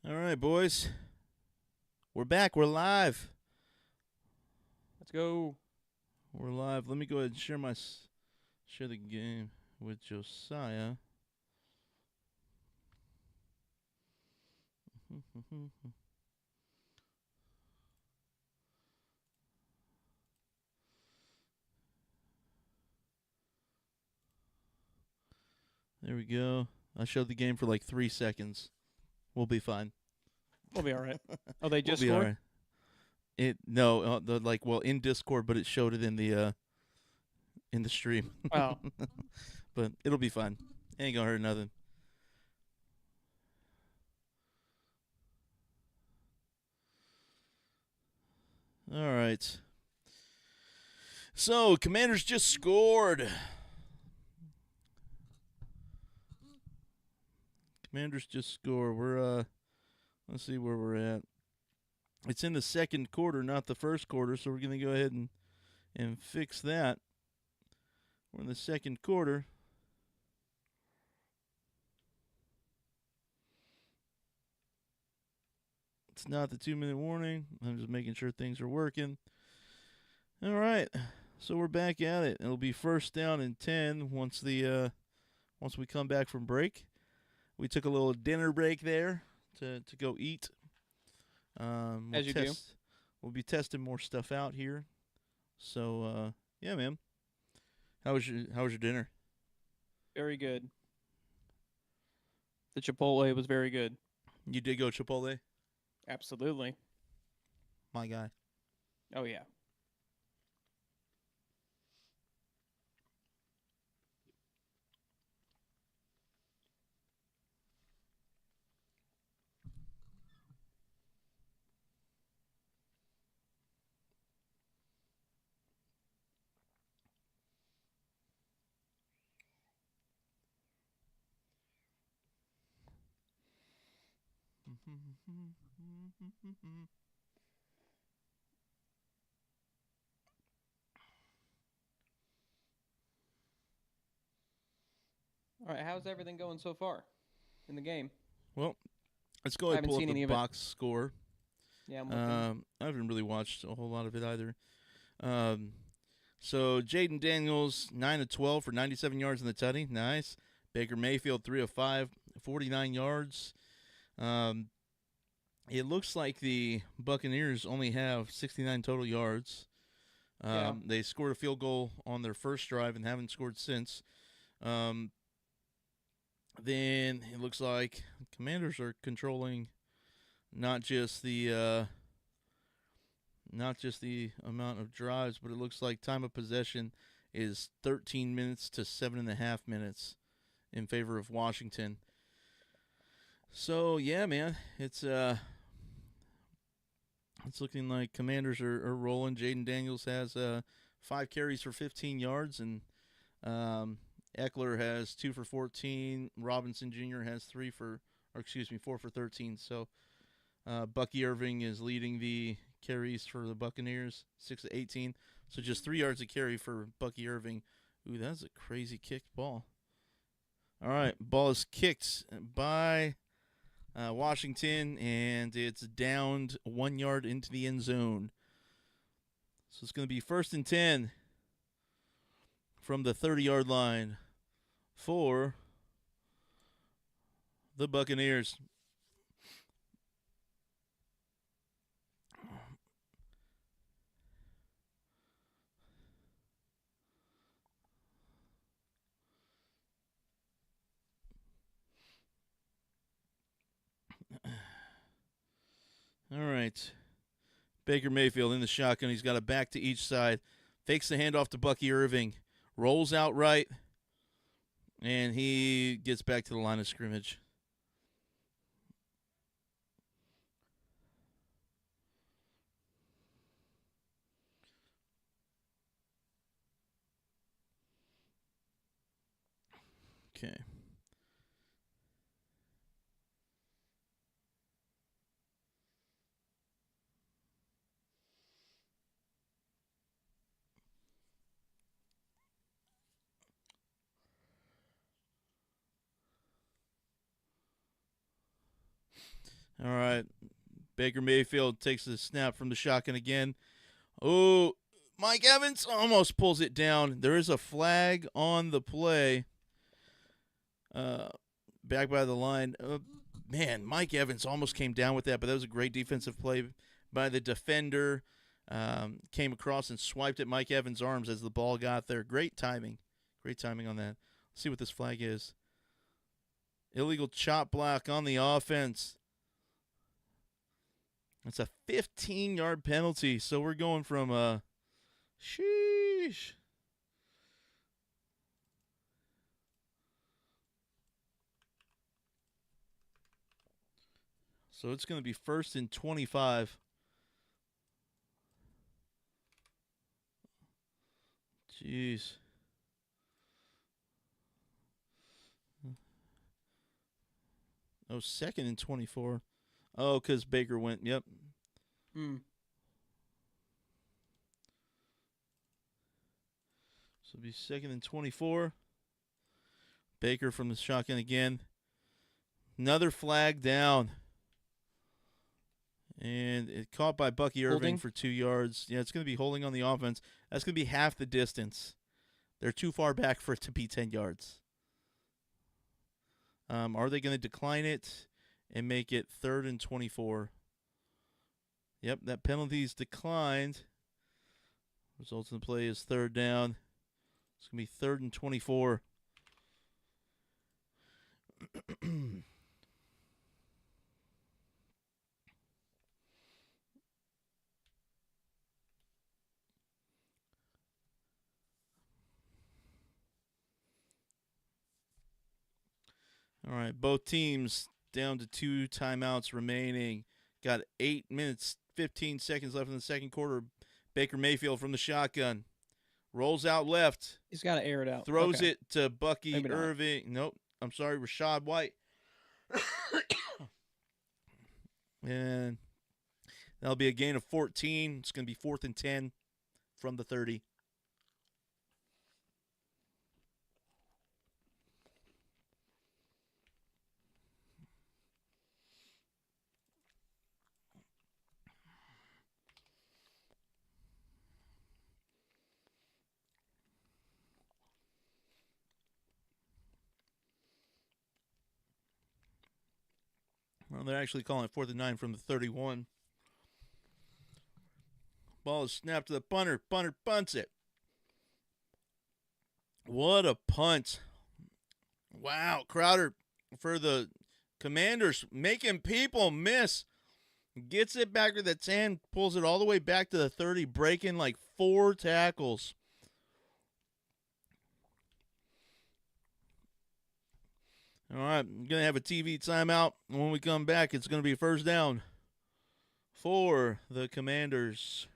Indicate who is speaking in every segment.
Speaker 1: All right, boys. We're back. We're live.
Speaker 2: Let's go.
Speaker 1: We're live. Let me go ahead and share the game with Josiah. There we go. I showed the game for like 3 seconds. We'll be fine.
Speaker 2: We'll be all right. Oh, they
Speaker 1: We'll
Speaker 2: just
Speaker 1: be all
Speaker 2: scored?
Speaker 1: right. In Discord, but it showed it in the stream.
Speaker 2: Oh,
Speaker 1: But it'll be fine. Ain't gonna hurt nothing. All right. So, Commanders just scored. Commanders just scored. Let's see where we're at. It's in the second quarter, not the first quarter, so we're gonna go ahead and fix that. We're in the second quarter. It's not the 2-minute warning. I'm just making sure things are working. All right, so we're back at it. It'll be first down and 10 once we come back from break. We took a little dinner break there to go eat. We'll
Speaker 2: as you do.
Speaker 1: test. We'll be testing more stuff out here. So yeah, man. How was your dinner?
Speaker 2: Very good. The Chipotle was very good.
Speaker 1: You did go Chipotle,
Speaker 2: Absolutely.
Speaker 1: my guy.
Speaker 2: Oh, yeah. All right. How's everything going so far in the game?
Speaker 1: Well, let's go
Speaker 2: I
Speaker 1: ahead and
Speaker 2: haven't
Speaker 1: pull up
Speaker 2: seen
Speaker 1: the
Speaker 2: any of it.
Speaker 1: box score.
Speaker 2: Yeah, I'm looking.
Speaker 1: I haven't really watched a whole lot of it either. Um, so Jaden Daniels 9 of 12 for 97 yards in the tutty, nice. Baker Mayfield 3 of 5, 49 yards. Um, it looks like the Buccaneers only have 69 total yards.
Speaker 2: Yeah.
Speaker 1: They scored a field goal on their first drive and haven't scored since. Um, then it looks like Commanders are controlling not just the amount of drives, but it looks like time of possession is 13 minutes to 7.5 minutes in favor of Washington. So yeah, man, it's looking like Commanders are rolling. Jaden Daniels has 5 carries for 15 yards, and Eckler has 2 for 14. Robinson Jr. has 4 for 13. So Bucky Irving is leading the carries for the Buccaneers, 6 to 18. So just 3 yards a carry for Bucky Irving. Ooh, that's a crazy kicked ball. All right, ball is kicked by Washington, and it's downed 1 yard into the end zone. So it's going to be first and 10 from the 30-yard line for the Buccaneers. All right. Baker Mayfield in the shotgun. He's got a back to each side. Fakes the handoff to Bucky Irving. Rolls out right. And he gets back to the line of scrimmage. Okay. All right. Baker Mayfield takes the snap from the shotgun again. Oh, Mike Evans almost pulls it down. There is a flag on the play. Back by the line. Man, Mike Evans almost came down with that, but that was a great defensive play by the defender. Came across and swiped at Mike Evans' arms as the ball got there. Great timing. Great timing on that. Let's see what this flag is. Illegal chop block on the offense. It's a 15-yard penalty, so we're going from sheesh. So it's going to be 1st and 25. Jeez. Oh, 2nd and 24. Oh, because Baker went. Yep.
Speaker 2: Hmm.
Speaker 1: So it'll be 2nd and 24. Baker from the shotgun again. Another flag down. And it caught by Bucky Irving
Speaker 2: Holding?
Speaker 1: for 2 yards. Yeah, it's going to be holding on the offense. That's going to be half the distance. They're too far back for it to be 10 yards. Are they going to decline it and make it 3rd and 24? Yep, that penalty's declined. Results in the play is 3rd down. It's going to be 3rd and 24. All right, both teams down to 2 timeouts remaining. Got 8 minutes, 15 seconds left in the second quarter. Baker Mayfield from the shotgun. Rolls out left.
Speaker 2: He's got to air it out.
Speaker 1: Throws
Speaker 2: Okay.
Speaker 1: it to Bucky
Speaker 2: Maybe not.
Speaker 1: Irving. Nope. I'm sorry, Rashad White. And that'll be a gain of 14. It's going to be 4th and 10 from the 30. Well, they're actually calling it 4th and 9 from the 31. Ball is snapped to the punter. Punter punts it. What a punt. Wow. Crowder for the Commanders making people miss. Gets it back to the 10, pulls it all the way back to the 30, breaking like 4 tackles. All right, I'm going to have a TV timeout. When we come back, it's going to be 1st down for the Commanders.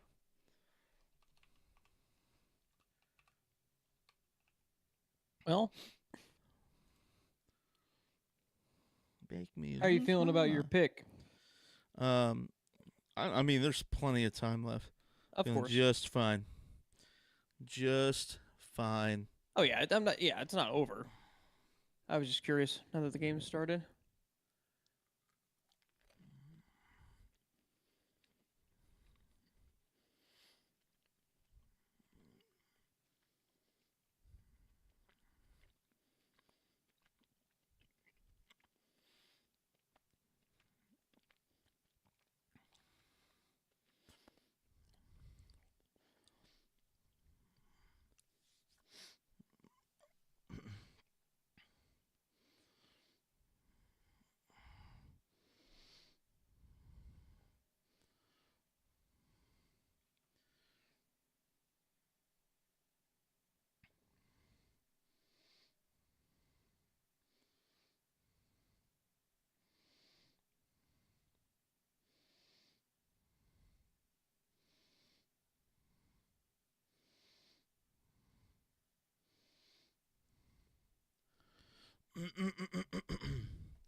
Speaker 2: Well,
Speaker 1: Bake me.
Speaker 2: How are you feeling about your pick?
Speaker 1: I mean, there's plenty of time left.
Speaker 2: Of course.
Speaker 1: Just fine. Just fine.
Speaker 2: Oh yeah, I'm not. Yeah, it's not over. I was just curious now that the game started.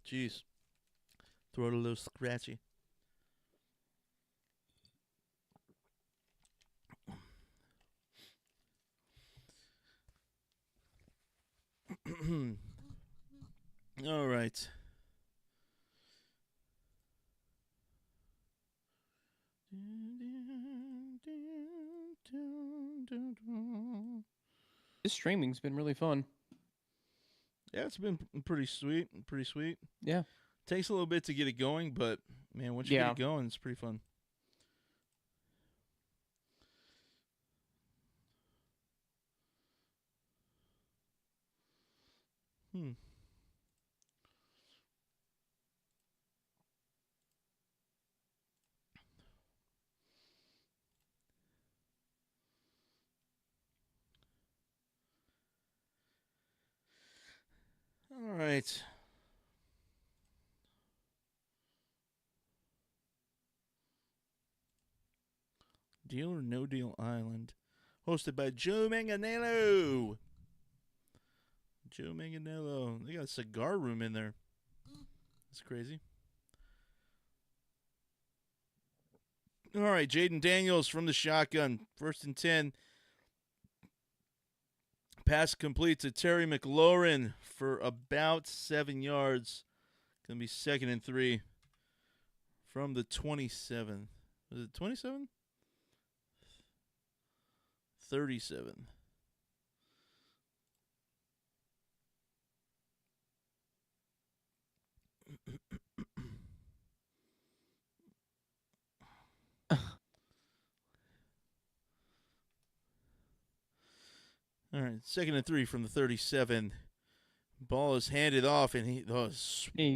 Speaker 1: Jeez. Throat a little scratchy. All right.
Speaker 2: This streaming's been really fun.
Speaker 1: Yeah, it's been pretty sweet. Pretty sweet.
Speaker 2: Yeah.
Speaker 1: Takes a little bit to get it going, but man, once you get it going, it's pretty fun. All right. Deal or No Deal Island, hosted by Joe Manganiello. Joe Manganiello. They got a cigar room in there. That's crazy. All right, Jaden Daniels from the shotgun. 1st and 10. Pass complete to Terry McLaurin for about 7 yards. Going to be 2nd and 3 from the 27. Was it 27? 37. All right, 2nd and 3 from the 37. Ball is handed off, and he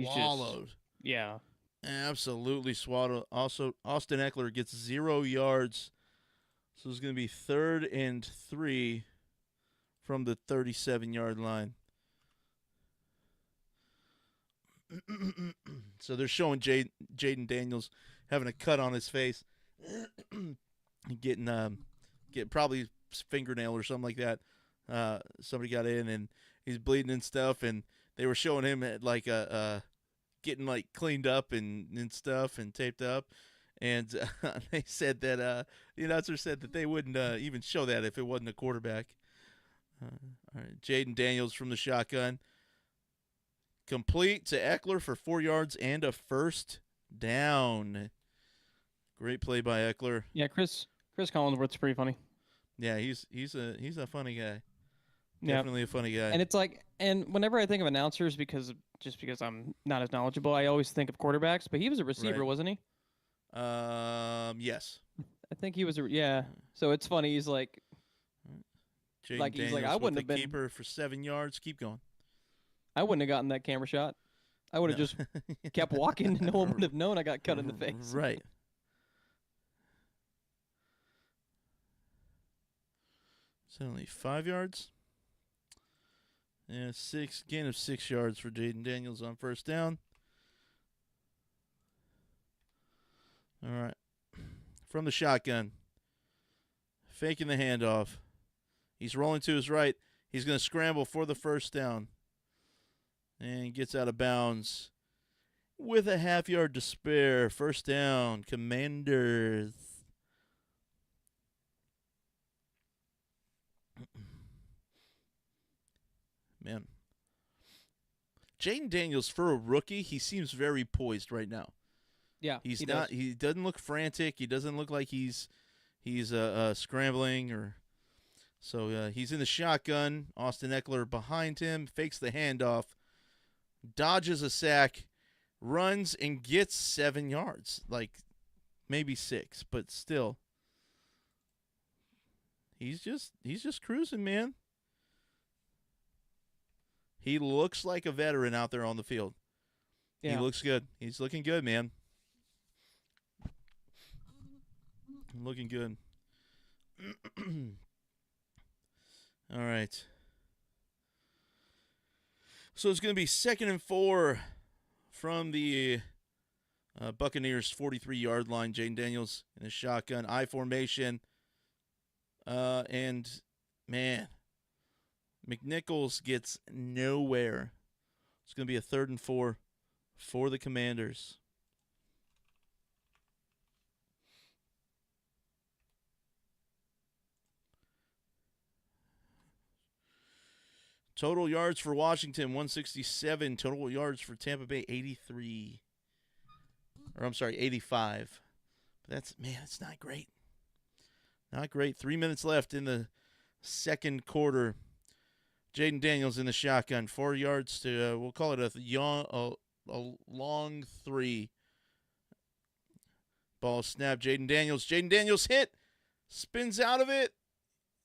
Speaker 1: swallowed.
Speaker 2: Yeah.
Speaker 1: Absolutely swallowed. Also, Austin Eckler gets 0 yards. So it's going to be 3rd and 3 from the 37-yard line. So they're showing Jaden Daniels having a cut on his face, getting probably fingernail or something like that. Somebody got in and he's bleeding and stuff, and they were showing him at like getting like cleaned up and stuff and taped up. And they said that the announcer said that they wouldn't even show that if it wasn't a quarterback. All right, Jaden Daniels from the shotgun. Complete to Eckler for 4 yards and a 1st down. Great play by Eckler.
Speaker 2: Yeah, Chris Collinsworth's pretty funny.
Speaker 1: Yeah, he's a funny guy. Definitely a funny guy.
Speaker 2: And it's like, and whenever I think of announcers, because I'm not as knowledgeable, I always think of quarterbacks. But he was a receiver,
Speaker 1: Right.
Speaker 2: wasn't he?
Speaker 1: Yes.
Speaker 2: I think he was yeah. So it's funny. He's like,
Speaker 1: Jaden
Speaker 2: he's
Speaker 1: Daniels
Speaker 2: like, I wouldn't have been
Speaker 1: keeper for 7 yards. Keep going.
Speaker 2: I wouldn't have gotten that camera shot. I would have just kept walking. No one would have known I got cut in the face.
Speaker 1: Right. So only 5 yards. And gain of 6 yards for Jaden Daniels on 1st down. All right. From the shotgun. Faking the handoff. He's rolling to his right. He's going to scramble for the 1st down. And gets out of bounds with a half yard to spare. 1st down, Commanders. Man. Jaden Daniels, for a rookie, he seems very poised right now.
Speaker 2: Yeah,
Speaker 1: he doesn't look frantic. He doesn't look like he's scrambling or. So he's in the shotgun. Austin Eckler behind him, fakes the handoff, dodges a sack, runs and gets 7 yards, like maybe 6, but still. He's just cruising, man. He looks like a veteran out there on the field. Yeah. He looks good. He's looking good, man. Looking good. All right. So it's going to be 2nd and 4 from the Buccaneers 43-yard line. Jaden Daniels in a shotgun, I formation. And, man, McNichols gets nowhere. It's going to be a 3rd and 4 for the Commanders. Total yards for Washington, 167. Total yards for Tampa Bay, 83. Or, I'm sorry, 85. But it's not great. Not great. 3 minutes left in the second quarter. Jaden Daniels in the shotgun, 4 yards to we'll call it a long three. Ball snap. Jaden Daniels hit, spins out of it.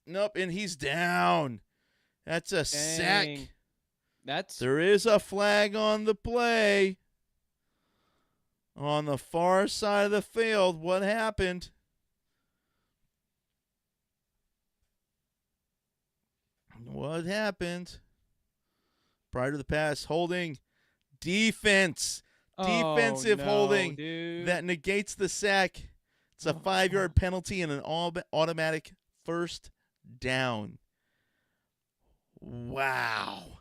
Speaker 1: Nope, and he's down. That's a sack. There is a flag on the play. On the far side of the field, what happened? What happened? Prior to the pass, holding. Defense. Defensive holding.
Speaker 2: Dude.
Speaker 1: That negates the sack. It's a 5-yard penalty and an automatic first down. Wow.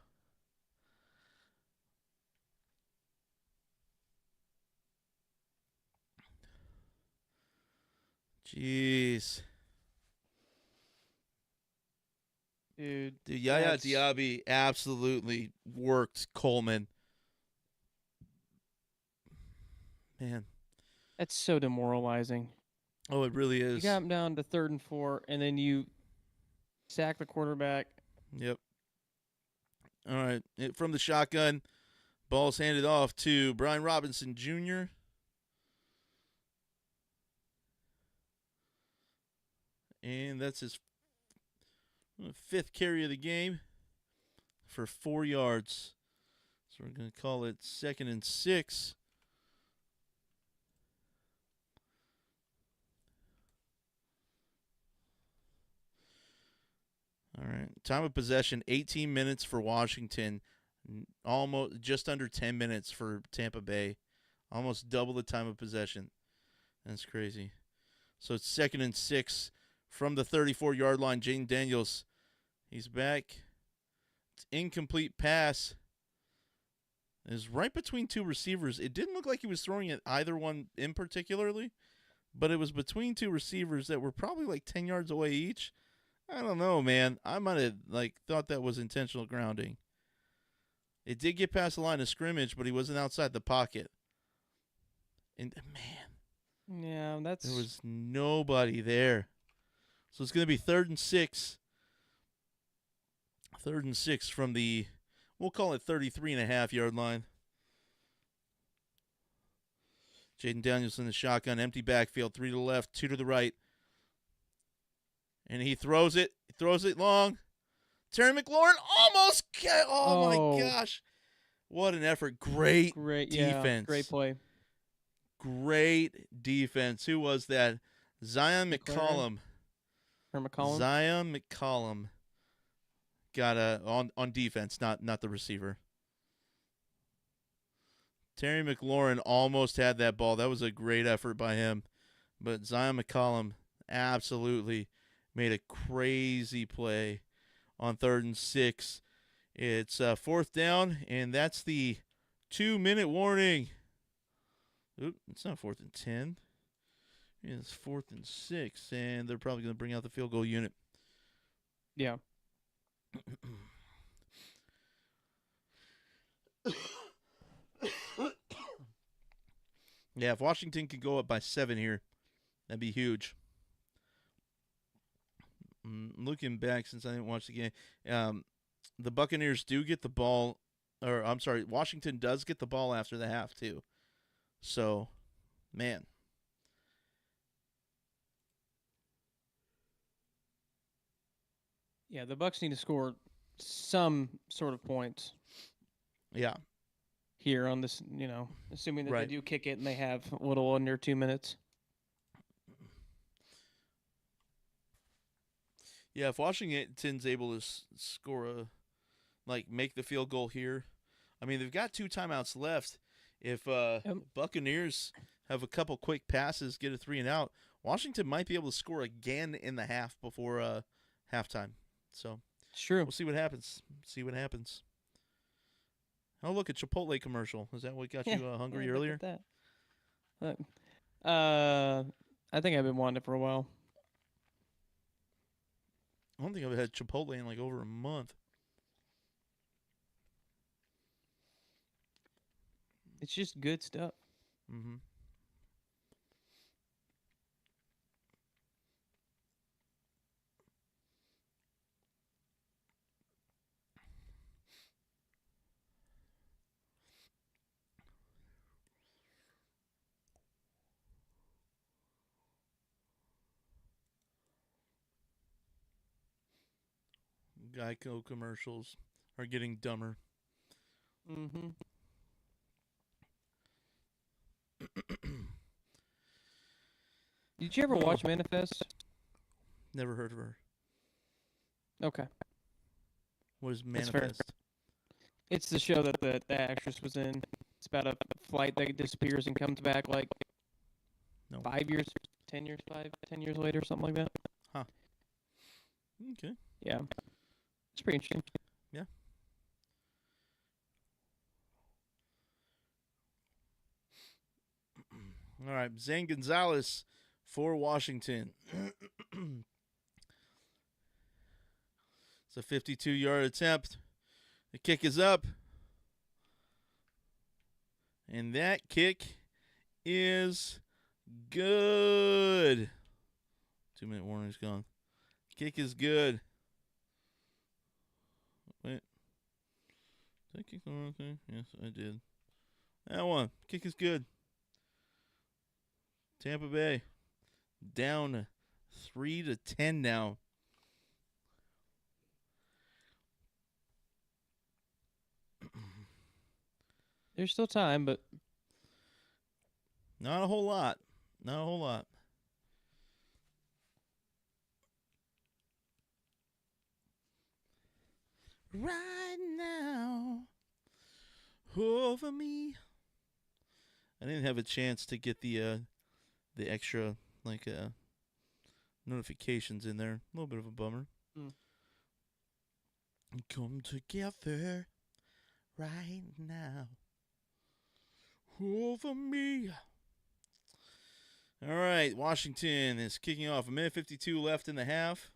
Speaker 1: Jeez.
Speaker 2: Dude,
Speaker 1: Yaya Diaby absolutely worked Coleman. Man.
Speaker 2: That's so demoralizing.
Speaker 1: Oh, it really is.
Speaker 2: You got him down to 3rd and 4, and then you sack the quarterback.
Speaker 1: Yep. All right. From the shotgun, ball's handed off to Brian Robinson Jr. And that's his 5th carry of the game for 4 yards. So we're going to call it 2nd and 6. All right. Time of possession, 18 minutes for Washington. Almost just under 10 minutes for Tampa Bay. Almost double the time of possession. That's crazy. So it's 2nd and 6 from the 34-yard line. Jaden Daniels, he's back. It's incomplete pass. It was right between 2 receivers. It didn't look like he was throwing at either one in particularly, but it was between 2 receivers that were probably like 10 yards away each. I don't know, man. I might have thought that was intentional grounding. It did get past the line of scrimmage, but he wasn't outside the pocket. And man,
Speaker 2: yeah,
Speaker 1: there was nobody there. So it's going to be 3rd and 6. 3rd and 6 from the, we'll call it 33.5-yard line. Jaden Daniels in the shotgun, empty backfield, 3 to the left, 2 to the right. And he throws it. He throws it long. Terry McLaurin almost. Oh, my gosh. What an effort. Great defense.
Speaker 2: Yeah, great play.
Speaker 1: Great defense. Who was that? Zion McCollum.
Speaker 2: Or McCollum?
Speaker 1: Zion McCollum got on defense, not the receiver. Terry McLaurin almost had that ball. That was a great effort by him. But Zion McCollum absolutely made a crazy play on 3rd and 6. It's 4th down, and that's the 2-minute warning. Oop, it's not 4th and 10. It's 4th and 6, and they're probably going to bring out the field goal unit.
Speaker 2: Yeah.
Speaker 1: Yeah, if Washington could go up by 7 here, that'd be huge. Looking back, since I didn't watch the game, the Buccaneers do get the ball, or I'm sorry, Washington does get the ball after the half too. So, man.
Speaker 2: Yeah, the Bucs need to score some sort of points.
Speaker 1: Yeah.
Speaker 2: Here on this, assuming that they do kick it and they have a little under 2 minutes.
Speaker 1: Yeah, if Washington's able to score make the field goal here, I mean, they've got 2 timeouts left. If Buccaneers have a couple quick passes, get a 3 and out, Washington might be able to score again in the half before halftime. So
Speaker 2: it's true.
Speaker 1: We'll see what happens. Oh, look, a Chipotle commercial. Is that what got you hungry earlier?
Speaker 2: Look at that. I think I've been wanting it for a while.
Speaker 1: I don't think I've had Chipotle in over a month.
Speaker 2: It's just good stuff.
Speaker 1: Mm-hmm. Geico commercials are getting dumber.
Speaker 2: Mm-hmm. Did you ever watch Manifest?
Speaker 1: Never heard of her.
Speaker 2: Okay.
Speaker 1: What is
Speaker 2: That's fair.
Speaker 1: Manifest?
Speaker 2: It's the show that the actress was in. It's about a flight that disappears and comes back like
Speaker 1: No.
Speaker 2: 5 years, 10 years, 10 years later, something like that.
Speaker 1: Huh. Okay.
Speaker 2: Yeah. It's pretty interesting.
Speaker 1: Yeah. All right. Zane Gonzalez for Washington. It's a 52-yard attempt. The kick is up. And that kick is good. 2-minute warning is gone. Kick is good. Wait. Did I kick the wrong thing? Yes, I did. That one. Kick is good. Tampa Bay down 3-10 now.
Speaker 2: There's still time, but
Speaker 1: Not a whole lot. Not a whole lot. Right now, over me. I didn't have a chance to get the extra notifications in there. A little bit of a bummer. Come together right now. Over me. All right, Washington is kicking off. 1:52 left in the half.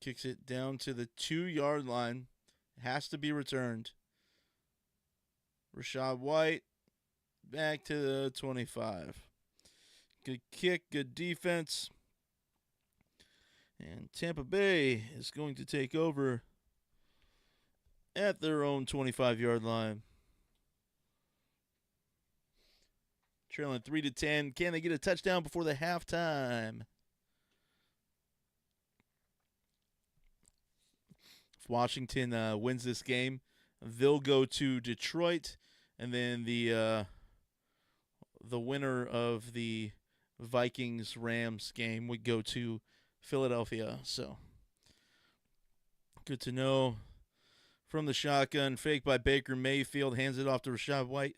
Speaker 1: Kicks it down to the 2-yard line. Has to be returned. Rashad White back to the 25. Good kick, good defense. And Tampa Bay is going to take over at their own 25-yard line. Trailing 3-10. Can they get a touchdown before the halftime? If Washington wins this game, they'll go to Detroit, and then the winner of the Vikings-Rams game would go to Philadelphia. So good to know. From the shotgun, fake by Baker Mayfield, hands it off to Rashad White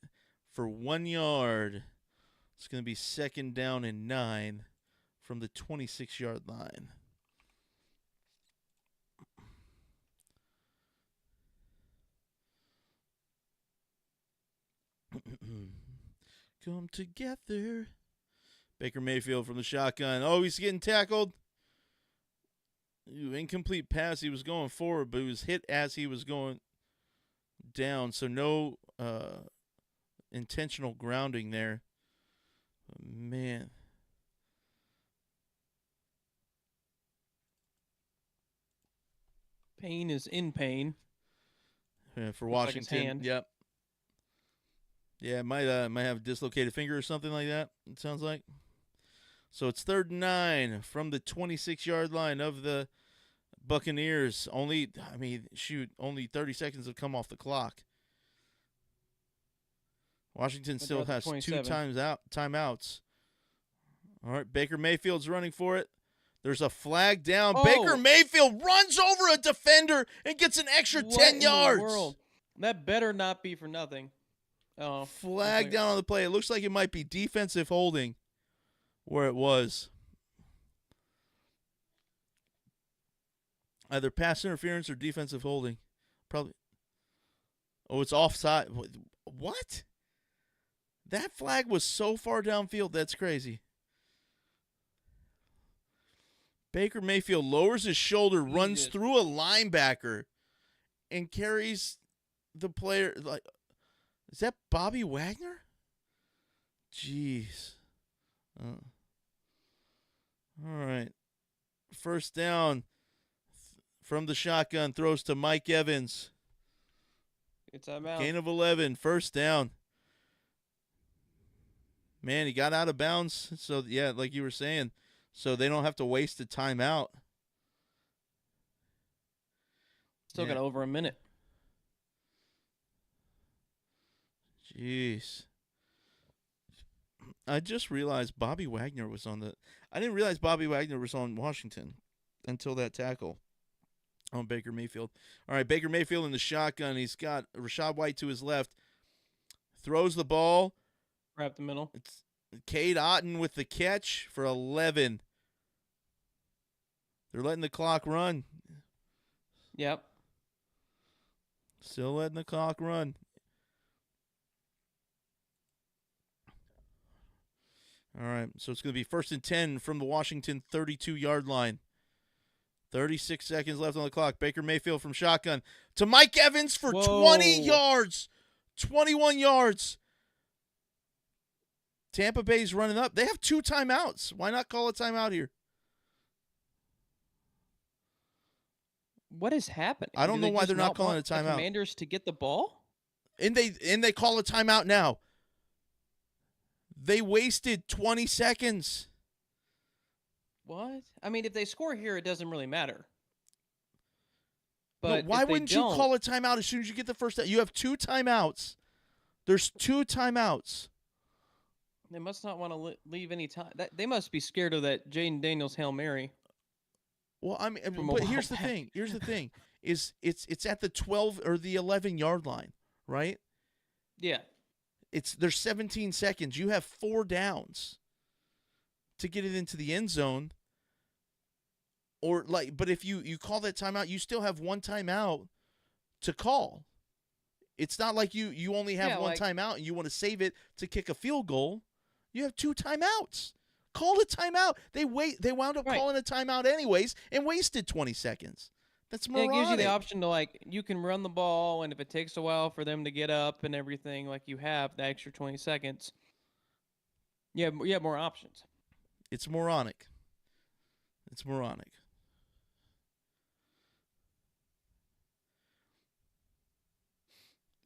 Speaker 1: for 1 yard. It's going to be 2nd down and 9 from the 26-yard line. Come together. Baker Mayfield from the shotgun. Oh, he's getting tackled. Ooh, incomplete pass. He was going forward, but he was hit as he was going down. So no intentional grounding there. Man.
Speaker 2: Payne is in pain.
Speaker 1: Yeah, for
Speaker 2: Looks like
Speaker 1: Washington.
Speaker 2: his hand.
Speaker 1: Yep. Yeah, might have a dislocated finger or something like that, it sounds like. So it's 3rd and 9 from the 26-yard line of the Buccaneers. Only 30 seconds have come off the clock. Washington still has 2 timeouts. All right, Baker Mayfield's running for it. There's a flag down.
Speaker 2: Oh.
Speaker 1: Baker Mayfield runs over a defender and gets an extra 10 yards.
Speaker 2: In the world? That better not be for nothing. Oh,
Speaker 1: flag down on the play. It looks like it might be defensive holding where it was. Either pass interference or defensive holding. Probably. Oh, it's offside. What? That flag was so far downfield. That's crazy. Baker Mayfield lowers his shoulder, runs through a linebacker, and carries the player. Is that Bobby Wagner? Jeez. All right. 1st down from the shotgun, throws to Mike Evans.
Speaker 2: It's out of bounds.
Speaker 1: Gain of 11, first down. Man, he got out of bounds. So, yeah, like you were saying, so they don't have to waste a timeout.
Speaker 2: Still got over a minute.
Speaker 1: Jeez. I just realized Bobby Wagner was on I didn't realize Bobby Wagner was on Washington until that tackle on Baker Mayfield. All right, Baker Mayfield in the shotgun. He's got Rachaad White to his left. Throws the ball.
Speaker 2: Right up the middle.
Speaker 1: It's Cade Otton with the catch for 11. They're letting the clock run.
Speaker 2: Yep.
Speaker 1: Still letting the clock run. All right, so it's going to be 1st and 10 from the Washington 32-yard line. 36 seconds left on the clock. Baker Mayfield from shotgun to Mike Evans for 20 yards. 21 yards. Tampa Bay's running up. They have 2 timeouts. Why not call a timeout here?
Speaker 2: What is happening?
Speaker 1: I don't know why they're not calling a timeout.
Speaker 2: The Commanders to get the ball?
Speaker 1: And they call a timeout now. They wasted 20 seconds.
Speaker 2: What? I mean, if they score here, it doesn't really matter. But
Speaker 1: no, why wouldn't you call a timeout as soon as you get the first down? You have 2 timeouts. There's 2 timeouts.
Speaker 2: They must not want to leave any time. They must be scared of that Jaden Daniels Hail Mary.
Speaker 1: Well, I mean, but here's the thing. Here's the thing. Is it's at the 12 or the 11-yard line, right?
Speaker 2: Yeah.
Speaker 1: There's 17 seconds. You have 4 downs to get it into the end zone. But if you call that timeout, you still have 1 timeout to call. It's not like you only have 1 timeout and you want to save it to kick a field goal. You have 2 timeouts. Call a timeout. They wound up calling a timeout anyways and wasted 20 seconds. That's moronic.
Speaker 2: It gives you the option to, you can run the ball, and if it takes a while for them to get up and everything, you have the extra 20 seconds. You have more options.
Speaker 1: It's moronic. It's moronic.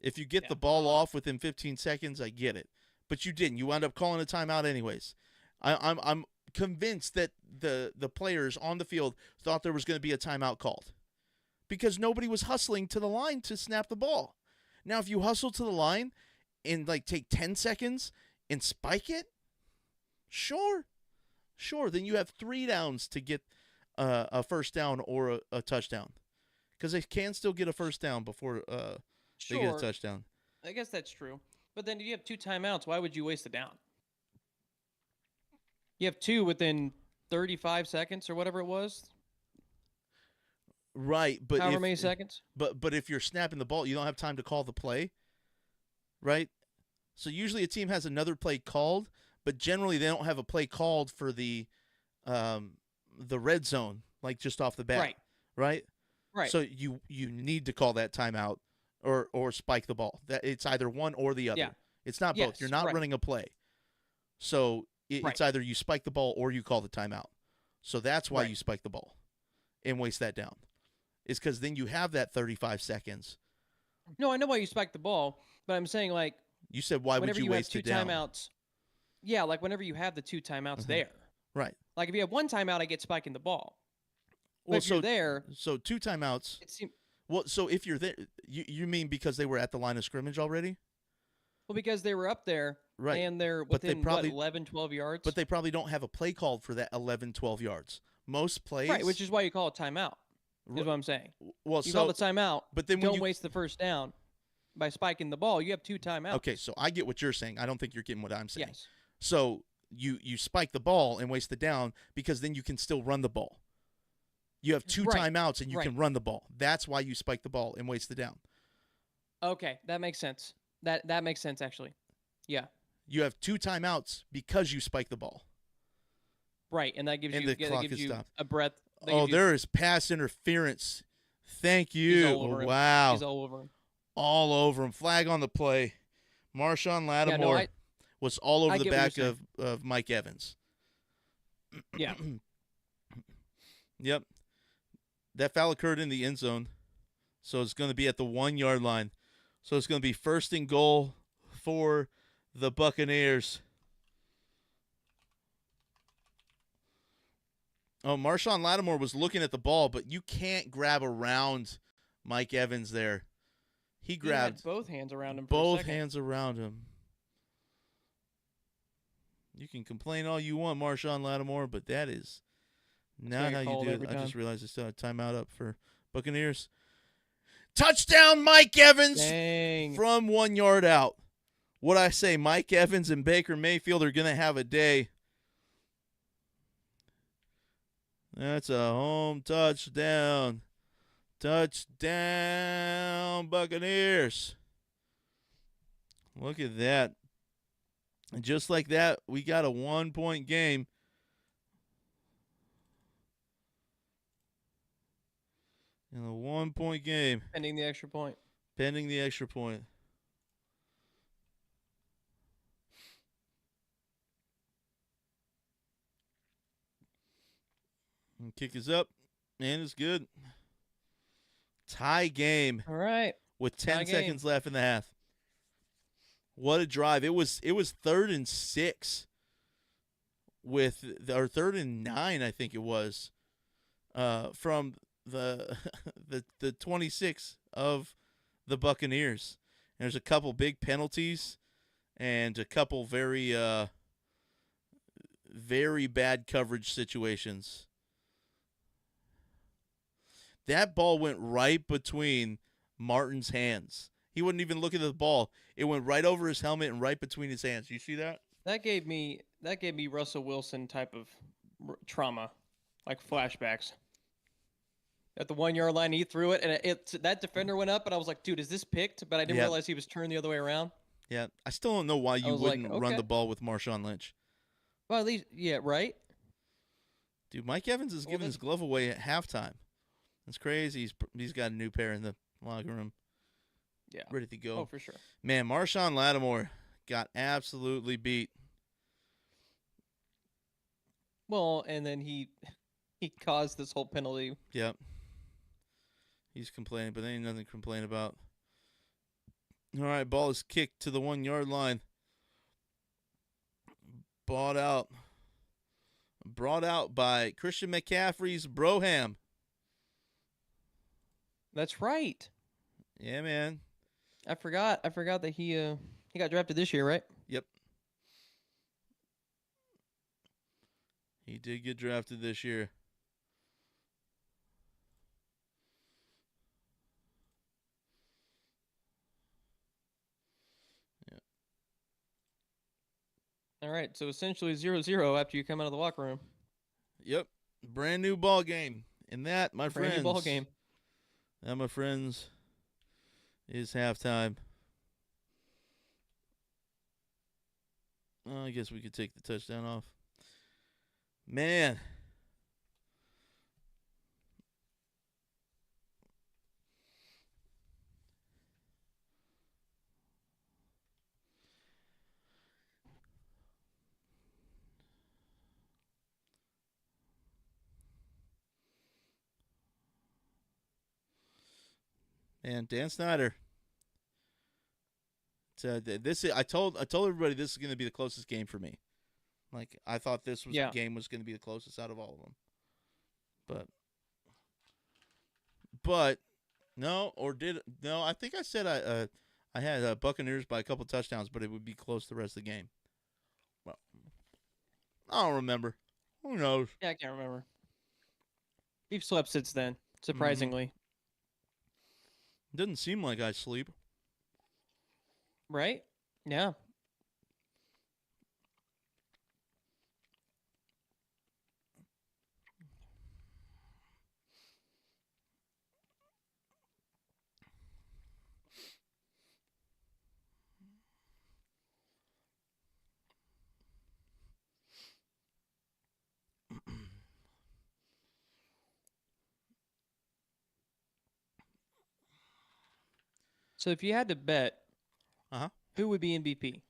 Speaker 1: If you get the ball off within 15 seconds, I get it. But you didn't. You wound up calling a timeout anyways. I'm convinced that the players on the field thought there was going to be a timeout called because nobody was hustling to the line to snap the ball. Now, if you hustle to the line and take 10 seconds and spike it, sure, then you have 3 downs to get a first down or a touchdown because they can still get a first down before they get a touchdown.
Speaker 2: I guess that's true. But then if you have 2 timeouts, why would you waste a down? You have 2 within 35 seconds or whatever it was.
Speaker 1: Right, but
Speaker 2: however many seconds.
Speaker 1: But if you're snapping the ball, you don't have time to call the play. Right? So usually a team has another play called, but generally they don't have a play called for the red zone, just off the bat. Right?
Speaker 2: Right.
Speaker 1: So you need to call that timeout or spike the ball. That it's either one or the other.
Speaker 2: Yeah.
Speaker 1: It's not both. You're not running a play. So it's either you spike the ball or you call the timeout. So that's why you spike the ball and waste that down. It's because then you have that 35 seconds.
Speaker 2: No, I know why you spike the ball, but I'm saying
Speaker 1: you said why would you waste it down?
Speaker 2: Timeouts, yeah, whenever you have the 2 timeouts there.
Speaker 1: Right.
Speaker 2: If you have 1 timeout, I get spiking the ball. Well, if you're there.
Speaker 1: So 2 timeouts. So if you're there, you mean because they were at the line of scrimmage already?
Speaker 2: Well, because they were up there.
Speaker 1: Right.
Speaker 2: And they're within 11, 12 yards.
Speaker 1: But they probably don't have a play called for that 11, 12 yards. Most plays.
Speaker 2: Right, which is why you call a timeout. Is what I'm saying.
Speaker 1: Well,
Speaker 2: you call the timeout,
Speaker 1: but then
Speaker 2: don't waste the first down by spiking the ball. You have 2 timeouts.
Speaker 1: Okay, so I get what you're saying. I don't think you're getting what I'm saying.
Speaker 2: Yes.
Speaker 1: So you spike the ball and waste the down because then you can still run the ball. You have 2 timeouts and you can run the ball. That's why you spike the ball and waste the down.
Speaker 2: Okay, that makes sense. That makes sense, actually. Yeah.
Speaker 1: You have 2 timeouts because you spike the ball.
Speaker 2: Right, and that gives
Speaker 1: and
Speaker 2: you,
Speaker 1: the clock
Speaker 2: gives
Speaker 1: is
Speaker 2: you
Speaker 1: stopped.
Speaker 2: a breath.
Speaker 1: There is pass interference. Thank you. Wow.
Speaker 2: He's all over him.
Speaker 1: All over him. Flag on the play. Marshawn Lattimore was all over the back of Mike Evans.
Speaker 2: Yeah.
Speaker 1: Yep. That foul occurred in the end zone, so it's going to be at the 1-yard line. So it's going to be first and goal for the Buccaneers. Oh, Marshawn Lattimore was looking at the ball, but you can't grab around Mike Evans there. He
Speaker 2: He had
Speaker 1: grabbed
Speaker 2: both hands around him for a
Speaker 1: both
Speaker 2: second.
Speaker 1: hands around him. You can complain all you want, Marshawn Lattimore, but that is not how you do it. I just realized I still had timeout up for Buccaneers. Touchdown, Mike Evans
Speaker 2: Dang.
Speaker 1: from 1 yard out. What I say, Mike Evans and Baker Mayfield are going to have a day. That's a home touchdown. Touchdown, Buccaneers. Look at that. And just like that, we got a 1-point game. In a 1-point game.
Speaker 2: Pending the extra point.
Speaker 1: Pending the extra point. And kick is up, and it's good. Tie game.
Speaker 2: All right.
Speaker 1: With 10 seconds left in the half. What a drive. It was 3rd and 6 with or 3rd and 9, I think it was. From the 26 of the Buccaneers. And there's a couple big penalties and a couple very very bad coverage situations. That ball went right between Martin's hands. He wouldn't even look at the ball. It went right over his helmet and right between his hands. You see that?
Speaker 2: That gave me Russell Wilson type of trauma, like flashbacks. At the 1 yard line, he threw it, and that defender went up, and I was like, dude, is this picked? But I didn't realize he was turned the other way around.
Speaker 1: Yeah, I still don't know why you wouldn't run the ball with Marshawn Lynch.
Speaker 2: Well, at least, yeah, right?
Speaker 1: Dude, Mike Evans is giving his glove away at halftime. That's crazy. He's got a new pair in the locker room.
Speaker 2: Yeah.
Speaker 1: Ready to go.
Speaker 2: Oh, for sure.
Speaker 1: Man, Marshawn Lattimore got absolutely beat.
Speaker 2: Well, and then he caused this whole penalty.
Speaker 1: Yep. He's complaining, but there ain't nothing to complain about. All right, ball is kicked to the 1 yard line. Brought out by Christian McCaffrey's Broham.
Speaker 2: That's right.
Speaker 1: Yeah, man.
Speaker 2: I forgot that he got drafted this year, right?
Speaker 1: Yep. He did get drafted this year. Yeah.
Speaker 2: All right, so essentially 0-0 after you come out of the locker room.
Speaker 1: Yep. Brand new ball game. And that, my friends.
Speaker 2: Brand new ball game.
Speaker 1: That, my friends, is halftime. I guess we could take the touchdown off. Man. And Dan Snyder. I told everybody this is going to be the closest game for me. Like, I thought this game was going to be the closest out of all of them. But no, I think I said I had Buccaneers by a couple touchdowns, but it would be close the rest of the game. Well, I don't remember. Who knows?
Speaker 2: Yeah, I can't remember. We've slept since then, surprisingly.
Speaker 1: Doesn't seem like I sleep.
Speaker 2: Right? Yeah. So if you had to bet, who would be MVP?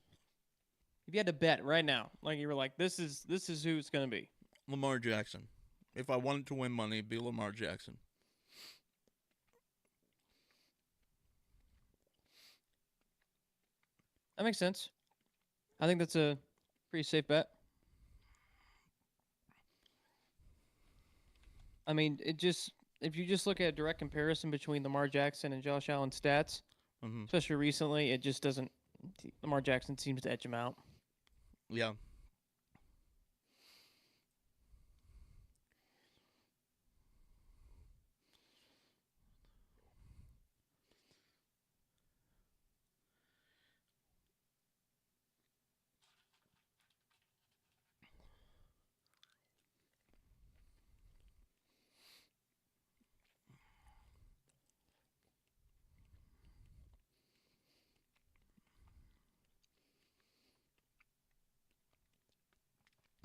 Speaker 2: If you had to bet right now, like you were like, this is who it's going to be.
Speaker 1: Lamar Jackson. If I wanted to win money, it'd be Lamar Jackson.
Speaker 2: That makes sense. I think that's a pretty safe bet. I mean, if you just look at a direct comparison between Lamar Jackson and Josh Allen's stats,
Speaker 1: Hmm.
Speaker 2: especially recently, it just doesn't. Lamar Jackson seems to edge him out.
Speaker 1: Yeah.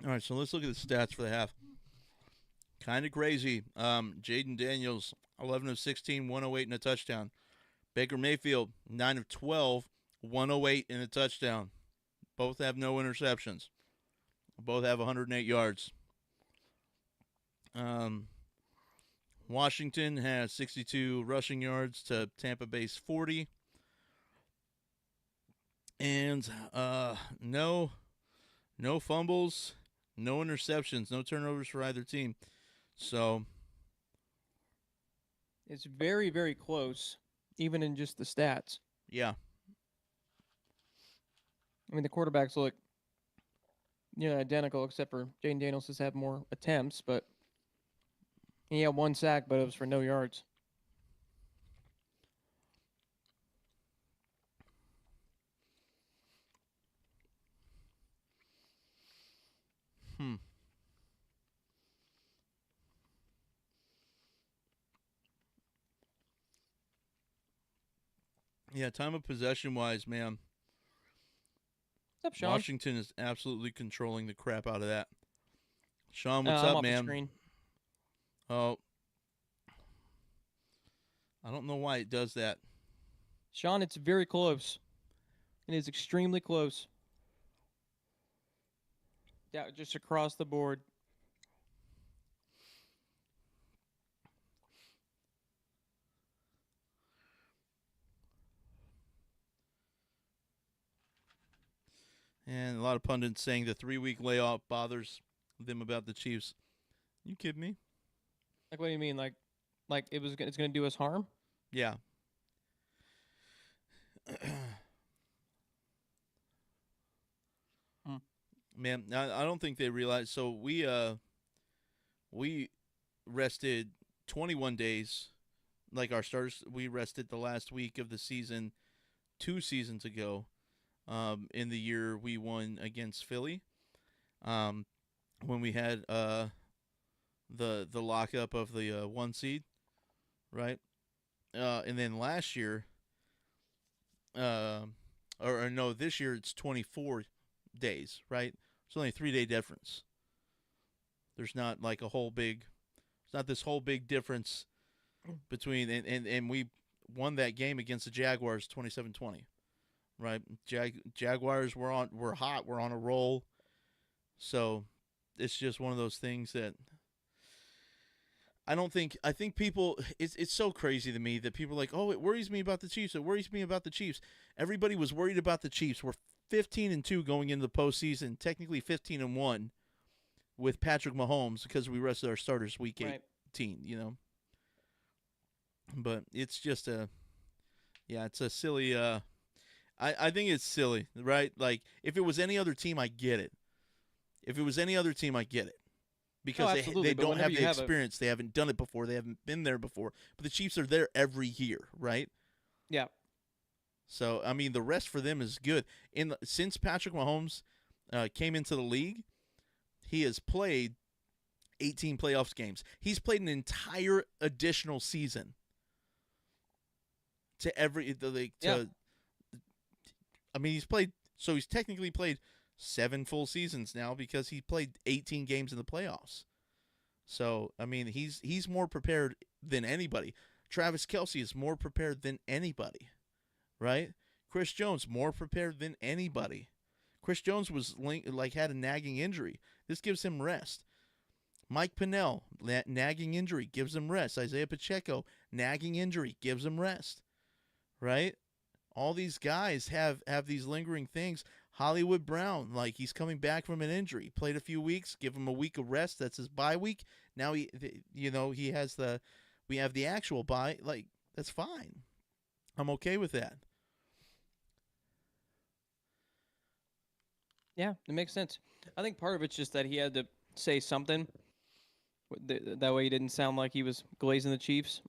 Speaker 1: All right, so let's look at the stats for the half. Kind of crazy. Jaden Daniels, 11 of 16, 108 and a touchdown. Baker Mayfield, 9 of 12, 108 and a touchdown. Both have no interceptions. Both have 108 yards. Um, Washington has 62 rushing yards to Tampa Bay's 40. And no fumbles, no interceptions, no turnovers for either team. So,
Speaker 2: It's very, very close, even in just the stats.
Speaker 1: yeah.
Speaker 2: I mean, the quarterbacks look, identical, except for Jaden Daniels has had more attempts, but he had one sack, but it was for no yards.
Speaker 1: Hmm. Yeah, time of possession wise, man,
Speaker 2: What's up, Sean?
Speaker 1: Washington is absolutely controlling the crap out of that. Sean, what's
Speaker 2: I'm
Speaker 1: up,
Speaker 2: off the
Speaker 1: man?
Speaker 2: screen.
Speaker 1: Oh, I don't know why it does that.
Speaker 2: Sean, it's very close. It is extremely close. Yeah, just across the board.
Speaker 1: And a lot of pundits saying the 3-week layoff bothers them about the Chiefs. You kidding me?
Speaker 2: Like, what do you mean? Like it's gonna do us harm?
Speaker 1: Yeah.
Speaker 2: Hmm.
Speaker 1: Man, I don't think they realize. So we rested 21 days, like our starters. We rested the last week of the season 2 seasons ago. In the year we won against Philly, um, when we had the lockup of the 1 seed, right? And then last year, uh, or no, this year it's 24 days, right? It's only a 3 day difference. There's not like a whole big, it's not this whole big difference between, and we won that game against the Jaguars 27-20, right? Jaguars were hot, we're on a roll. So it's just one of those things that I think people it's so crazy to me that people are like, "Oh, it worries me about the Chiefs. It worries me about the Chiefs." Everybody was worried about the Chiefs. We're 15-2 going into the postseason, technically 15-1 with Patrick Mahomes because we rested our starters week
Speaker 2: Right.
Speaker 1: 18, But it's just it's a silly I think it's silly, right? Like if it was any other team I get it. If it was any other team I get it.
Speaker 2: Oh,
Speaker 1: Because
Speaker 2: absolutely.
Speaker 1: they
Speaker 2: But
Speaker 1: don't
Speaker 2: whenever
Speaker 1: have
Speaker 2: you
Speaker 1: the
Speaker 2: have a
Speaker 1: experience. They haven't done it before. They haven't been there before. But the Chiefs are there every year, right?
Speaker 2: yeah,
Speaker 1: So I mean, the rest for them is good. Since Patrick Mahomes came into the league, he has played 18 playoffs games. He's played an entire additional season to every the like
Speaker 2: yeah.
Speaker 1: to. I mean, he's technically played 7 full seasons now because he played 18 games in the playoffs. So I mean, he's more prepared than anybody. Travis Kelce is more prepared than anybody, right? Chris Jones more prepared than anybody. Chris Jones had a nagging injury. This gives him rest. Mike Pennell, nagging injury, gives him rest. Isaiah Pacheco, nagging injury, gives him rest, right? all these guys have these lingering things. Hollywood Brown, like he's coming back from an injury, played a few weeks, give him a week of rest. That's his bye week. Now he has we have the actual bye. Like that's fine. I'm okay with that.
Speaker 2: Yeah, it makes sense. I think part of it's just that he had to say something. That way he didn't sound like he was glazing the Chiefs.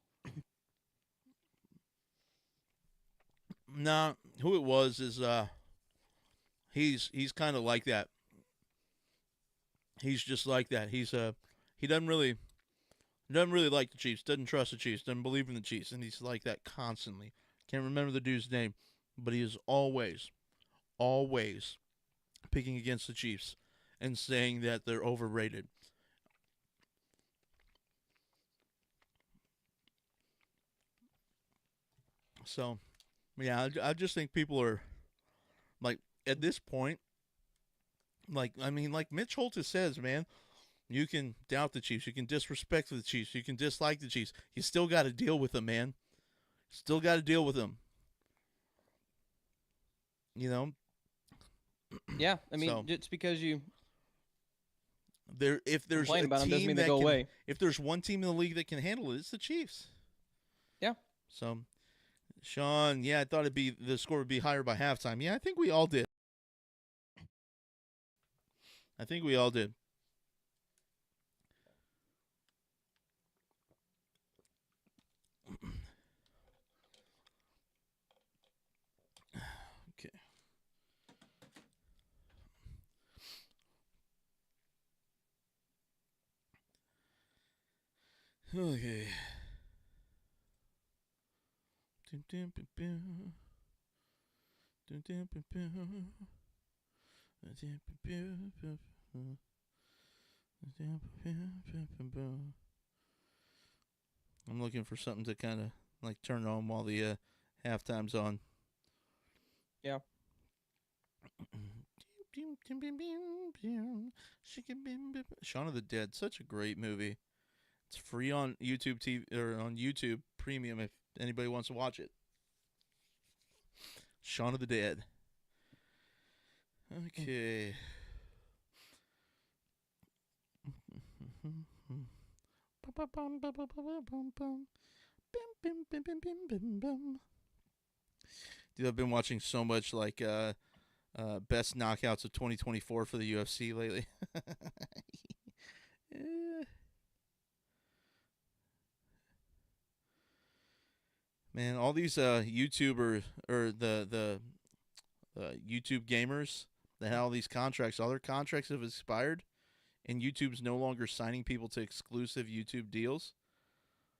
Speaker 1: Nah, who it was is he's kind of like that. He's just like that. He doesn't really like the Chiefs. Doesn't trust the Chiefs. Doesn't believe in the Chiefs, and he's like that constantly. Can't remember the dude's name, but he is always picking against the Chiefs and saying that they're overrated. So, yeah, I just think people are like at this point, like I mean, like Mitch Holtis says, man, you can doubt the Chiefs, you can disrespect the Chiefs, you can dislike the Chiefs. You still got to deal with them, man. Still got to deal with them. You know.
Speaker 2: Yeah, I mean,
Speaker 1: So
Speaker 2: just because you
Speaker 1: if there's
Speaker 2: complain
Speaker 1: a
Speaker 2: about them doesn't
Speaker 1: team
Speaker 2: mean they
Speaker 1: that
Speaker 2: go
Speaker 1: can,
Speaker 2: away.
Speaker 1: if there's one team in the league that can handle it, it's the Chiefs.
Speaker 2: Yeah.
Speaker 1: So, Sean, yeah, I thought the score would be higher by halftime. Yeah, I think we all did. I think we all did. Okay. Okay. I'm looking for something to kind of like turn on while the halftime's on.
Speaker 2: Yeah.
Speaker 1: Shaun of the Dead, such a great movie. It's free on YouTube TV or on YouTube Premium if anybody wants to watch it. Shaun of the Dead. Okay. Dude, I've been watching so much like best knockouts of 2024 for the UFC lately. Eh. Man, all these YouTuber or the YouTube gamers that had all these contracts, all their contracts have expired, and YouTube's no longer signing people to exclusive YouTube deals.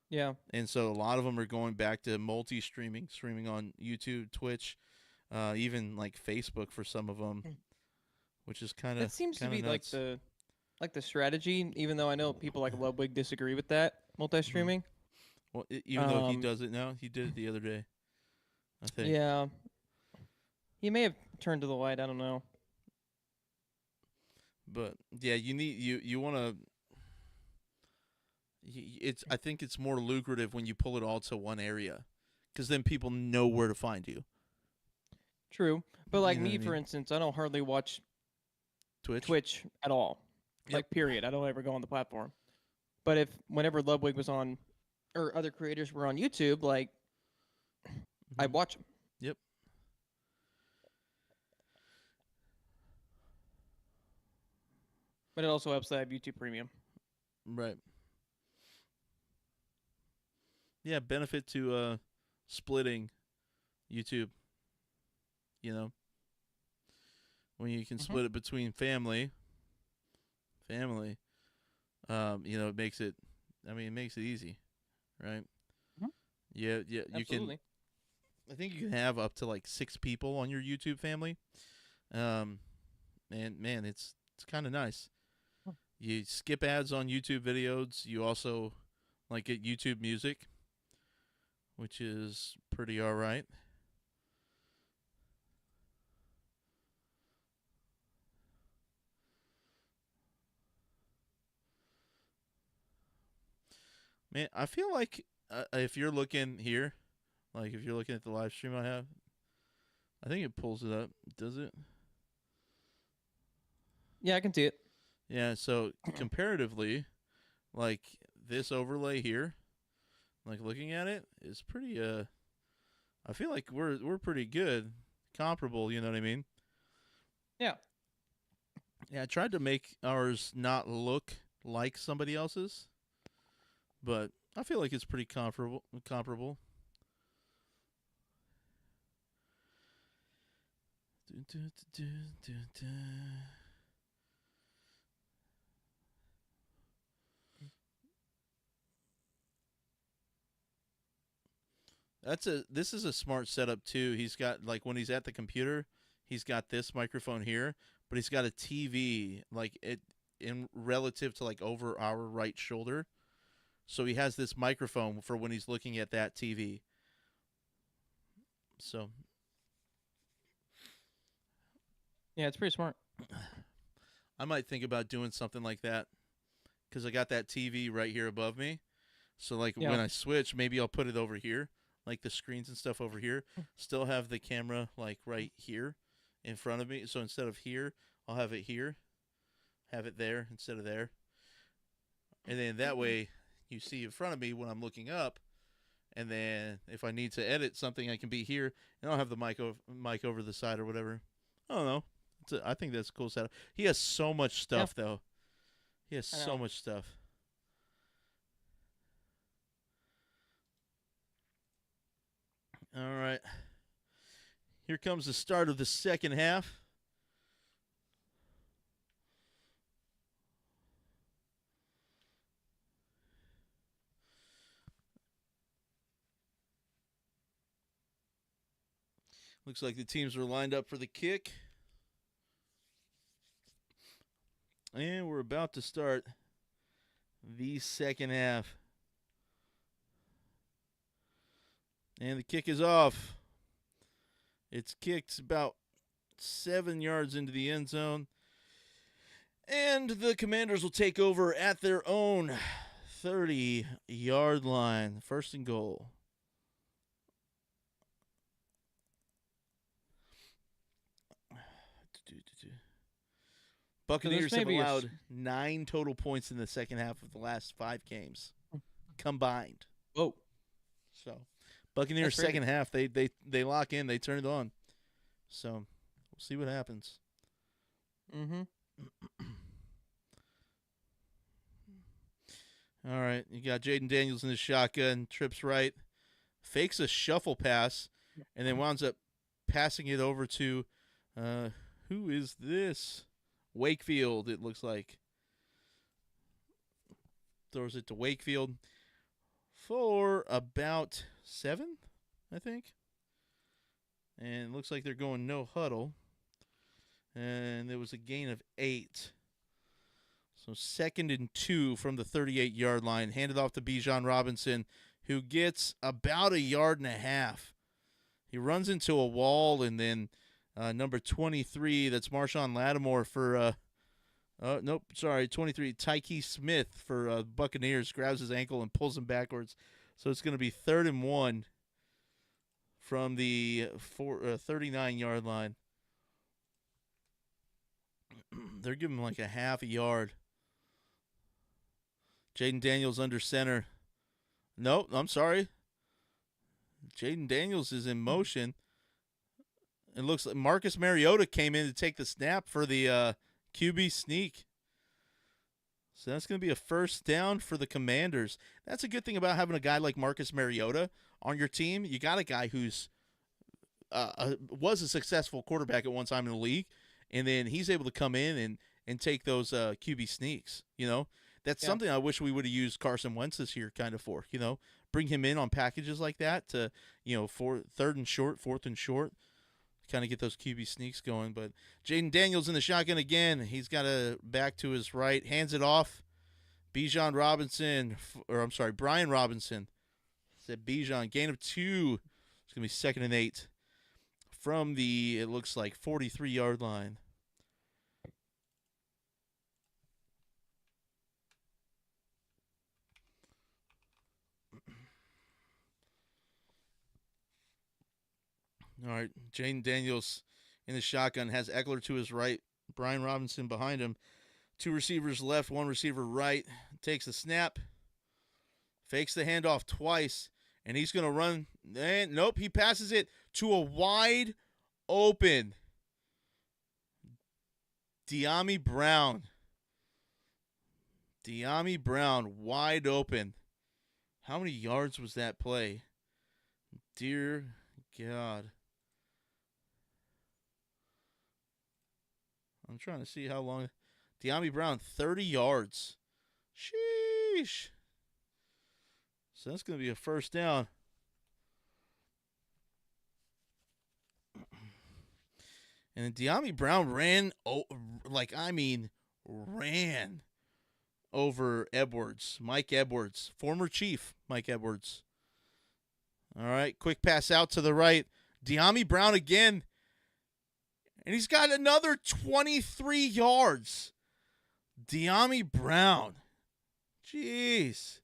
Speaker 2: Yeah.
Speaker 1: And so a lot of them are going back to multi-streaming, streaming on YouTube, Twitch, even like Facebook for some of them, which is
Speaker 2: That seems to be
Speaker 1: nuts.
Speaker 2: like the strategy, even though I know people like Ludwig disagree with that
Speaker 1: Mhm.
Speaker 2: multi-streaming.
Speaker 1: Well, even though he does it now, he did it the other day, I think.
Speaker 2: Yeah. He may have turned to the light, I don't know.
Speaker 1: But yeah, you want to. It's I think it's more lucrative when you pull it all to one area, because then people know where to find you.
Speaker 2: True. But like
Speaker 1: You know what
Speaker 2: me,
Speaker 1: I
Speaker 2: for
Speaker 1: mean?
Speaker 2: instance, I don't hardly watch
Speaker 1: Twitch.
Speaker 2: Twitch at all.
Speaker 1: Yep.
Speaker 2: Like period. I don't ever go on the platform. But if whenever Ludwig was on or other creators were on YouTube, like I'd
Speaker 1: Mm-hmm.
Speaker 2: watch them.
Speaker 1: Yep.
Speaker 2: But it also helps that I have YouTube Premium.
Speaker 1: Right. Yeah. Benefit to splitting YouTube. You know, when you can
Speaker 2: Hmm.
Speaker 1: split it between family. It makes it. I mean, it makes it easy, right?
Speaker 2: Mhm.
Speaker 1: Yeah. Yeah. You can.
Speaker 2: Absolutely.
Speaker 1: I think you can have up to like 6 people on your YouTube family. Um, and man, it's kind of nice.
Speaker 2: Hmm.
Speaker 1: You skip ads on YouTube videos. You also like get YouTube Music, which is pretty all right. Man, I feel like if you're looking here, like if you're looking at the live stream I have, I think it pulls it up. Does it?
Speaker 2: Yeah, I can see it.
Speaker 1: Yeah. So comparatively, like this overlay here, like looking at it, is pretty. I feel like we're pretty good, comparable. You know what I mean?
Speaker 2: Yeah.
Speaker 1: Yeah. I tried to make ours not look like somebody else's, but I feel like it's pretty comparable. Comparable. Dun, dun, dun, dun, dun. This is a smart setup too. He's got like when he's at the computer, he's got this microphone here, but he's got a TV like it in relative to like over our right shoulder. So he has this microphone for when he's looking at that TV. So
Speaker 2: Yeah, it's pretty smart.
Speaker 1: I might think about doing something like that because I got that TV right here above me. So like
Speaker 2: Yeah.
Speaker 1: when I switch, maybe I'll put it over here, like the screens and stuff over here. Still have the camera like right here in front of me. So instead of here, I'll have it here, have it there instead of there, and then that way you see in front of me when I'm looking up. And then if I need to edit something, I can be here, and I'll have the mic over the side or whatever. I don't know. I think that's a cool setup. He has so much
Speaker 2: Yeah,
Speaker 1: stuff though. He has
Speaker 2: I
Speaker 1: so
Speaker 2: know.
Speaker 1: much stuff. All right. Here comes the start of the second half. Looks like the teams are lined up for the kick. And we're about to start the second half. And the kick is off. It's kicked about 7 yards into the end zone. And the Commanders will take over at their own 30-yard line. First and goal.
Speaker 2: So this
Speaker 1: Buccaneers
Speaker 2: may
Speaker 1: have
Speaker 2: be
Speaker 1: allowed 9 total points in the second half of the last 5 games combined.
Speaker 2: whoa.
Speaker 1: So, Buccaneers
Speaker 2: That's crazy.
Speaker 1: second half, they lock in, they turn it on. So, we'll see what happens.
Speaker 2: Mm-hmm.
Speaker 1: All right, you got Jaden Daniels in the shotgun, trips right, fakes a shuffle pass, and then winds up passing it over to who is this? Wakefield, it looks like. Throws it to Wakefield for about 7, I think. And it looks like they're going no huddle. And there was a gain of 8. So 2nd and 2 from the 38-yard line. Handed off to Bijan Robinson, who gets about a yard and a half. He runs into a wall, and then number 23, that's Marshawn Lattimore for, nope, sorry, 23, Tyke Smith for Buccaneers, grabs his ankle and pulls him backwards. So it's going to be 3rd and 1 from the 39-yard line. They're giving him like a half a yard. Jaden Daniels under center. Nope, I'm sorry. Jaden Daniels is in motion. It looks like Marcus Mariota came in to take the snap for the QB sneak. So that's going to be a first down for the Commanders. That's a good thing about having a guy like Marcus Mariota on your team. You got a guy who's was a successful quarterback at one time in the league, and then he's able to come in and take those QB sneaks. You know, that's
Speaker 2: Yeah.
Speaker 1: something I wish we would have used Carson Wentz this year kind of for. You know, bring him in on packages like that to, for 3rd and short, 4th and short, kind of get those QB sneaks going. But Jaden Daniels in the shotgun again. He's got a back to his right, hands it off. Bijan Robinson, or I'm sorry, Brian Robinson. Said Bijan, gain of 2. It's going to be 2nd and 8 from the, it looks like, 43-yard line. All right, Jaden Daniels in the shotgun has Eckler to his right, Brian Robinson behind him. Two receivers left, one receiver right. Takes the snap, fakes the handoff twice, and he's going to run. And nope, he passes it to a wide open De'Ami Brown. De'Ami Brown wide open. How many yards was that play? Dear God. I'm trying to see how long. De'Ami Brown, 30 yards. Sheesh. So that's going to be a first down. And then De'Ami Brown ran over Edwards. Mike Edwards, former Chief Mike Edwards. All right, quick pass out to the right. De'Ami Brown again. And he's got another 23 yards. De'Ami Brown. Jeez.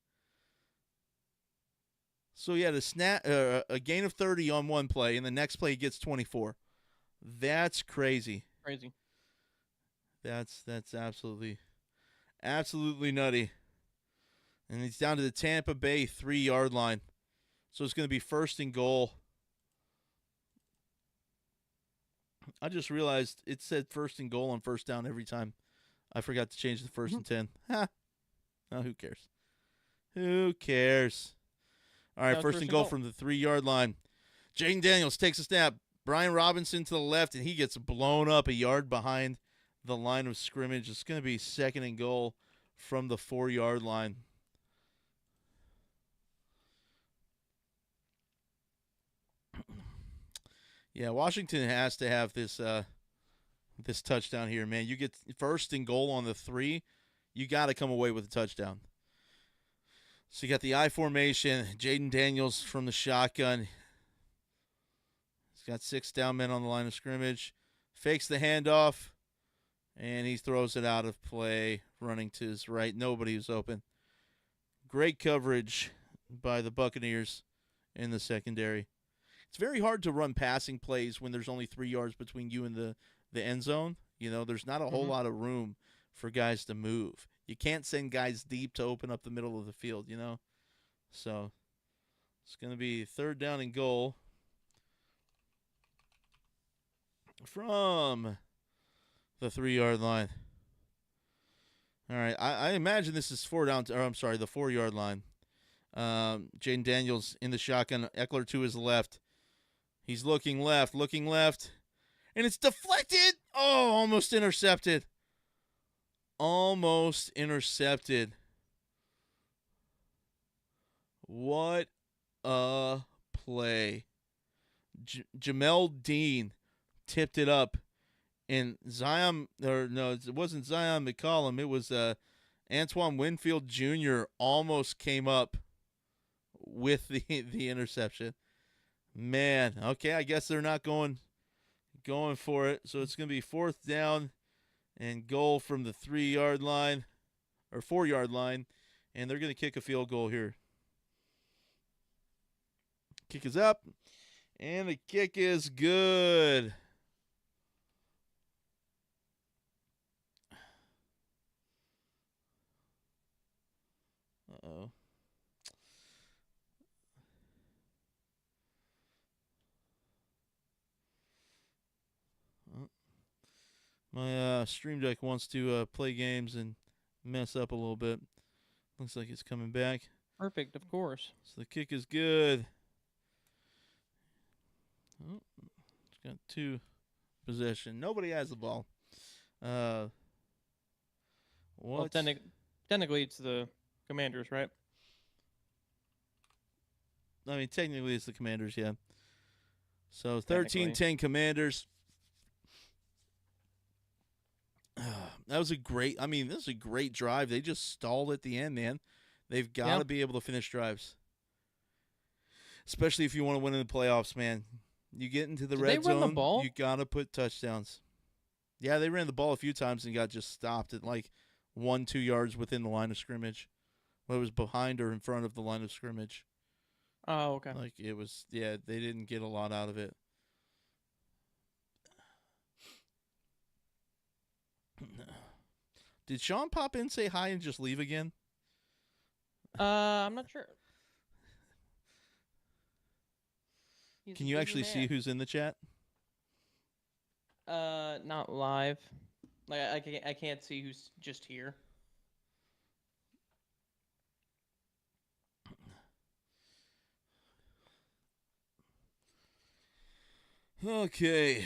Speaker 1: So he had a gain of 30 on one play, and the next play he gets 24. That's crazy.
Speaker 2: Crazy.
Speaker 1: That's absolutely nutty. And he's down to the Tampa Bay 3-yard line. So it's going to be first and goal. I just realized it said first and goal on first down every time. I forgot to change the first and 10. Ha. Oh, who cares? Who cares? All right, first and goal from the 3-yard line. Jaden Daniels takes a snap. Brian Robinson to the left, and he gets blown up a yard behind the line of scrimmage. It's going to be second and goal from the 4-yard line. Yeah, Washington has to have this this touchdown here, man. You get first and goal on the 3, you got to come away with a touchdown. So you got the I formation, Jaden Daniels from the shotgun. He's got 6 down men on the line of scrimmage. Fakes the handoff, and he throws it out of play, running to his right. Nobody was open. Great coverage by the Buccaneers in the secondary. It's very hard to run passing plays when there's only 3 yards between you and the end zone. You know, there's not a whole lot of room for guys to move. You can't send guys deep to open up the middle of the field, you know. So it's going to be third down and goal from the 3-yard line. All right, I imagine this is the 4-yard line. Jaden Daniels in the shotgun, Eckler to his left. He's looking left, and it's deflected. Oh, almost intercepted. Almost intercepted. What a play. Jamel Dean tipped it up, and it wasn't Zion McCollum. It was Antoine Winfield Jr. almost came up with the interception. Man, okay, I guess they're not going for it. So it's going to be fourth down and goal from the 3-yard line or 4-yard line, and they're going to kick a field goal here. Kick is up, and the kick is good. Uh-oh. My Stream Deck wants to play games and mess up a little bit. Looks like it's coming back.
Speaker 2: Perfect, of course.
Speaker 1: So the kick is good. Oh, it's got 2 possession. Nobody has the ball. What?
Speaker 2: Well, technically it's the Commanders, right?
Speaker 1: I mean, technically it's the Commanders, yeah. So 13-10 Commanders. This is a great drive. They just stalled at the end, man. They've got to be able to finish drives. Especially if you want to win in the playoffs, man. You get into the red zone, you got to put touchdowns. Yeah, they ran the ball a few times and got just stopped at like 1-2 yards within the line of scrimmage. Well, it was behind or in front of the line of scrimmage.
Speaker 2: Oh, okay.
Speaker 1: Like it was, yeah, they didn't get a lot out of it. Did Sean pop in, say hi, and just leave again?
Speaker 2: I'm not sure. He's
Speaker 1: Can
Speaker 2: a
Speaker 1: you
Speaker 2: busy
Speaker 1: actually see
Speaker 2: man.
Speaker 1: who's in the chat?
Speaker 2: Not live. Like I can't see who's just here.
Speaker 1: Okay.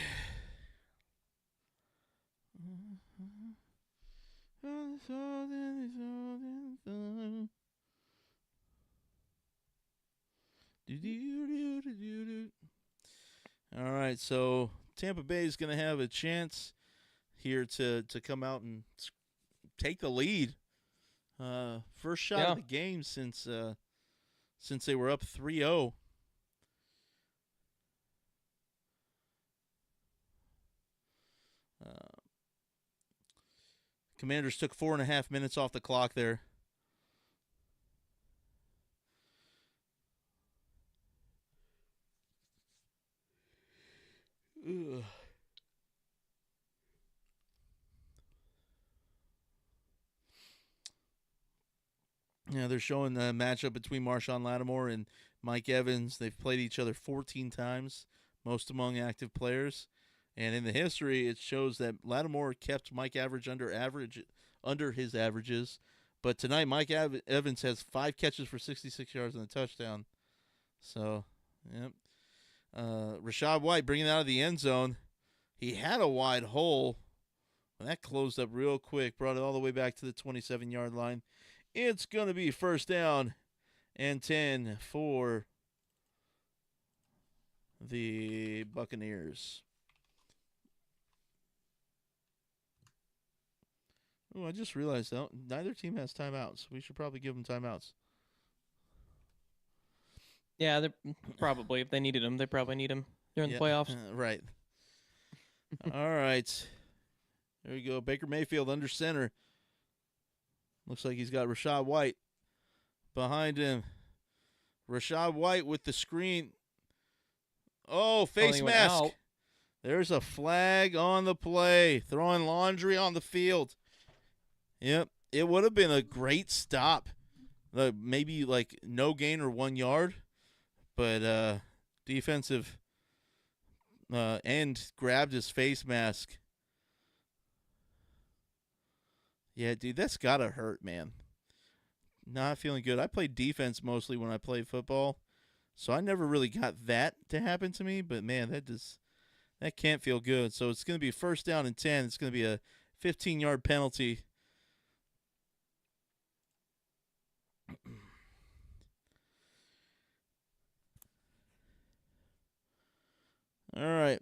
Speaker 1: All right, so Tampa Bay is going to have a chance here to come out and take the lead. First shot of the game since they were up 3-0. Commanders took 4.5 minutes off the clock there. Ugh. Yeah, they're showing the matchup between Marshawn Lattimore and Mike Evans. They've played each other 14 times, most among active players. And in the history, it shows that Lattimore kept Mike under his averages. But tonight, Mike Evans has 5 catches for 66 yards and a touchdown. So, yep. Rachaad White bringing it out of the end zone. He had a wide hole. And that closed up real quick, brought it all the way back to the 27-yard line. It's going to be first down and 10 for the Buccaneers. Oh, I just realized neither team has timeouts. We should probably give them timeouts.
Speaker 2: Yeah, they're probably, if they needed them, they probably need them during the playoffs.
Speaker 1: Right. All right. There you go. Baker Mayfield under center. Looks like he's got Rachaad White behind him. Rachaad White with the screen. Oh, face mask. There's a flag on the play. Throwing laundry on the field. Yep. It would have been a great stop. Maybe like no gain or 1 yard. But defensive end grabbed his face mask. Yeah, dude, that's got to hurt, man. Not feeling good. I played defense mostly when I played football, so I never really got that to happen to me. But, man, that can't feel good. So it's going to be first down and 10. It's going to be a 15-yard penalty. All right.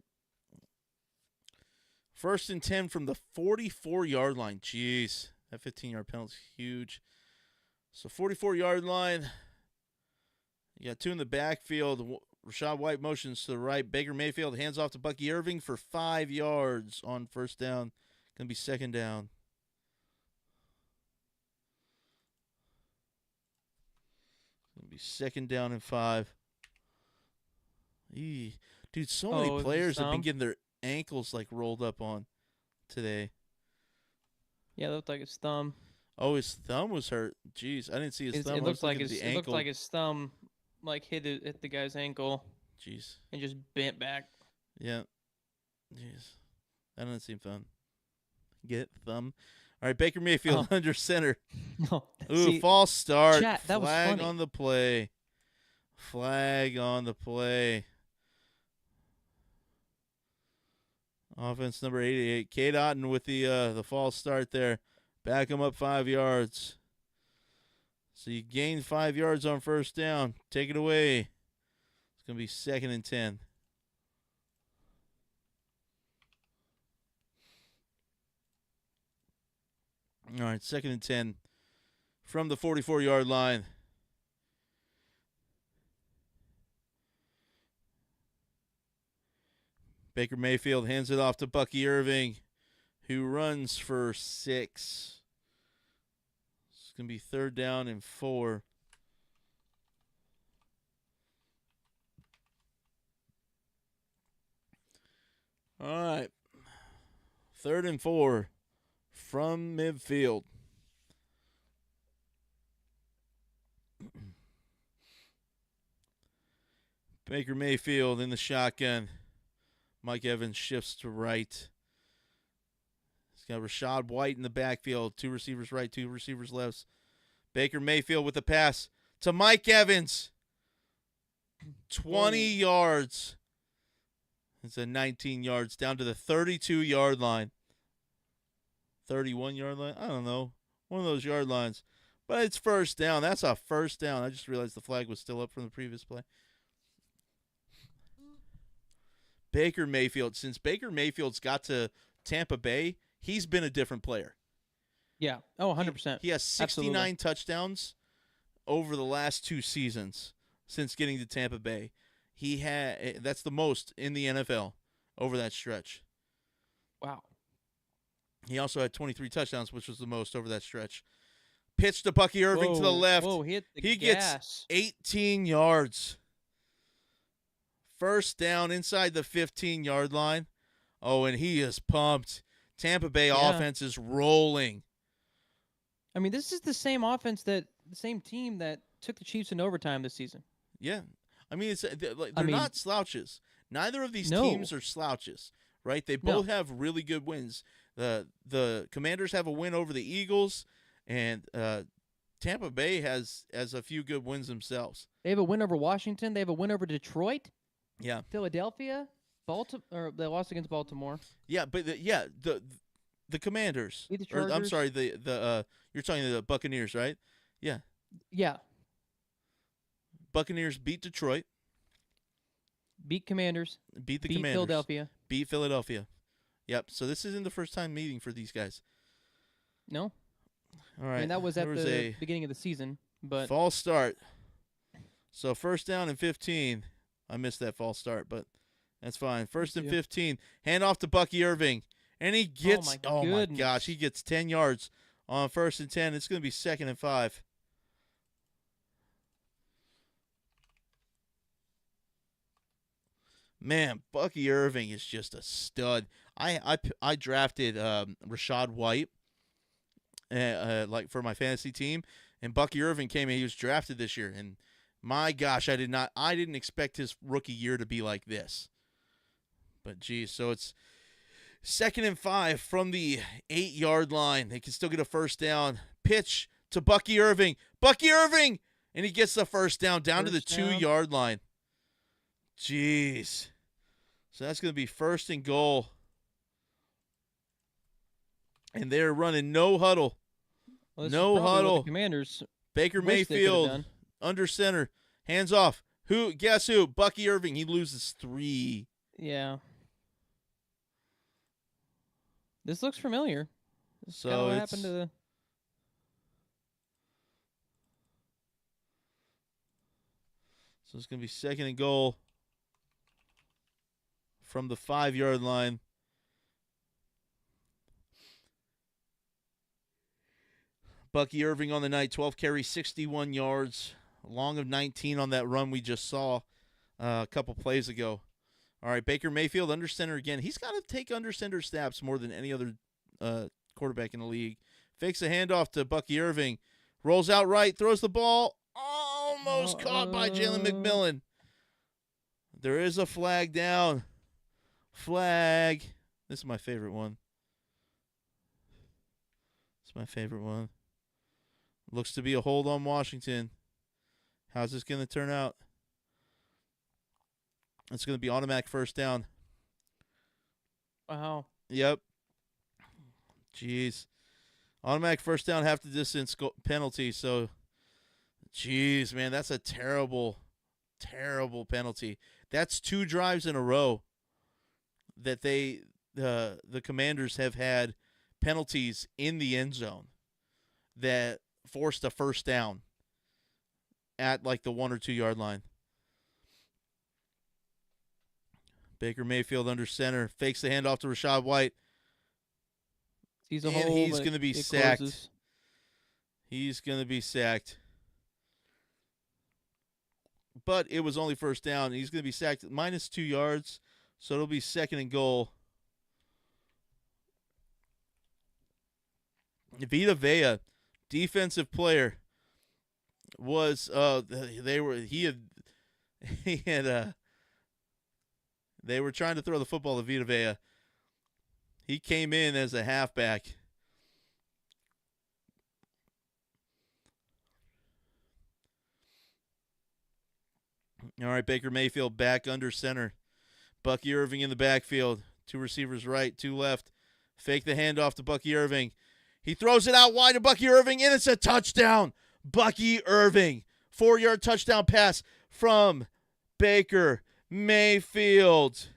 Speaker 1: First and 10 from the 44-yard line. Jeez, that 15-yard penalty is huge. So 44-yard line. You got 2 in the backfield. Rachaad White motions to the right. Baker Mayfield hands off to Bucky Irving for 5 yards on first down. Going to be second down. Going to be second down and 5. Dude, so many players have been getting their ankles like rolled up on today.
Speaker 2: Yeah, it looked like his thumb.
Speaker 1: Oh, his thumb was hurt. Jeez, I didn't see his thumb.
Speaker 2: It looked like his thumb like hit the guy's ankle.
Speaker 1: Jeez.
Speaker 2: And just bent back.
Speaker 1: Yeah. Jeez. That doesn't seem fun. Get thumb. All right, Baker Mayfield under center. Ooh, false start.
Speaker 2: Chat, that was funny.
Speaker 1: On the play. Flag on the play. Offense number 88. Cade Otton with the false start there. Back him up 5 yards. So you gain 5 yards on first down. Take it away. It's going to be second and 10. All right, second and 10 from the 44-yard line. Baker Mayfield hands it off to Bucky Irving, who runs for 6. It's going to be third down and 4. All right. Third and 4 from midfield. Baker Mayfield in the shotgun. Mike Evans shifts to right. He's got Rashad White in the backfield. 2 receivers right, 2 receivers left. Baker Mayfield with the pass to Mike Evans. 20 yards. It's a 19 yards down to the 32-yard line. 31-yard line? I don't know. One of those yard lines. But it's first down. That's a first down. I just realized the flag was still up from the previous play. Baker Mayfield. Since Baker Mayfield's got to Tampa Bay, he's been a different player.
Speaker 2: Yeah. Oh, 100%.
Speaker 1: He has 69 touchdowns over the last 2 seasons since getting to Tampa Bay. That's the most in the NFL over that stretch.
Speaker 2: Wow.
Speaker 1: He also had 23 touchdowns, which was the most over that stretch. Pitch to Bucky Irving to the left.
Speaker 2: Whoa, he
Speaker 1: gas. Gets 18 yards. First down inside the 15-yard line. Oh, and he is pumped. Tampa Bay offense is rolling.
Speaker 2: I mean, this is the same offense the same team that took the Chiefs in overtime this season.
Speaker 1: Yeah. I mean, they're not slouches. Neither of these teams are slouches, right? They both have really good wins. The Commanders have a win over the Eagles, and Tampa Bay has a few good wins themselves.
Speaker 2: They have a win over Washington. They have a win over Detroit.
Speaker 1: Yeah.
Speaker 2: Philadelphia, Baltimore, they lost against Baltimore.
Speaker 1: Yeah, but the Commanders.
Speaker 2: The Chargers.
Speaker 1: I'm sorry, you're talking the Buccaneers, right? Yeah.
Speaker 2: Yeah.
Speaker 1: Buccaneers beat Detroit.
Speaker 2: Beat Commanders.
Speaker 1: Beat the
Speaker 2: beat
Speaker 1: Commanders.
Speaker 2: Philadelphia.
Speaker 1: Beat Philadelphia. Yep. So this isn't the first time meeting for these guys.
Speaker 2: No.
Speaker 1: All right.
Speaker 2: I mean, that was at the beginning of the season, but
Speaker 1: false start. So first down and 15. I missed that false start, but that's fine. First and 15. Hand off to Bucky Irving. And he gets, oh my gosh, he gets 10 yards on first and 10. It's going to be second and 5. Man, Bucky Irving is just a stud. I drafted Rashad White like for my fantasy team, and Bucky Irving came in. He was drafted this year, and my gosh, I didn't expect his rookie year to be like this. But geez, so it's second and 5 from the 8-yard line. They can still get a first down. Pitch to Bucky Irving. Bucky Irving! And he gets the first down to the 2-yard line. Jeez. So that's going to be first and goal. And they're running no huddle.
Speaker 2: Well,
Speaker 1: no huddle.
Speaker 2: Commanders.
Speaker 1: Baker Mayfield under center. Hands off. Guess who? Bucky Irving. He loses 3.
Speaker 2: Yeah. This looks familiar.
Speaker 1: So
Speaker 2: what happened to the...
Speaker 1: So it's going to be second and goal from the 5-yard line. Bucky Irving on the night, 12 carries, 61 yards, long of 19 on that run we just saw a couple plays ago. All right, Baker Mayfield under center again. He's got to take under center snaps more than any other quarterback in the league. Fakes a handoff to Bucky Irving. Rolls out right, throws the ball. Almost caught by Jalen McMillan. There is a flag down. Flag. This is my favorite one. It's my favorite one. Looks to be a hold on Washington. How's this going to turn out? It's going to be automatic first down.
Speaker 2: Wow.
Speaker 1: Yep. Jeez. Automatic first down, half the distance penalty. So, jeez, man, that's a terrible, terrible penalty. That's 2 drives in a row that the Commanders have had penalties in the end zone that forced a first down at like the 1 or 2 yard line. Baker Mayfield under center, fakes the handoff to Rashad White.
Speaker 2: He's
Speaker 1: going to be sacked. He's going to be sacked. But it was only first down. He's going to be sacked minus 2 yards, so it'll be second and goal. Vita Vea, defensive player, was they were he had he had they were trying to throw the football to Vita Vea. He came in as a halfback. All right, Baker Mayfield back under center. Bucky Irving in the backfield. 2 receivers right, 2 left. Fake the handoff to Bucky Irving. He throws it out wide to Bucky Irving, and it's a touchdown. Bucky Irving. 4-yard touchdown pass from Baker Mayfield.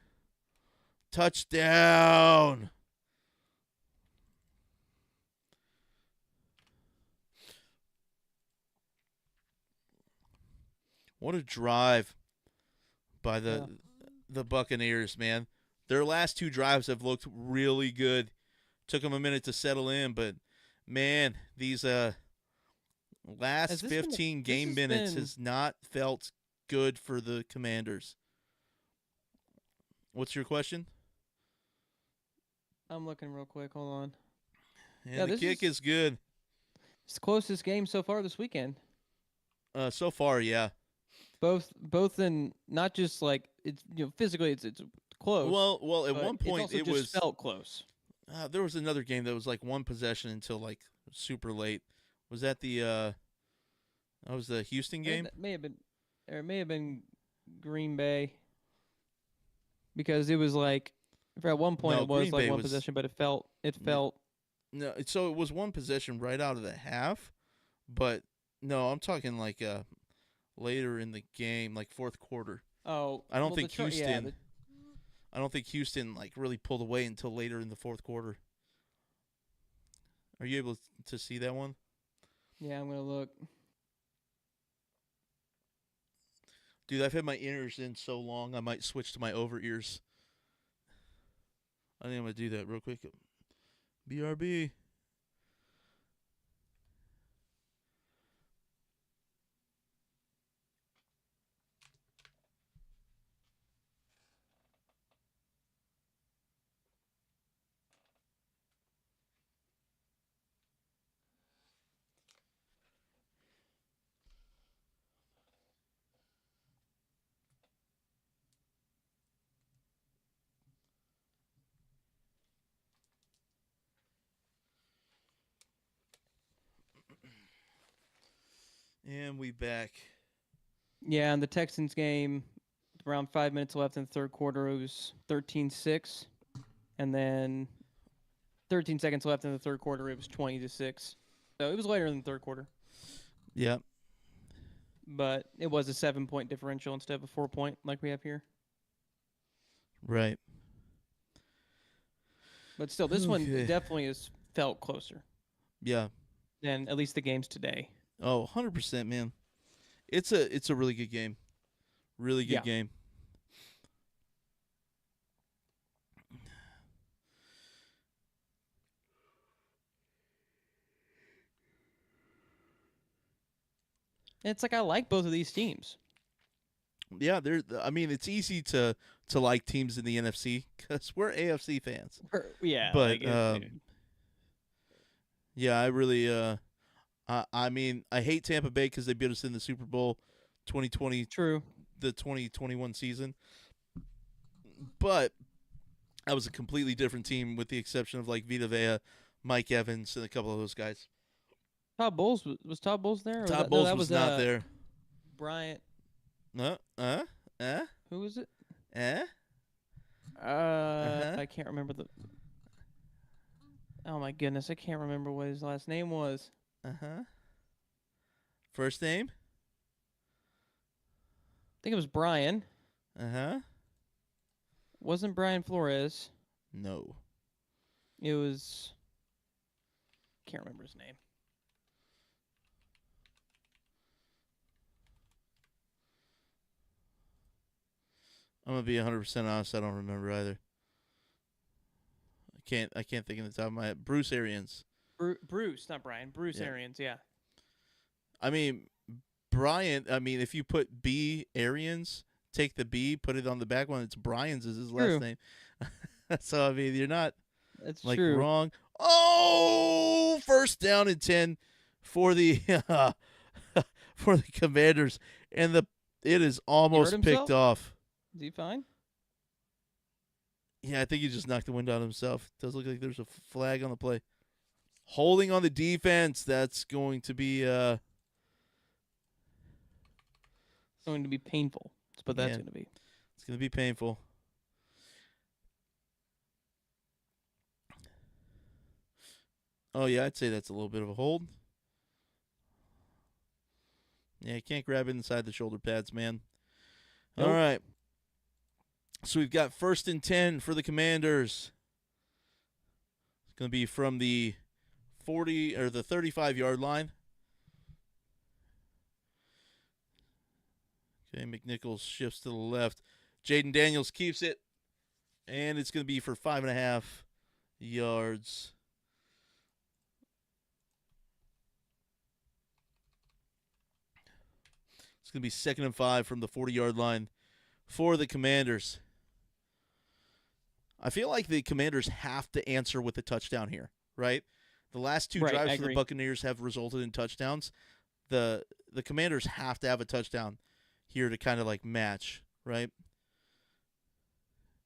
Speaker 1: Touchdown. What a drive by the Buccaneers, man. Their last 2 drives have looked really good. Took them a minute to settle in, but man, these last 15 game minutes has not felt good for the Commanders. What's your question?
Speaker 2: I'm looking real quick. Hold on.
Speaker 1: And the kick is good.
Speaker 2: It's the closest game so far this weekend.
Speaker 1: So far, yeah.
Speaker 2: Both in not just like it's physically it's close.
Speaker 1: Well, at one point
Speaker 2: it
Speaker 1: was
Speaker 2: felt close.
Speaker 1: There was another game that was like 1 possession until like super late. Was that that was the Houston game?
Speaker 2: It may have been Green Bay, because it was like at one point it was
Speaker 1: Green
Speaker 2: like
Speaker 1: Bay
Speaker 2: one possession, but it felt
Speaker 1: no. So it was 1 possession right out of the half, but no, I'm talking like later in the game, like 4th quarter.
Speaker 2: Oh,
Speaker 1: I don't think Houston. I don't think Houston like really pulled away until later in the 4th quarter. Are you able to see that one?
Speaker 2: Yeah, I'm gonna look.
Speaker 1: Dude, I've had my ears in so long, I might switch to my over ears. I think I'm gonna do that real quick. BRB. And we back.
Speaker 2: Yeah, in the Texans game, around 5 minutes left in the 3rd quarter, it was 13-6, and then 13 seconds left in the 3rd quarter, it was 20-6. So it was later in the 3rd quarter.
Speaker 1: Yeah.
Speaker 2: But it was a 7-point differential instead of a 4-point like we have here.
Speaker 1: Right.
Speaker 2: But still, this one definitely has felt closer.
Speaker 1: Yeah.
Speaker 2: Than at least the games today.
Speaker 1: Oh, 100%, man. It's a really good game. Really good game.
Speaker 2: And it's like I like both of these teams.
Speaker 1: Yeah, it's easy to like teams in the NFC because we're AFC fans. But yeah, I really I hate Tampa Bay because they beat us in the Super Bowl 2020.
Speaker 2: True.
Speaker 1: The 2021 season. But that was a completely different team with the exception of like Vita Vea, Mike Evans, and a couple of those guys.
Speaker 2: Todd Bowles was Todd Bowles there?
Speaker 1: Todd Bowles was not there.
Speaker 2: Bryant.
Speaker 1: Who
Speaker 2: was it?
Speaker 1: Uh-huh.
Speaker 2: I can't remember the. Oh my goodness, I can't remember what his last name was.
Speaker 1: First name?
Speaker 2: I think it was Brian. Wasn't Brian Flores?
Speaker 1: No.
Speaker 2: It was. Can't remember his name.
Speaker 1: I'm gonna be 100% honest. I don't remember either. I can't think of the top of my head. Bruce Arians.
Speaker 2: Bruce, not Brian. Bruce Arians. Yeah.
Speaker 1: I mean, Brian. I mean, if you put B Arians, take the B, put it on the back one. It's Brian's is his last name. So I mean, you're not
Speaker 2: That's
Speaker 1: like
Speaker 2: true.
Speaker 1: wrong. Oh, Still first down and 10 for the for the Commanders, and it is almost picked
Speaker 2: himself?
Speaker 1: off.
Speaker 2: Is he fine?
Speaker 1: Yeah, I think he just knocked the wind out of himself. Does look like there's a flag on the play. Holding on the defense. That's going to be
Speaker 2: Going to be painful. That's what that's
Speaker 1: Yeah.
Speaker 2: going to be.
Speaker 1: It's going to be painful. Oh, yeah, I'd say that's a little bit of a hold. Yeah, you can't grab it inside the shoulder pads, man.
Speaker 2: Nope.
Speaker 1: All right. So we've got 1st and 10 for the Commanders. It's going to be from the 40 or the 35-yard line. Okay, McNichols shifts to the left. Jaden Daniels keeps it, and it's going to be for 5.5 yards. It's going to be 2nd and 5 from the 40-yard line for the Commanders. I feel like the Commanders have to answer with a touchdown here, right? The last two drives for the Buccaneers have resulted in touchdowns. The Commanders have to have a touchdown here to kind of like match, right?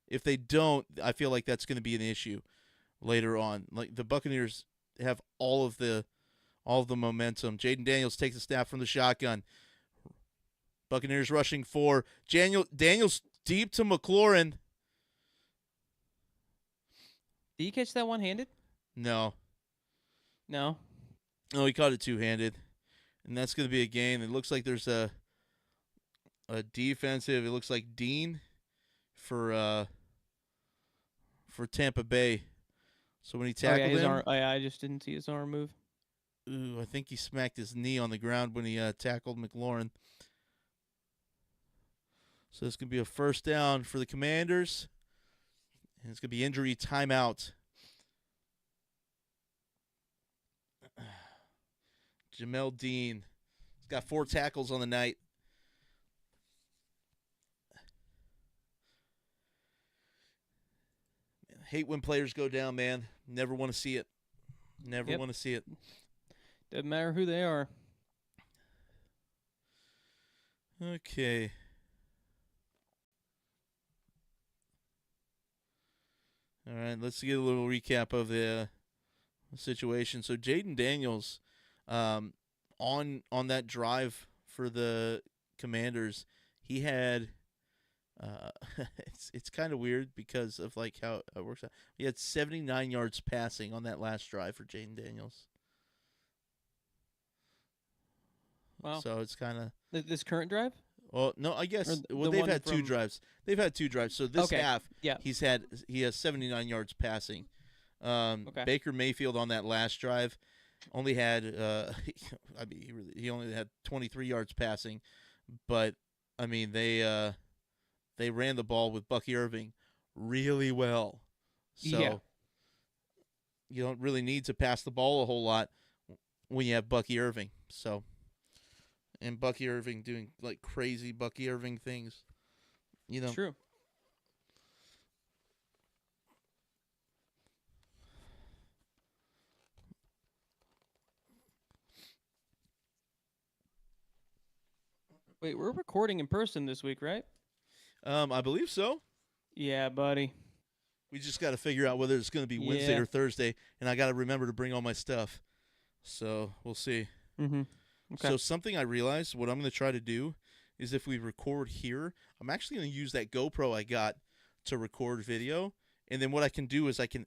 Speaker 1: If they don't, I feel like that's going to be an issue later on. Like the Buccaneers have all of the momentum. Jaden Daniels takes a snap from the shotgun. Buccaneers rushing for Daniels deep to McLaurin.
Speaker 2: Did you catch that one-handed?
Speaker 1: No.
Speaker 2: No.
Speaker 1: No, he caught it two-handed. And that's going to be a gain. It looks like there's a defensive. It looks like Dean for Tampa Bay. So when he tackled
Speaker 2: his
Speaker 1: him,
Speaker 2: arm, I just didn't see his arm move.
Speaker 1: Ooh, I think he smacked his knee on the ground when he tackled McLaurin. So it's going to be a 1st down for the Commanders. And it's going to be injury timeout. Jamel Dean. He's got 4 tackles on the night. Hate when players go down, man. Never want to see it. Never want to see it.
Speaker 2: Doesn't matter who they are.
Speaker 1: Okay. All right, let's get a little recap of the situation. So Jaden Daniels, on that drive for the Commanders, he had it's kind of weird because of like how it works out. He had 79 yards passing on that last drive for Jaden Daniels.
Speaker 2: Wow.
Speaker 1: So it's kind of
Speaker 2: this current drive?
Speaker 1: Well, no, I guess
Speaker 2: Or
Speaker 1: they've had 2 drives. They've had 2 drives. So this half,
Speaker 2: yeah,
Speaker 1: he has 79 yards passing.
Speaker 2: Okay.
Speaker 1: Baker Mayfield on that last drive only had I mean he only had 23 yards passing, but I mean they ran the ball with Bucky Irving really well. So you don't really need to pass the ball a whole lot when you have Bucky Irving. So and Bucky Irving doing like crazy Bucky Irving things. You know.
Speaker 2: True. Wait, we're recording in person this week, right?
Speaker 1: I believe so.
Speaker 2: Yeah, buddy.
Speaker 1: We just got to figure out whether it's going to be Wednesday or Thursday, and I got to remember to bring all my stuff. So we'll see.
Speaker 2: Mm-hmm. Okay.
Speaker 1: So something I realized, what I'm going to try to do is if we record here, I'm actually going to use that GoPro I got to record video, and then what I can do is I can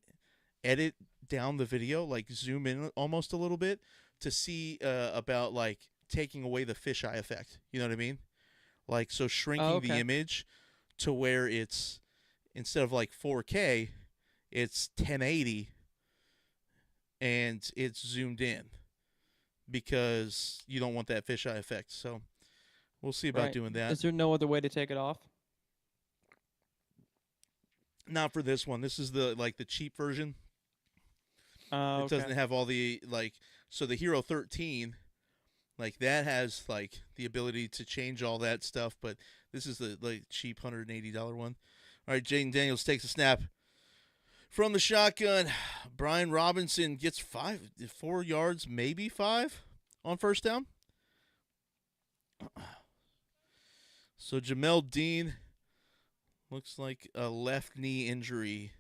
Speaker 1: edit down the video, like zoom in almost a little bit to see about like taking away the fisheye effect. You know what I mean? Like, so shrinking the image to where it's, instead of like 4K, it's 1080 and it's zoomed in because you don't want that fisheye effect. So we'll see about doing that.
Speaker 2: Is there no other way to take it off?
Speaker 1: Not for this one. This is the cheap version. It doesn't have all the so the Hero 13, like that has like the ability to change all that stuff, but this is the cheap $180 one. All right, Jaden Daniels takes a snap. From the shotgun, Brian Robinson gets 4 yards, maybe 5 on first down. So Jamel Dean looks like a left knee injury.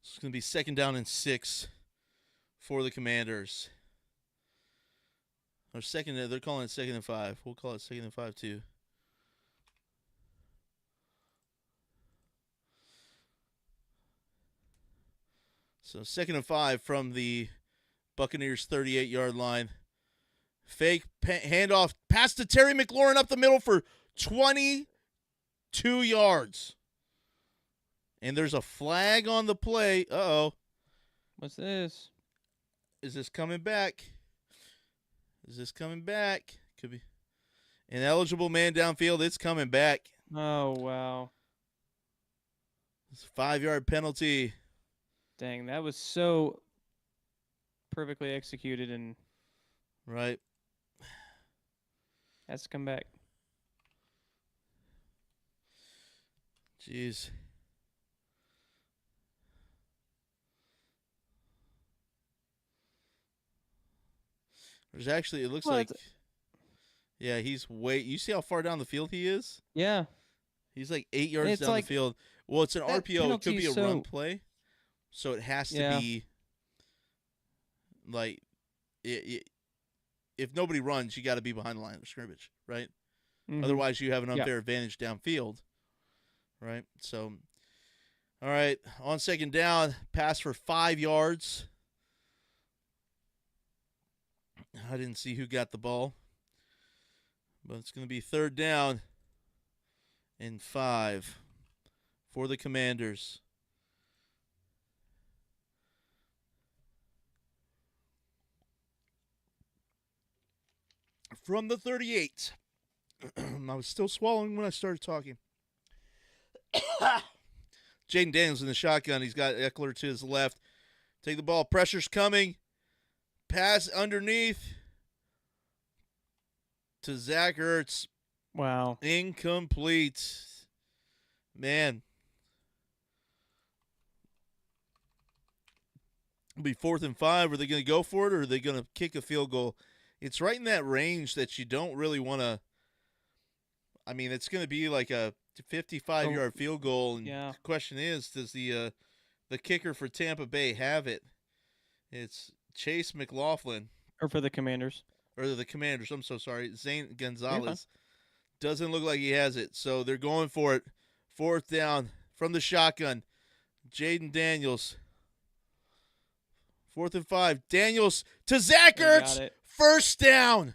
Speaker 1: It's going to be 2nd down and 6 for the Commanders. Or they're calling it 2nd and 5. We'll call it 2nd and 5 too. So 2nd and 5 from the Buccaneers 38-yard line. Fake handoff, pass to Terry McLaurin up the middle for 22 yards. And there's a flag on the play. Uh-oh.
Speaker 2: What's this?
Speaker 1: Is this coming back? Could be an eligible man downfield. It's coming back.
Speaker 2: Oh, wow.
Speaker 1: It's a 5-yard penalty.
Speaker 2: Dang, that was so perfectly executed and
Speaker 1: Right.
Speaker 2: has to come back.
Speaker 1: Jeez. There's actually, it looks
Speaker 2: Well,
Speaker 1: like, yeah, you see how far down the field he is?
Speaker 2: Yeah.
Speaker 1: He's like 8 yards
Speaker 2: It's
Speaker 1: down
Speaker 2: like-
Speaker 1: the field. Well, it's an
Speaker 2: that
Speaker 1: RPO. It could be a
Speaker 2: penalty is
Speaker 1: run
Speaker 2: so-
Speaker 1: play. So it has to
Speaker 2: Yeah.
Speaker 1: be, like, if nobody runs, you got to be behind the line of scrimmage, right?
Speaker 2: Mhm.
Speaker 1: Otherwise, you have an
Speaker 2: Yeah.
Speaker 1: unfair advantage downfield, right? So, all right, on 2nd down, pass for 5 yards. I didn't see who got the ball, but it's going to be 3rd down and 5 for the Commanders. From the 38. I was still swallowing when I started talking. Jaden Daniels in the shotgun. He's got Eckler to his left. Take the ball. Pressure's coming. Pass underneath to Zach Ertz.
Speaker 2: Wow.
Speaker 1: Incomplete. Man. It'll be 4th and 5. Are they going to go for it, or are they going to kick a field goal? It's right in that range that you don't really want to. I mean, it's going to be like a 55-yard field goal, and
Speaker 2: Yeah.
Speaker 1: the question is, does the kicker for Tampa Bay have it? It's Chase McLaughlin,
Speaker 2: Or for the Commanders.
Speaker 1: or the Commanders. I'm so sorry, Zane Gonzalez. Doesn't look like he has it, so they're going for it. 4th down from the shotgun. Jaden Daniels. 4th and 5. Daniels to Zach
Speaker 2: They got
Speaker 1: Ertz.
Speaker 2: it.
Speaker 1: 1st down.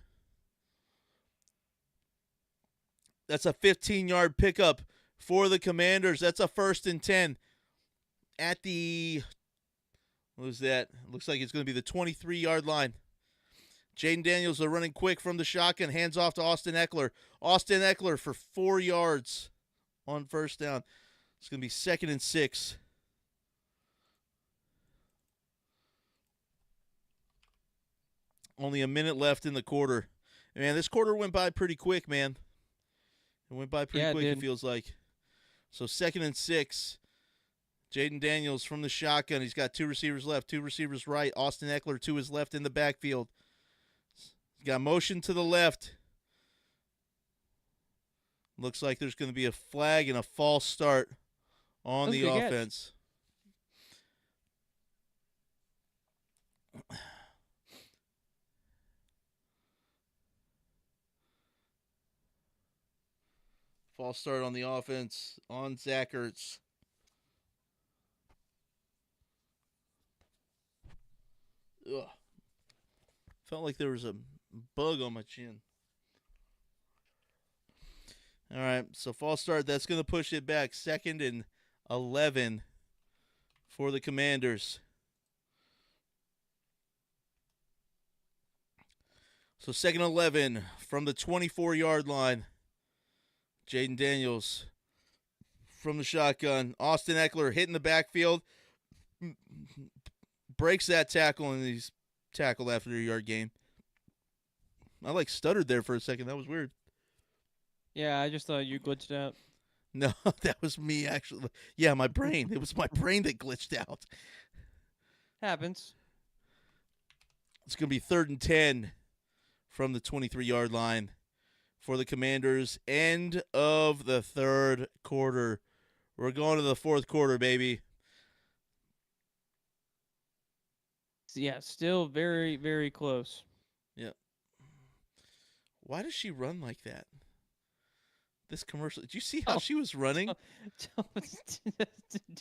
Speaker 1: That's a 15-yard pickup for the Commanders. That's a 1st and 10 at the, what was that? Looks like it's going to be the 23-yard line. Jaden Daniels are running quick from the shotgun. Hands off to Austin Eckler. Austin Eckler for 4 yards on 1st down. It's going to be 2nd and 6. Only a minute left in the quarter. Man, this quarter went by pretty quick, man. It went by pretty quick, it feels like. So 2nd and 6. Jaden Daniels from the shotgun. He's got 2 receivers left, 2 receivers right. Austin Eckler to his left in the backfield. He's got motion to the left. Looks like there's going to be a flag and a false start on the offense. False start on the offense on Zach Ertz. Ugh. Felt like there was a bug on my chin. All right, so false start. That's going to push it back. 2nd and 11 for the Commanders. So 2nd and 11 from the 24-yard line. Jaden Daniels from the shotgun. Austin Eckler hitting the backfield. Breaks that tackle, and he's tackled after a yard gain. I stuttered there for a second. That was weird.
Speaker 2: Yeah, I just thought you glitched out.
Speaker 1: No, that was me actually. Yeah, my brain. It was my brain that glitched out.
Speaker 2: Happens.
Speaker 1: It's going to be 3rd and 10 from the 23-yard line for the Commanders. End of the third quarter. We're going to the fourth quarter, baby.
Speaker 2: Yeah, still very, very close.
Speaker 1: Yeah. Why does she run like that? This commercial. Did you see how
Speaker 2: Oh.
Speaker 1: she was running?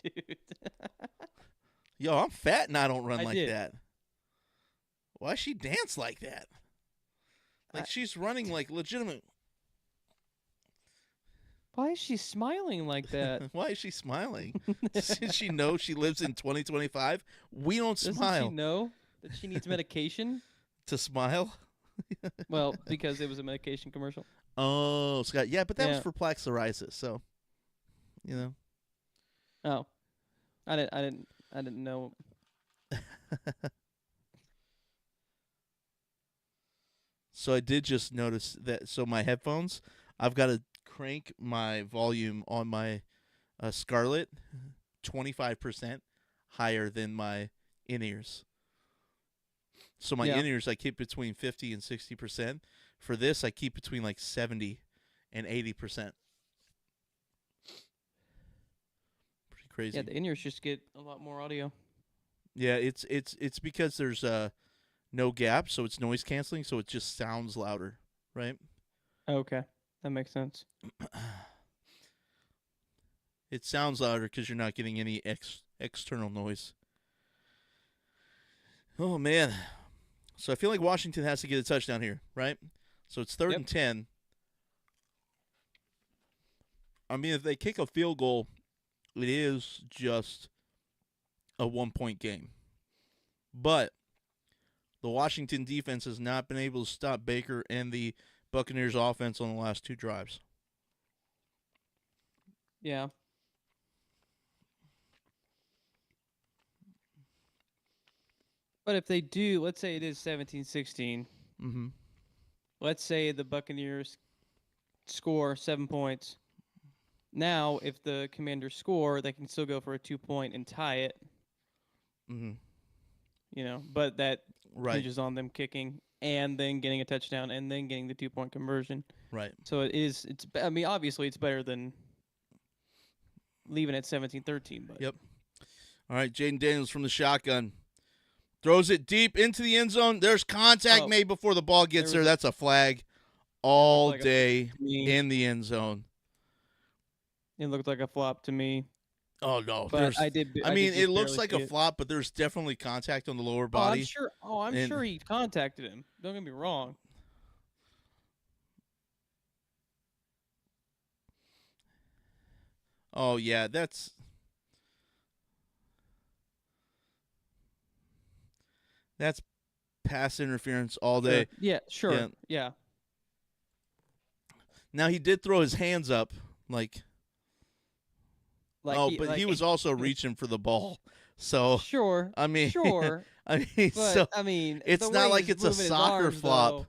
Speaker 2: Dude.
Speaker 1: Yo, I'm fat and I don't run
Speaker 2: I
Speaker 1: like
Speaker 2: did.
Speaker 1: that. Why she dance like that? Like she's running like legitimate.
Speaker 2: Why is she smiling like that?
Speaker 1: Why is she smiling? Does she know she lives in 2025? We don't
Speaker 2: Doesn't
Speaker 1: smile.
Speaker 2: she know that she needs medication?
Speaker 1: To smile?
Speaker 2: Well, because it was a medication commercial.
Speaker 1: Oh, Scott. Yeah, but that was
Speaker 2: Yeah.
Speaker 1: for plaque psoriasis, so you know.
Speaker 2: Oh, I didn't know.
Speaker 1: So I did just notice that. So my headphones, I've got to crank my volume on my Scarlett 25% higher than my in ears. So my
Speaker 2: Yeah.
Speaker 1: in ears I keep between 50 and 60%. For this, I keep between like 70 and 80%. Pretty crazy.
Speaker 2: Yeah, the in-ears just get a lot more audio.
Speaker 1: Yeah, it's because there's no gap, so it's noise canceling, so it just sounds louder, right?
Speaker 2: Okay, that makes sense.
Speaker 1: It sounds louder because you're not getting any external noise. Oh man, so I feel like Washington has to get a touchdown here, right? So it's third
Speaker 2: Yep.
Speaker 1: and 10. I mean, if they kick a field goal, it is just a 1-point game. But the Washington defense has not been able to stop Baker and the Buccaneers offense on the last 2 drives.
Speaker 2: Yeah. But if they do, let's say it is 17-16.
Speaker 1: Mm-hmm.
Speaker 2: Let's say the Buccaneers score 7 points. Now, if the Commanders score, they can still go for a 2-point and tie it.
Speaker 1: Mm-hmm.
Speaker 2: But that
Speaker 1: Right.
Speaker 2: hinges on them kicking and then getting a touchdown and then getting the 2-point conversion.
Speaker 1: Right.
Speaker 2: So it's I mean, obviously it's better than leaving at 17-13, but
Speaker 1: Yep. All right, Jaden Daniels from the shotgun. Throws it deep into the end zone. There's contact made before the ball gets there. That's a flag all day in the end zone.
Speaker 2: It looked like a flop to me.
Speaker 1: Oh, no.
Speaker 2: But
Speaker 1: it looks like a flop, but there's definitely contact on the lower body.
Speaker 2: I'm sure he contacted him. Don't get me wrong.
Speaker 1: Oh, yeah, that's pass interference all day.
Speaker 2: Yeah, sure. Yeah.
Speaker 1: Now, he did throw his hands up, he was also reaching for the ball. So,
Speaker 2: sure.
Speaker 1: I mean,
Speaker 2: sure.
Speaker 1: it's not like it's a soccer flop.
Speaker 2: Though.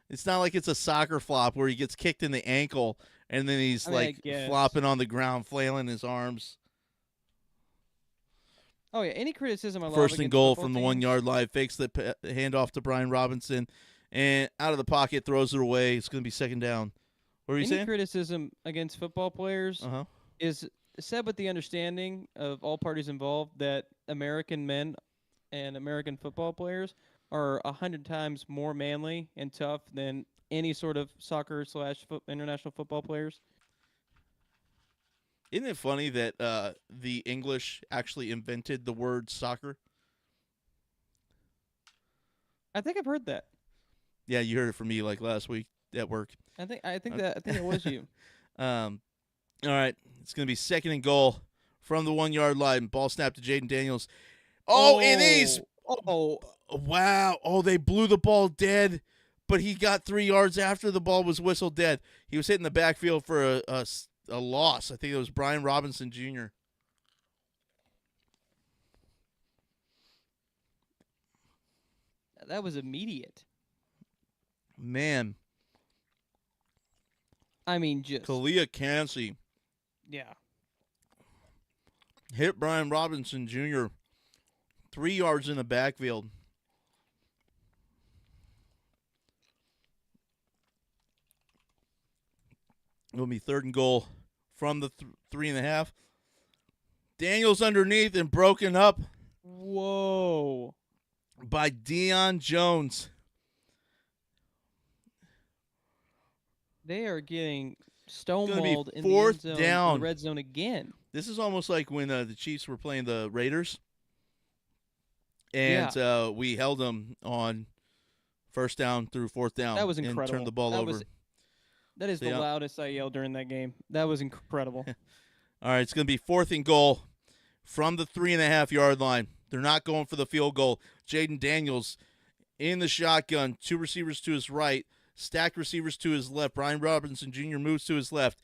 Speaker 1: It's not like it's a soccer flop where he gets kicked in the ankle and then he's flopping on the ground, flailing his arms.
Speaker 2: Oh, yeah. Any criticism I love
Speaker 1: First and goal from the
Speaker 2: 1
Speaker 1: 1-yard line. Fakes the handoff to Brian Robinson. And out of the pocket, throws it away. It's going to be second down. What were you saying?
Speaker 2: Any criticism against football players is said with the understanding of all parties involved that American men and American football players are 100 times more manly and tough than any sort of soccer / international football players.
Speaker 1: Isn't it funny that the English actually invented the word soccer?
Speaker 2: I think I've heard that.
Speaker 1: Yeah, you heard it from me last week at work.
Speaker 2: I think it was you.
Speaker 1: All right, it's going to be second and goal from the 1-yard line. Ball snap to Jaden Daniels. Oh, and he's wow. Oh, they blew the ball dead, but he got 3 yards after the ball was whistled dead. He was hitting the backfield for a loss. I think it was Brian Robinson Jr.
Speaker 2: That was immediate.
Speaker 1: Man.
Speaker 2: I mean, just
Speaker 1: Kalia Cansey
Speaker 2: Yeah.
Speaker 1: Hit Brian Robinson Jr. 3 yards in the backfield. It'll be 3rd and goal from the 3.5. Daniels underneath and broken up
Speaker 2: Whoa.
Speaker 1: by Deion Jones.
Speaker 2: They are getting
Speaker 1: Gonna be
Speaker 2: stonewalled in the end
Speaker 1: 4th
Speaker 2: zone,
Speaker 1: down.
Speaker 2: in the red zone again.
Speaker 1: This is almost like when the Chiefs were playing the Raiders, and we held them on 1st down through 4th down.
Speaker 2: That was incredible.
Speaker 1: And turned the ball over.
Speaker 2: That is the loudest I yelled during that game. That was incredible.
Speaker 1: All right, it's going to be 4th and goal from the 3.5-yard line. They're not going for the field goal. Jaden Daniels in the shotgun. 2 receivers to his right. Stacked receivers to his left. Brian Robinson Jr. moves to his left.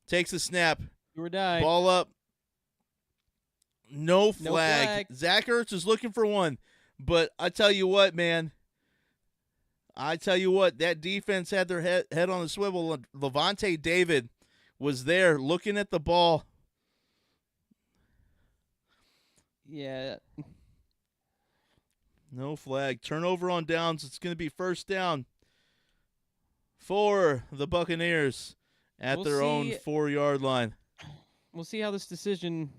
Speaker 1: Takes a snap.
Speaker 2: You or die.
Speaker 1: Ball up. No flag. Zach Ertz is looking for one. But I tell you what, man. That defense had their head on the swivel. Levante David was there looking at the ball.
Speaker 2: Yeah.
Speaker 1: No flag. Turnover on downs. It's going to be 1st down for the Buccaneers at their own 4-yard line.
Speaker 2: We'll see how this decision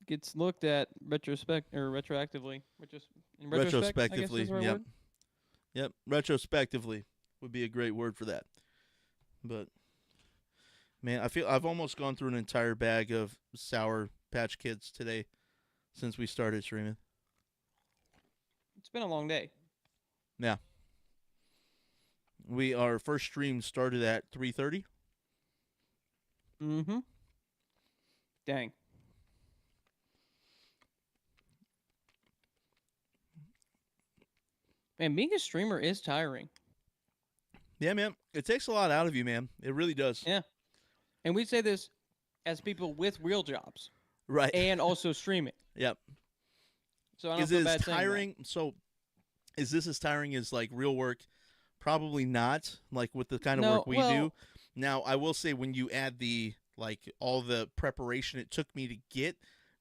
Speaker 2: gets looked at retroactively.
Speaker 1: Retrospectively, yep. Yep, retrospectively would be a great word for that. But, man, I feel I've almost gone through an entire bag of Sour Patch Kids today since we started streaming.
Speaker 2: It's been a long day.
Speaker 1: Yeah. Our first stream started at 3:30.
Speaker 2: Mm-hmm. Dang. Man, being a streamer is tiring.
Speaker 1: Yeah, man. It takes a lot out of you, man. It really does.
Speaker 2: Yeah. And we say this as people with real jobs.
Speaker 1: Right.
Speaker 2: And also streaming.
Speaker 1: Yep.
Speaker 2: So I don't feel bad saying
Speaker 1: tiring? So is this as tiring as like real work? Probably not, like with the kind of work we do. Now, I will say when you add the all the preparation it took me to get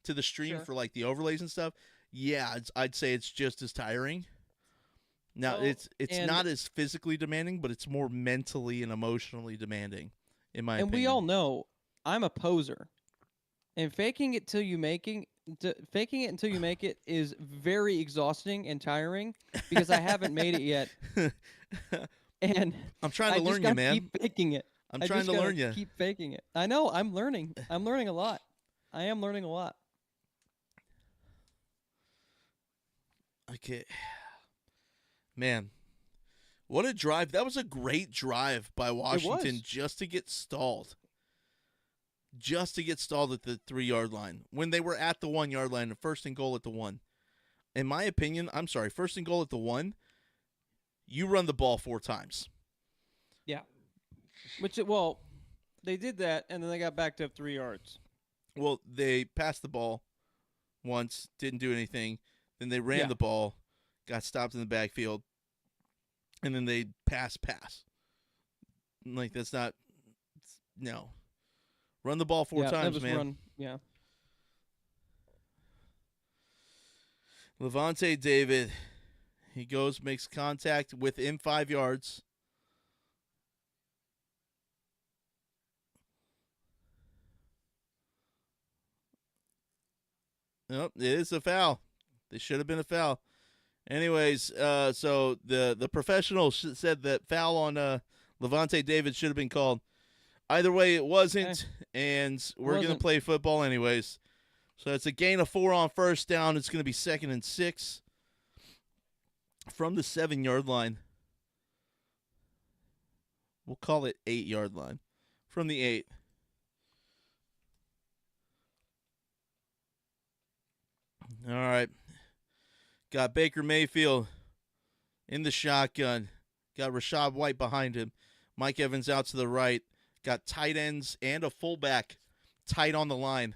Speaker 1: to the stream for like the overlays and stuff, yeah, I'd say it's just as tiring. Now, it's not as physically demanding, but it's more mentally and emotionally demanding, in my opinion.
Speaker 2: And we all know I'm a poser. And faking it until you make it is very exhausting and tiring because I haven't made it yet. And
Speaker 1: I'm trying to learn you, man.
Speaker 2: Keep faking it.
Speaker 1: I'm trying to learn you.
Speaker 2: Keep faking it. I know. I'm learning. I'm learning a lot. I am learning a lot.
Speaker 1: Okay. Man, what a drive. That was a great drive by Washington just to get stalled. Just to get stalled at the 3-yard line. When they were at the 1-yard line, 1st and goal at the 1. In my opinion, 1st and goal at the 1, you run the ball 4 times.
Speaker 2: Yeah. They did that, and then they got backed up 3 yards.
Speaker 1: Well, they passed the ball once, didn't do anything. Then they ran the ball, got stopped in the backfield, and then they pass. Like, that's not – no. Run the ball 4 times, man.
Speaker 2: Yeah.
Speaker 1: Levante David, he goes, makes contact within 5 yards. Nope, it is a foul. It should have been a foul. Anyways, so the professional said that foul on Levante David should have been called. Either way, it wasn't, and we're going to play football anyways. So it's a gain of 4 on 1st down. It's going to be 2nd and 6 from the 7-yard line. We'll call it 8-yard line. From the 8. All right. Got Baker Mayfield in the shotgun. Got Rachaad White behind him. Mike Evans out to the right. Got tight ends and a fullback tight on the line.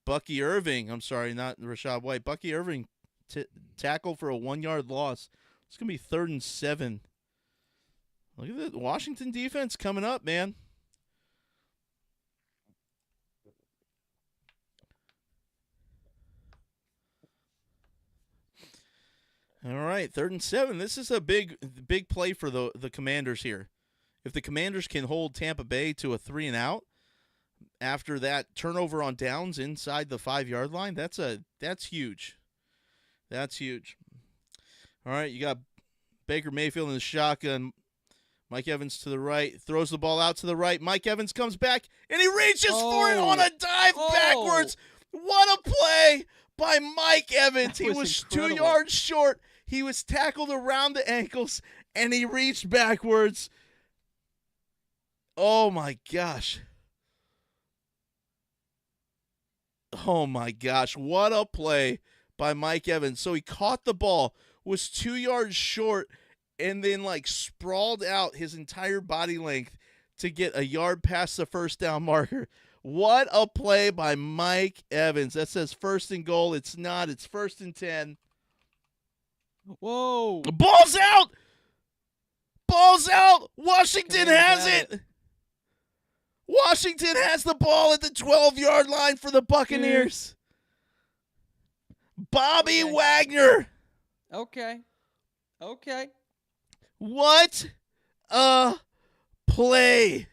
Speaker 1: Bucky Irving. I'm sorry, not Rachaad White. Bucky Irving tackle for a 1-yard loss. It's going to be 3rd and 7. Look at the Washington defense coming up, man. All right, 3rd and 7. This is a big play for the Commanders here. If the Commanders can hold Tampa Bay to a 3-and-out after that turnover on downs inside the 5-yard line, that's huge. That's huge. All right, you got Baker Mayfield in the shotgun. Mike Evans to the right, throws the ball out to the right. Mike Evans comes back, and he reaches for it on a dive backwards. What a play by Mike Evans. He was
Speaker 2: incredible.
Speaker 1: 2 yards short. He was tackled around the ankles, and he reached backwards. Oh, my gosh. Oh, my gosh. What a play by Mike Evans. So he caught the ball, was 2 yards short, and then, sprawled out his entire body length to get a yard past the first down marker. What a play by Mike Evans. That says 1st and goal. It's not. It's 1st and 10.
Speaker 2: Whoa.
Speaker 1: Ball's out! Ball's out! Washington has it! Washington has the ball at the 12-yard line for the Buccaneers. Bobby Wagner.
Speaker 2: Okay.
Speaker 1: What a play.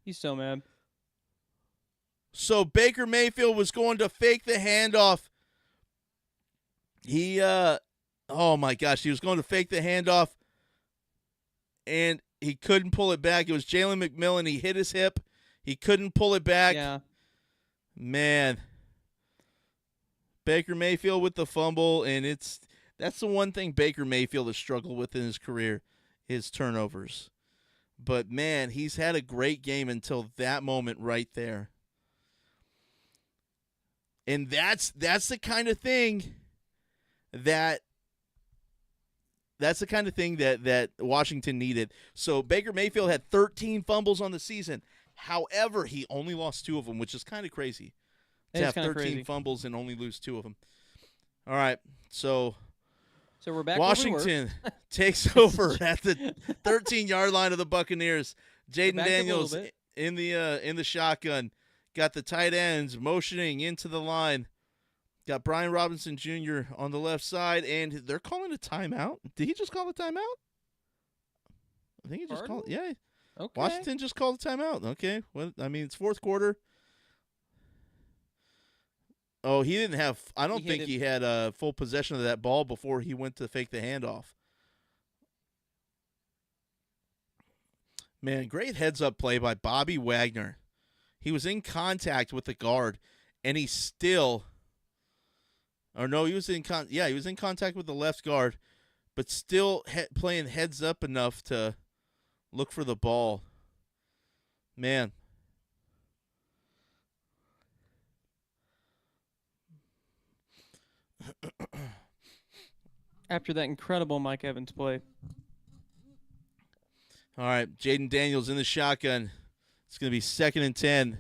Speaker 2: He's so mad.
Speaker 1: So Baker Mayfield was going to fake the handoff. He oh my gosh, he was going to fake the handoff, and he couldn't pull it back. It was Jalen McMillan. He hit his hip. He couldn't pull it back.
Speaker 2: Yeah.
Speaker 1: Man. Baker Mayfield with the fumble, and that's the one thing Baker Mayfield has struggled with in his career, his turnovers. But, man, he's had a great game until that moment right there. And that's the kind of thing that Washington needed. So Baker Mayfield had 13 fumbles on the season. However, he only lost 2 of them, which is kind of crazy. To have 13 fumbles and only lose 2 of them. All right, so
Speaker 2: we're back.
Speaker 1: Washington takes over at the 13-yard line of the Buccaneers. Jaden Daniels in the shotgun. Got the tight ends motioning into the line. Got Brian Robinson Jr. on the left side, and they're calling a timeout. Did he just call a timeout? I think he just called. Yeah.
Speaker 2: Okay.
Speaker 1: Washington just called a timeout. Okay. Well, I mean, it's 4th quarter. Oh, he didn't have – I don't think he had full possession of that ball before he went to fake the handoff. Man, great heads-up play by Bobby Wagner. He was in contact with the guard, and he still – or no, he was in contact with the left guard, but still playing heads-up enough to look for the ball. Man.
Speaker 2: After that incredible Mike Evans play.
Speaker 1: All right, Jaden Daniels in the shotgun. It's going to be 2nd and 10.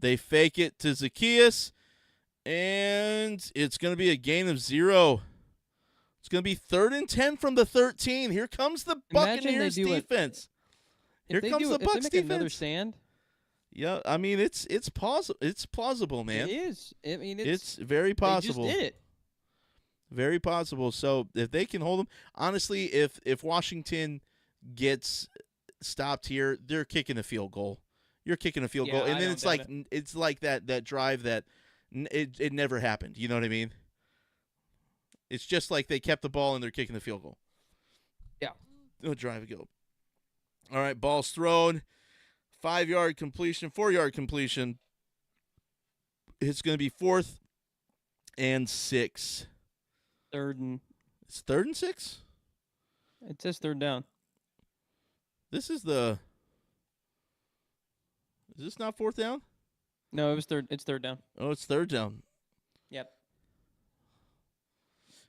Speaker 1: They fake it to Zacchaeus, and it's going to be a gain of 0. It's going to be 3rd and 10 from the 13. Here comes the Buccaneers defense. Here comes the Bucs defense.
Speaker 2: Another stand.
Speaker 1: Yeah, I mean it's plausible. It's plausible, man.
Speaker 2: It is. I mean,
Speaker 1: it's very possible.
Speaker 2: They just did it.
Speaker 1: Very possible. So if they can hold them, honestly, if Washington gets stopped here, they're kicking a field goal. You're kicking a field goal, and then it's like that drive that it never happened. You know what I mean? It's just like they kept the ball and they're kicking the field goal.
Speaker 2: Yeah.
Speaker 1: No drive go. All right, ball's thrown. 5-yard completion, 4-yard completion. It's going to be 4th and 6. It's 3rd and 6?
Speaker 2: It says 3rd down.
Speaker 1: Is this not 4th down?
Speaker 2: No, it's 3rd down.
Speaker 1: Oh, it's 3rd down.
Speaker 2: Yep.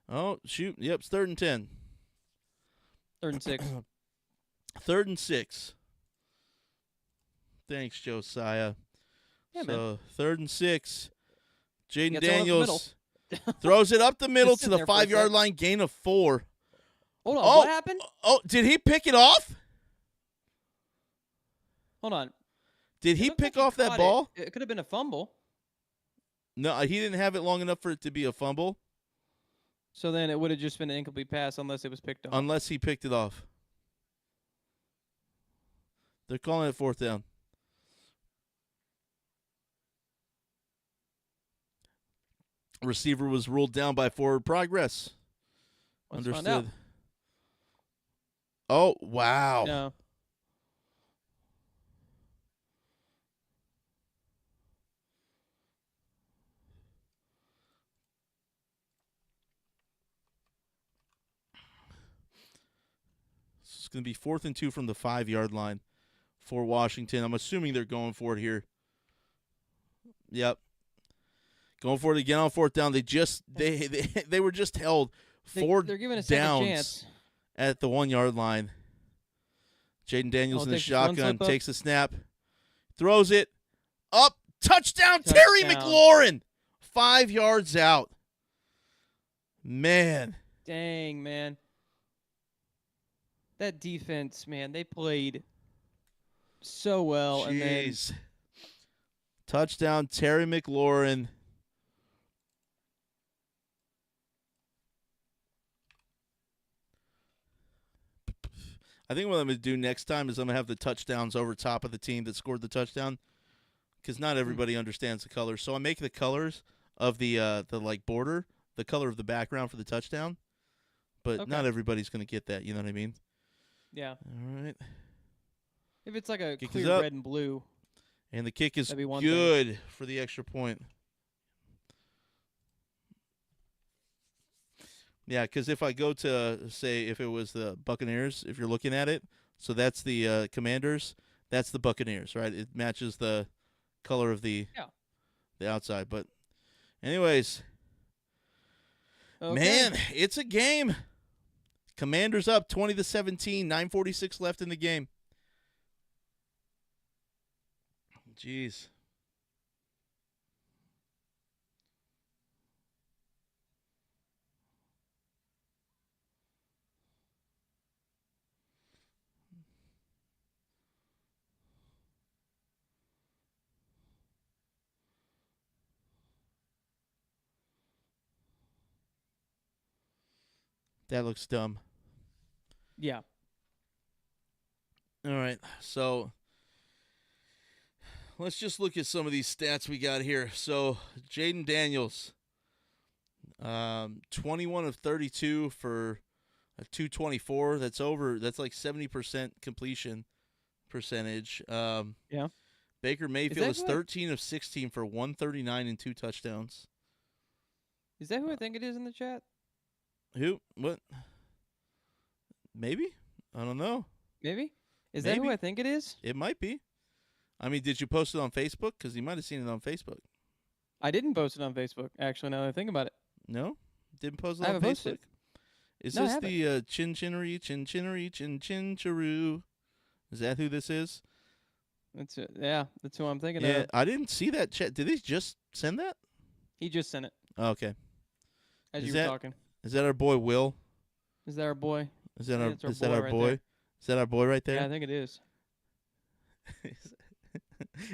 Speaker 1: Oh, shoot. Yep, it's 3rd and 10.
Speaker 2: 3rd and 6.
Speaker 1: 3rd and 6. Thanks, Josiah.
Speaker 2: Yeah,
Speaker 1: so,
Speaker 2: man.
Speaker 1: 3rd and 6. Jaden Daniels throws it up the middle to the 5-yard line, gain of 4.
Speaker 2: Hold on, what happened?
Speaker 1: Oh, did he pick it off?
Speaker 2: Hold on.
Speaker 1: Did he pick off that ball?
Speaker 2: It could have been a fumble.
Speaker 1: No, he didn't have it long enough for it to be a fumble
Speaker 2: So then it would have just been an incomplete pass unless it was picked off.
Speaker 1: unless he picked it off. They're calling it 4th down. Receiver was ruled down by forward progress.
Speaker 2: Let's
Speaker 1: Understood.
Speaker 2: find out.
Speaker 1: Oh, wow.
Speaker 2: No.
Speaker 1: It's going to be 4th and 2 from the 5-yard line for Washington. I'm assuming they're going for it here. Yep. Going for it again on 4th down. They were just held
Speaker 2: They're giving a second
Speaker 1: downs
Speaker 2: chance.
Speaker 1: at the 1-yard line. Jaden Daniels in the
Speaker 2: takes his run
Speaker 1: shotgun,
Speaker 2: slip up.
Speaker 1: takes the snap, throws it up, touchdown, Terry McLaurin, 5 yards out. Man.
Speaker 2: Dang, man. That defense, man, they played so well. And then
Speaker 1: Jeez. Touchdown, Terry McLaurin. I think what I'm going to do next time is I'm going to have the touchdowns over top of the team that scored the touchdown, because not everybody understands the colors. So I make the colors of the like border, the color of the background for the touchdown, but not everybody's going to get that. You know what I mean?
Speaker 2: Yeah.
Speaker 1: All right.
Speaker 2: If it's like a
Speaker 1: Kick is
Speaker 2: clear
Speaker 1: up.
Speaker 2: red and blue,
Speaker 1: And the kick is
Speaker 2: that'd be one
Speaker 1: good for the extra point. Yeah, because if I go to, say, if it was the Buccaneers, if you're looking at it, so that's the Commanders, that's the Buccaneers, right? It matches the color of the outside. But anyways, man, it's a game. Commanders up 20-17, 9:46 left in the game. Jeez. That looks dumb.
Speaker 2: Yeah.
Speaker 1: All right, so let's just look at some of these stats we got here. So Jaden Daniels, 21 of 32 for a 224. That's like 70% completion percentage.
Speaker 2: Yeah.
Speaker 1: Baker Mayfield is 13 of 16 for 139 and 2 touchdowns.
Speaker 2: Is that who I think it is in the chat?
Speaker 1: Who? What? Maybe? I don't know.
Speaker 2: Maybe? Is that who I think it is?
Speaker 1: It might be. I mean, did you post it on Facebook? Because you might have seen it on Facebook.
Speaker 2: I didn't post it on Facebook, actually, now that I think about it.
Speaker 1: No? Didn't post it
Speaker 2: I
Speaker 1: on
Speaker 2: haven't
Speaker 1: Facebook?
Speaker 2: posted.
Speaker 1: Is
Speaker 2: No, I
Speaker 1: this
Speaker 2: haven't.
Speaker 1: the Chin Chinaroo? Is that who this is?
Speaker 2: That's it. Yeah, that's who I'm thinking
Speaker 1: Yeah,
Speaker 2: of.
Speaker 1: I didn't see that chat. Did they just send that?
Speaker 2: He just sent it
Speaker 1: Oh, okay.
Speaker 2: as
Speaker 1: Is
Speaker 2: you
Speaker 1: that-
Speaker 2: were talking.
Speaker 1: Is that our boy Will?
Speaker 2: Is that our boy?
Speaker 1: Is that
Speaker 2: Yeah,
Speaker 1: our
Speaker 2: it's our
Speaker 1: is that
Speaker 2: boy
Speaker 1: our
Speaker 2: right
Speaker 1: boy?
Speaker 2: there.
Speaker 1: Is that our boy right there?
Speaker 2: Yeah, I think it is.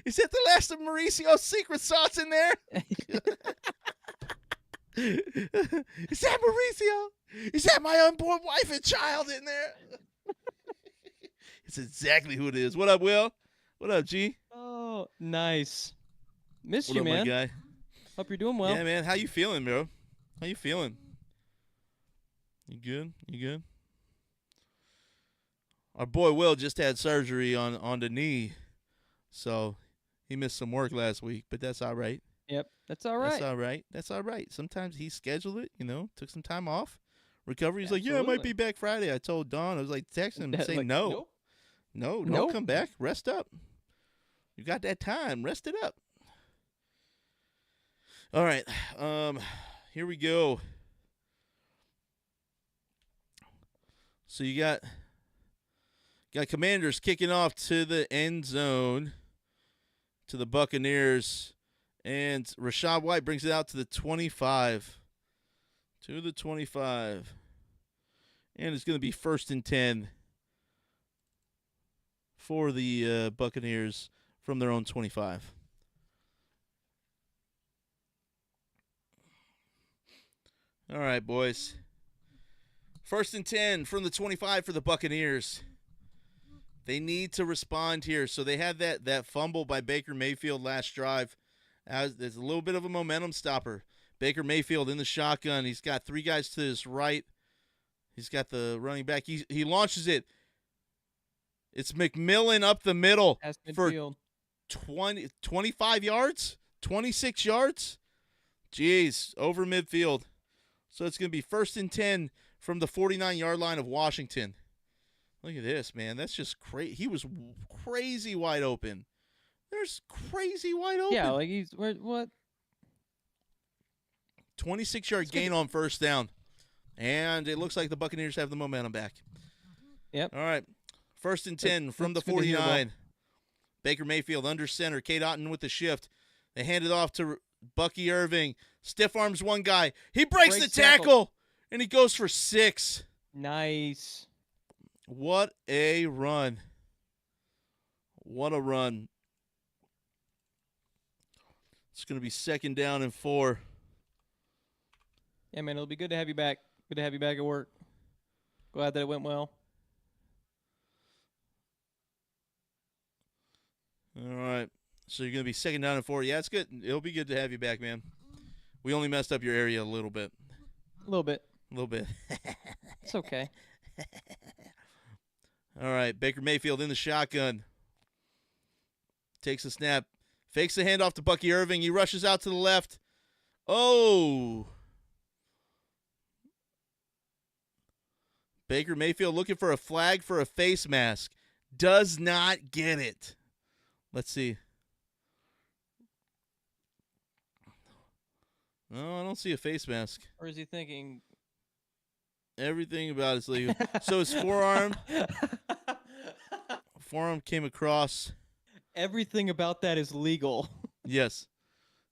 Speaker 1: Is that the last of Mauricio's secret sauce in there? Is that Mauricio? Is that my unborn wife and child in there? It's exactly who it is. What up, Will? What up, G?
Speaker 2: Oh, nice. Missed
Speaker 1: What
Speaker 2: you,
Speaker 1: up,
Speaker 2: man.
Speaker 1: my guy?
Speaker 2: Hope you're doing well.
Speaker 1: Yeah, man. How you feeling, bro? How you feeling? You good? You good? Our boy Will just had surgery on the knee, so he missed some work last week, but that's all right.
Speaker 2: Yep, that's all right.
Speaker 1: That's all right. That's all right. Sometimes he scheduled it, took some time off. Recovery. He's like, yeah, I might be back Friday. I told Dawn. I was like, text him, say
Speaker 2: Like,
Speaker 1: no.
Speaker 2: nope.
Speaker 1: No, don't
Speaker 2: Nope.
Speaker 1: come back. Rest up. You got that time. Rest it up. All right. Here we go. So you got Commanders kicking off to the end zone to the Buccaneers, and Rachaad White brings it out to the 25. To the 25. And it's going to be 1st and 10 for the Buccaneers from their own 25. All right, boys. 1st and 10 from the 25 for the Buccaneers. They need to respond here. So they had that fumble by Baker Mayfield last drive. There's a little bit of a momentum stopper. Baker Mayfield in the shotgun. He's got 3 guys to his right. He's got the running back. He launches it. It's McMillan up the middle for 25 yards, 26 yards. Jeez, over midfield. So it's going to be 1st and 10 from the 49-yard line of Washington. Look at this, man. That's just crazy. He was crazy wide open. There's crazy wide open.
Speaker 2: Yeah, like he's what?
Speaker 1: 26-yard gain on 1st down. And it looks like the Buccaneers have the momentum back.
Speaker 2: Yep.
Speaker 1: All right. 1st and 10 from the 49. Baker Mayfield under center. Kate Otten with the shift. They hand it off to Bucky Irving. Stiff arms one guy. He breaks the tackle, and he goes for 6.
Speaker 2: Nice.
Speaker 1: What a run. What a run. It's going to be 2nd down and 4.
Speaker 2: Yeah, man, it'll be good to have you back. Good to have you back at work. Glad that it went well.
Speaker 1: All right. So you're going to be 2nd down and 4. Yeah, it's good. It'll be good to have you back, man. We only messed up your area a little bit.
Speaker 2: A little bit.
Speaker 1: A little bit.
Speaker 2: It's okay.
Speaker 1: All right. Baker Mayfield in the shotgun. Takes a snap. Fakes the handoff to Bucky Irving. He rushes out to the left. Oh. Baker Mayfield looking for a flag for a face mask. Does not get it. Let's see. No, I don't see a face mask.
Speaker 2: Or is he thinking?
Speaker 1: Everything about it's legal. So his forearm came across.
Speaker 2: Everything about that is legal.
Speaker 1: Yes.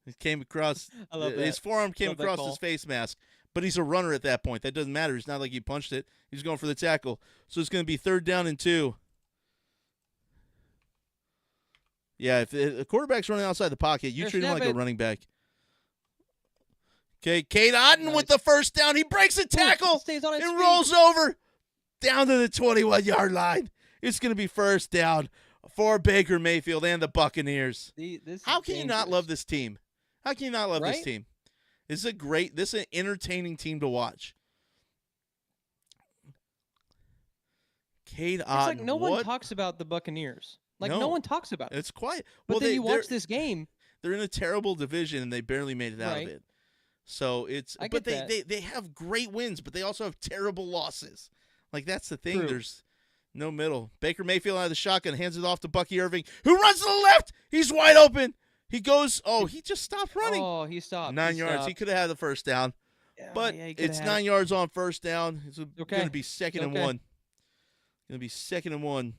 Speaker 1: It came across.
Speaker 2: I love that.
Speaker 1: His forearm came across his face mask. But he's a runner at that point. That doesn't matter. It's not like he punched it. He's going for the tackle. So it's going to be 3rd down and 2. Yeah, if the quarterback's running outside the pocket, you treat him like a running back. Okay, Kate Otten with the 1st down. He breaks a tackle and rolls over down to the 21-yard line. It's going to be 1st down for Baker Mayfield and the Buccaneers. How can you not love this team? How can you not love this team? This is an entertaining team to watch. Kate Otten.
Speaker 2: It's like no one talks about the Buccaneers. Like no one talks about it.
Speaker 1: It's quiet.
Speaker 2: But then you watch this game.
Speaker 1: They're in a terrible division and they barely made it out of it. So it's they have great wins, but they also have terrible losses. Like that's the thing.
Speaker 2: True.
Speaker 1: There's no middle. Baker Mayfield out of the shotgun, hands it off to Bucky Irving, who runs to the left. He's wide open. He goes, he just stopped running.
Speaker 2: Oh, he stopped.
Speaker 1: 9 yards.
Speaker 2: Stopped.
Speaker 1: He could have had the 1st down.
Speaker 2: Yeah,
Speaker 1: but it's 9 yards on 1st down. It's going to be 2nd and 1. Going to be 2nd and 1.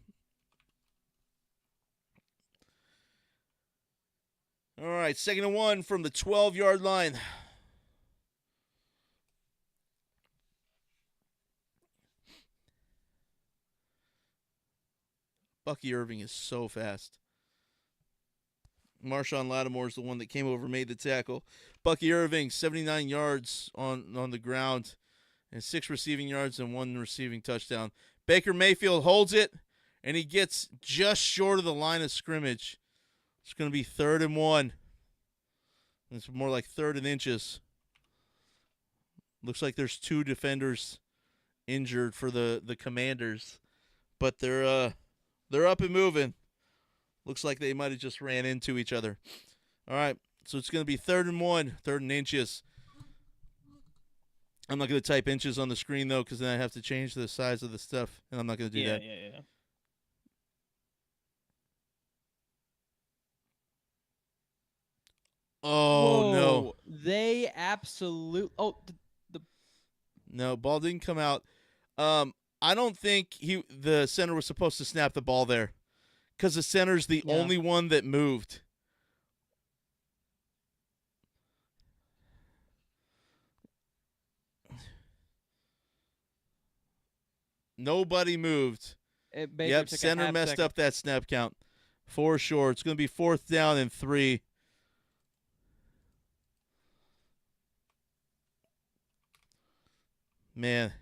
Speaker 1: All right, 2nd and 1 from the 12-yard line. Bucky Irving is so fast. Marshawn Lattimore is the one that came over, made the tackle. Bucky Irving, 79 yards on the ground, and 6 receiving yards and 1 receiving touchdown. Baker Mayfield holds it, and he gets just short of the line of scrimmage. It's going to be 3rd and 1. It's more like 3rd and inches. Looks like there's 2 defenders injured for the Commanders, but they're up and moving. Looks like they might have just ran into each other. All right, so it's going to be 3rd and 1, 3rd and inches. I'm not going to type inches on the screen, though, because then I have to change the size of the stuff, and I'm not going to do that.
Speaker 2: Yeah.
Speaker 1: Oh,
Speaker 2: whoa,
Speaker 1: no.
Speaker 2: They absolutely... Oh,
Speaker 1: No, ball didn't come out. I don't think the center was supposed to snap the ball there because the center's the only one that moved. Nobody moved. Yep, center messed up that snap count for sure. It's going to be 4th down and 3. Man,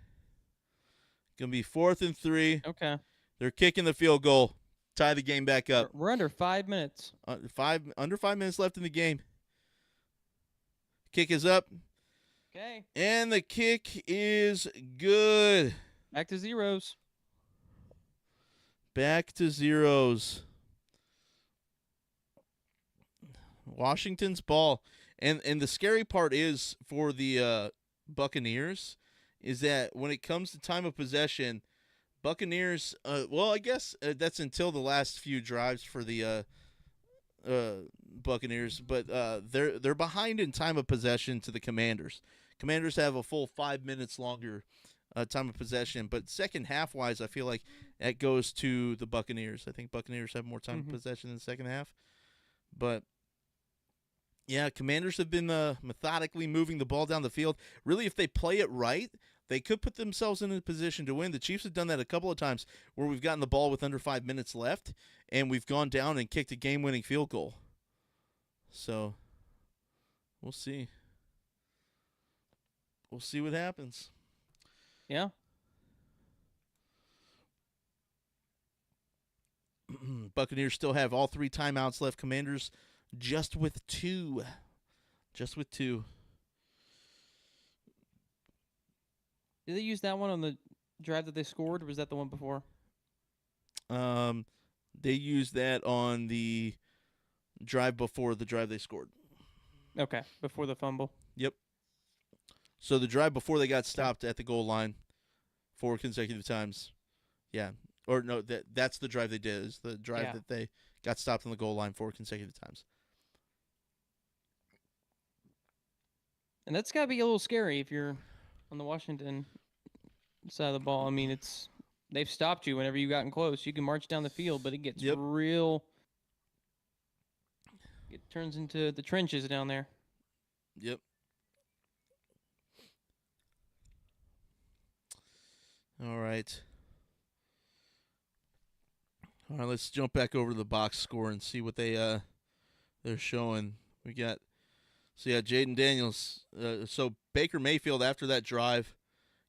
Speaker 1: gonna be 4th and 3.
Speaker 2: Okay.
Speaker 1: They're kicking the field goal, tie the game back up.
Speaker 2: We're under 5 minutes.
Speaker 1: Under 5 minutes left in the game. Kick is up,
Speaker 2: Okay.
Speaker 1: and the kick is good.
Speaker 2: Back to zeros.
Speaker 1: Back to zeros. Washington's ball. And the scary part is for the Buccaneers is that when it comes to time of possession, Buccaneers, I guess that's until the last few drives for the Buccaneers, but they're behind in time of possession to the Commanders. Commanders have a full 5 minutes longer time of possession, but second half wise, I feel like that goes to the Buccaneers. I think Buccaneers have more time of possession in the second half, but yeah, Commanders have been methodically moving the ball down the field. Really, if they play it right, they could put themselves in a position to win. The Chiefs have done that a couple of times where we've gotten the ball with under 5 minutes left, and we've gone down and kicked a game-winning field goal. So, we'll see. We'll see what happens.
Speaker 2: Yeah.
Speaker 1: Buccaneers still have all 3 timeouts left. Commanders just with 2. Just with 2.
Speaker 2: Did they use that one on the drive that they scored, or was that the one before?
Speaker 1: They used that on the drive before the drive they scored.
Speaker 2: Okay, before the fumble.
Speaker 1: Yep. So the drive before they got stopped at the goal line 4 consecutive times. Yeah. Or no, that's the drive they did. Is the drive that they got stopped on the goal line 4 consecutive times.
Speaker 2: And that's got to be a little scary if you're on the Washington side of the ball. I mean, they've stopped you whenever you gotten close. You can march down the field, but it gets real. It turns into the trenches down there.
Speaker 1: Yep. All right. All right, let's jump back over to the box score and see what they're showing. We got Jaden Daniels. So Baker Mayfield after that drive,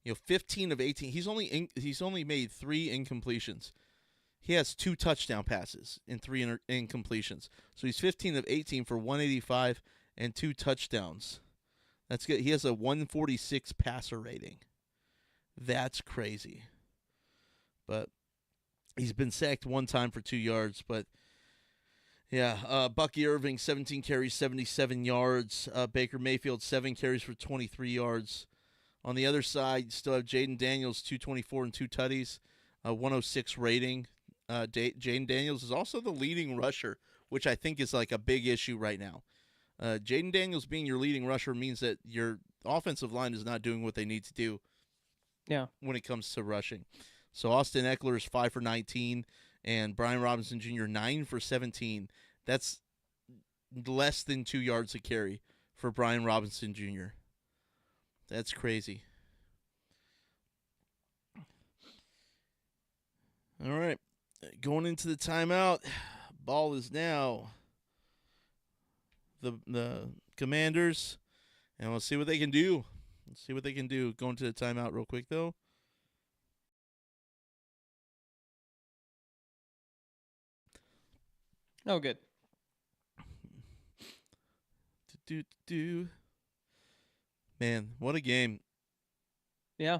Speaker 1: 15 of 18. He's only made 3 incompletions. He has 2 touchdown passes and 3 incompletions. So he's 15 of 18 for 185 and 2 touchdowns. That's good. He has a 146 passer rating. That's crazy. But he's been sacked 1 time for 2 yards. But yeah, Bucky Irving, 17 carries, 77 yards. Baker Mayfield, 7 carries for 23 yards. On the other side, you still have Jaden Daniels, 224 and 2 tutties, 106 rating. Jaden Daniels is also the leading rusher, which I think is like a big issue right now. Jaden Daniels being your leading rusher means that your offensive line is not doing what they need to do.
Speaker 2: Yeah.
Speaker 1: When it comes to rushing. So Austin Eckler is 5 for 19, and Brian Robinson Jr. 9 for 17. That's less than 2 yards a carry for Brian Robinson Jr. That's crazy. All right. Going into the timeout. Ball is now the Commanders, and we'll see what they can do. Let's see what they can do. Going to the timeout real quick, though.
Speaker 2: Oh, good.
Speaker 1: Man, what a game.
Speaker 2: Yeah.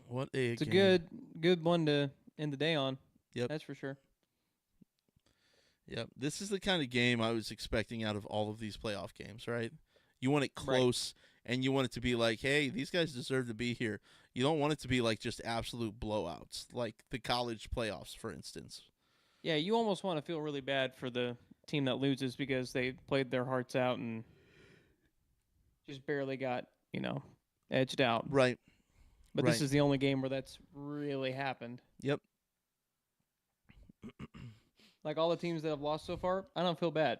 Speaker 1: What a
Speaker 2: It's
Speaker 1: game.
Speaker 2: a good one to end the day on.
Speaker 1: Yep.
Speaker 2: That's for sure.
Speaker 1: Yep. This is the kind of game I was expecting out of all of these playoff games, right? You want it close, and you want it to be like, hey, these guys deserve to be here. You don't want it to be like just absolute blowouts, like the college playoffs, for instance.
Speaker 2: Yeah, you almost want to feel really bad for the team that loses because they played their hearts out and just barely got, edged out.
Speaker 1: Right.
Speaker 2: But this is the only game where that's really happened.
Speaker 1: Yep.
Speaker 2: Like all the teams that have lost so far, I don't feel bad.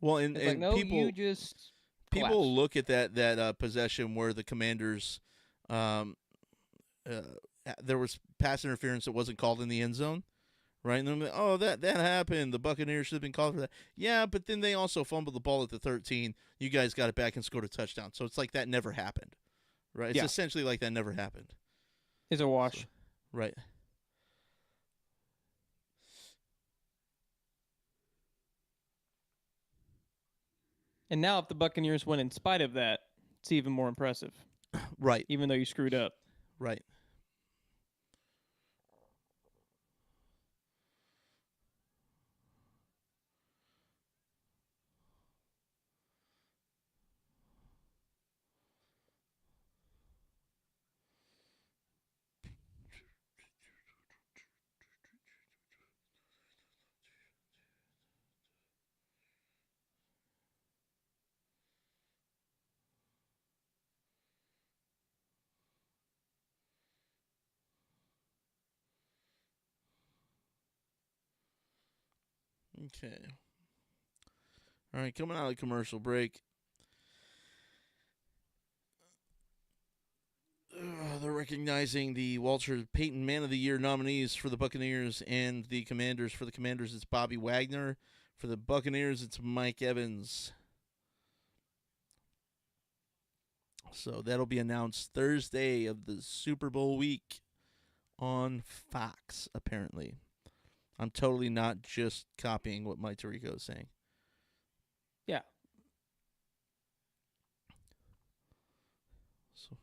Speaker 1: Well, and
Speaker 2: like, no,
Speaker 1: people
Speaker 2: you just
Speaker 1: people
Speaker 2: collapse.
Speaker 1: look at that possession where the Commanders there was pass interference that wasn't called in the end zone, right? And then, that happened. The Buccaneers should have been called for that. Yeah, but then they also fumbled the ball at the 13. You guys got it back and scored a touchdown. So it's like that never happened, Right. It's
Speaker 2: Yeah.
Speaker 1: essentially like that never happened.
Speaker 2: It's a wash.
Speaker 1: So, right.
Speaker 2: It's a wash.
Speaker 1: So, right.
Speaker 2: And now, if the Buccaneers win in spite of that, it's even more impressive.
Speaker 1: Right.
Speaker 2: Even though you screwed up.
Speaker 1: Right. Okay. All right, coming out of the commercial break. They're recognizing the Walter Payton Man of the Year nominees for the Buccaneers and the Commanders. For the Commanders, it's Bobby Wagner. For the Buccaneers, it's Mike Evans. So that'll be announced Thursday of the Super Bowl week on Fox, apparently. I'm totally not just copying what Mike Tirico is saying.
Speaker 2: Yeah.
Speaker 1: So,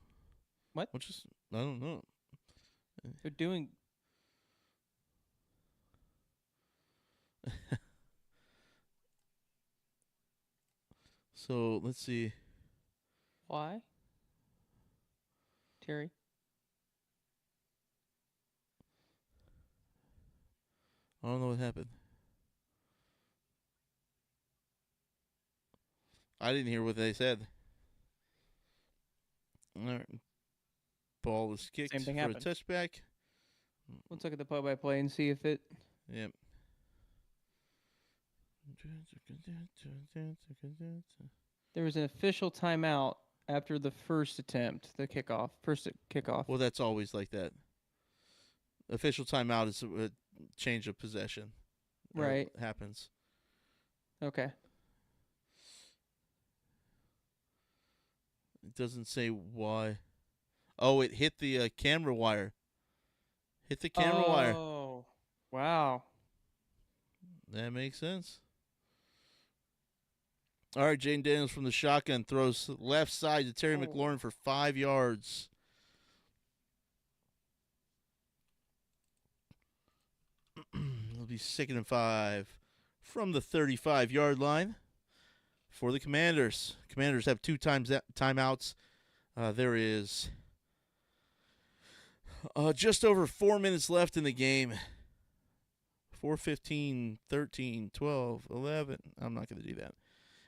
Speaker 2: what?
Speaker 1: I don't know.
Speaker 2: They're doing.
Speaker 1: So let's see.
Speaker 2: Why? Terry?
Speaker 1: I don't know what happened. I didn't hear what they said. All right. Ball is kicked
Speaker 2: Same thing
Speaker 1: for
Speaker 2: happened.
Speaker 1: a touchback.
Speaker 2: Let's look at the play-by-play and see if it.
Speaker 1: Yep.
Speaker 2: There was an official timeout after the first attempt, the kickoff. First kickoff.
Speaker 1: Well, that's always like that. Official timeout is a change of possession.
Speaker 2: Right.
Speaker 1: It happens.
Speaker 2: Okay.
Speaker 1: It doesn't say why. Oh, it hit the camera wire. Hit the camera wire.
Speaker 2: Oh, wow.
Speaker 1: That makes sense. All right, Jane Daniels from the shotgun throws left side to Terry McLaurin for 5 yards. It'll be 2nd and 5 from the 35-yard line for the Commanders. Commanders have 2 timeouts. There is just over 4 minutes left in the game. 4:15, 13, 12, 11. I'm not going to do that.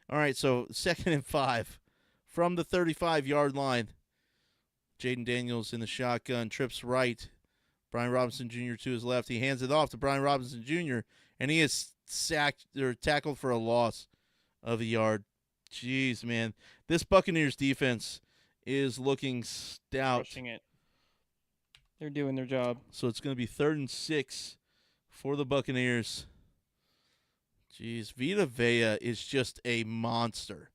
Speaker 1: All right, so 2nd and 5 from the 35-yard line. Jaden Daniels in the shotgun, trips right. Brian Robinson Jr. to his left. He hands it off to Brian Robinson Jr., and he is sacked or tackled for a loss of a yard. Jeez, man. This Buccaneers defense is looking stout.
Speaker 2: Crushing it. They're doing their job.
Speaker 1: So it's going to be 3rd and 6 for the Buccaneers. Jeez, Vita Vea is just a monster.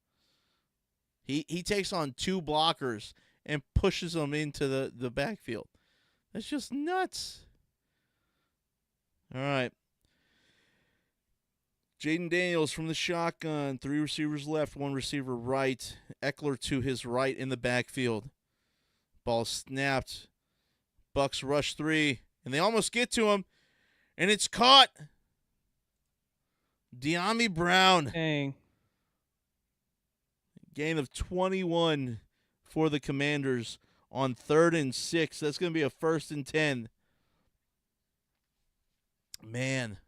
Speaker 1: He takes on 2 blockers and pushes them into the backfield. That's just nuts. All right. Jaden Daniels from the shotgun. 3 receivers left, 1 receiver right. Eckler to his right in the backfield. Ball snapped. Bucks rush 3, and they almost get to him, and it's caught. De'Ami Brown.
Speaker 2: Dang.
Speaker 1: Gain of 21 for the Commanders on 3rd and 6. That's going to be a 1st and 10. Man.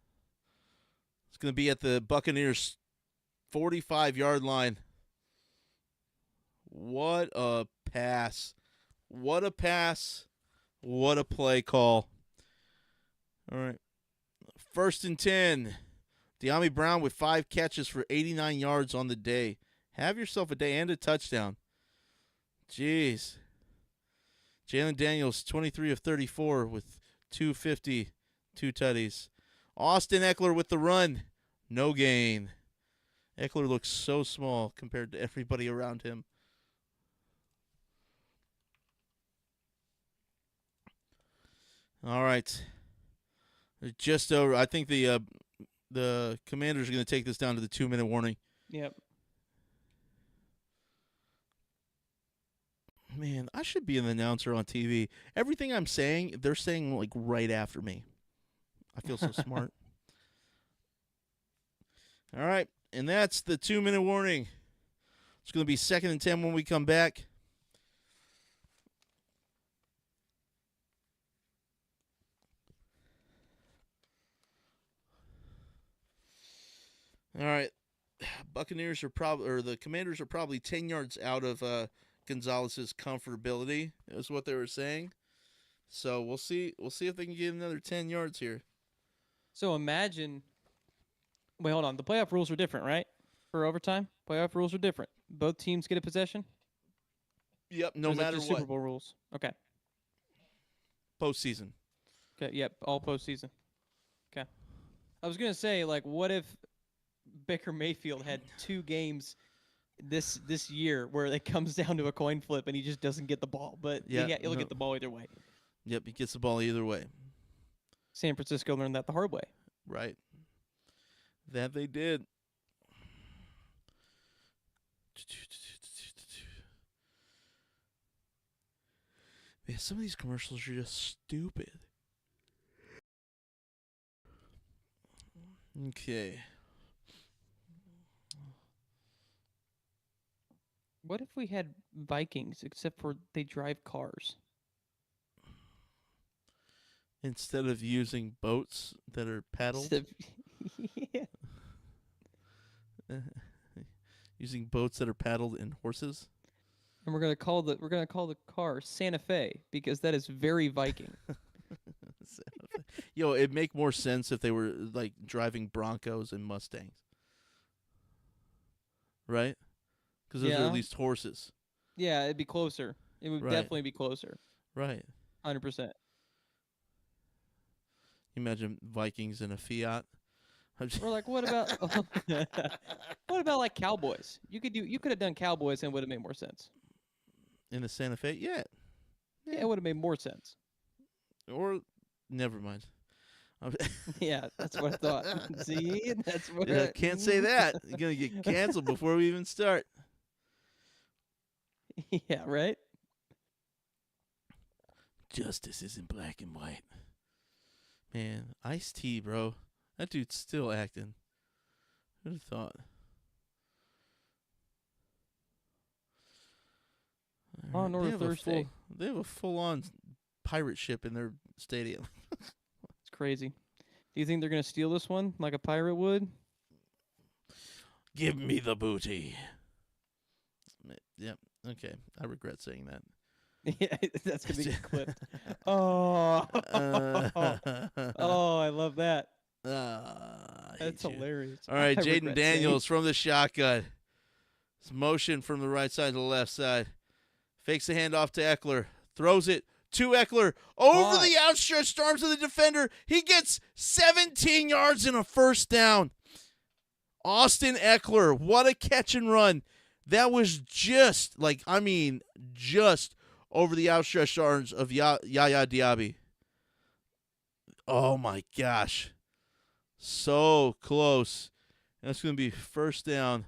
Speaker 1: It's going to be at the Buccaneers 45-yard line. What a pass. What a pass. What a play call. All right. 1st and 10. De'Ami Brown with 5 catches for 89 yards on the day. Have yourself a day and a touchdown. Jeez. Jalen Daniels, 23 of 34 with 250, 2 tutties. Austin Eckler with the run. No gain. Eckler looks so small compared to everybody around him. All right. Just over. I think the Commanders are going to take this down to the 2-minute warning.
Speaker 2: Yep.
Speaker 1: Man, I should be an announcer on TV. Everything I'm saying, they're saying like right after me. I feel so smart. All right, and that's the 2-minute warning. It's going to be 2nd and 10 when we come back. All right, Buccaneers are probably, or the Commanders are probably 10 yards out of Gonzalez's comfortability, is what they were saying. So we'll see. We'll see if they can get another 10 yards here.
Speaker 2: So imagine. Wait, hold on. The playoff rules are different, right? For overtime, playoff rules are different. Both teams get a possession.
Speaker 1: Yep,
Speaker 2: Or
Speaker 1: no
Speaker 2: is that
Speaker 1: matter
Speaker 2: just
Speaker 1: what.
Speaker 2: Super Bowl rules. Okay.
Speaker 1: Postseason.
Speaker 2: Okay. Yep. All postseason. Okay. I was gonna say, like, what if Baker Mayfield had 2 games this year where it comes down to a coin flip and he just doesn't get the ball, but he'll get the ball either way.
Speaker 1: Yep, he gets the ball either way.
Speaker 2: San Francisco learned that the hard way.
Speaker 1: Right. That they did. Man, some of these commercials are just stupid. Okay.
Speaker 2: What if we had Vikings, except for they drive cars?
Speaker 1: Instead of using boats that are paddled,
Speaker 2: Yeah.
Speaker 1: using boats that are paddled and horses.
Speaker 2: And we're gonna call the car Santa Fe because that is very Viking.
Speaker 1: Yo, it'd make more sense if they were like driving Broncos and Mustangs, right? Because those are at least horses,
Speaker 2: Yeah, it'd be closer. It would
Speaker 1: Right.
Speaker 2: definitely be closer.
Speaker 1: right?
Speaker 2: 100%.
Speaker 1: Imagine Vikings in a Fiat.
Speaker 2: Or like, what about what about like Cowboys? You could have done Cowboys and it would have made more sense.
Speaker 1: In a Santa Fe? Yeah.
Speaker 2: Yeah, it would have made more sense.
Speaker 1: Or never mind.
Speaker 2: Yeah, that's what I thought. See, that's what.
Speaker 1: Yeah, can't say that. You're gonna get canceled before we even start.
Speaker 2: Yeah, right.
Speaker 1: Justice isn't black and white. Man, Ice-T, bro. That dude's still acting. Who'd have thought?
Speaker 2: On
Speaker 1: They
Speaker 2: or
Speaker 1: have
Speaker 2: Thursday.
Speaker 1: They have a full-on pirate ship in their stadium.
Speaker 2: It's crazy. Do you think they're gonna steal this one like a pirate would?
Speaker 1: Give me the booty. Yep. Okay. I regret saying that.
Speaker 2: Yeah, that's gonna be clipped. Oh, oh, I love that.
Speaker 1: I
Speaker 2: That's
Speaker 1: hate you.
Speaker 2: hilarious.
Speaker 1: All right,
Speaker 2: I
Speaker 1: Jaden
Speaker 2: regret saying-
Speaker 1: Daniels from the shotgun. It's motion from the right side to the left side. Fakes the handoff to Eckler. Throws it to Eckler. Over
Speaker 2: Caught.
Speaker 1: the outstretched arms of the defender. He gets 17 yards and a first down. Austin Eckler, what a catch and run. That was just over the outstretched arms of Yaya Diaby. Oh, my gosh. So close. That's going to be first down.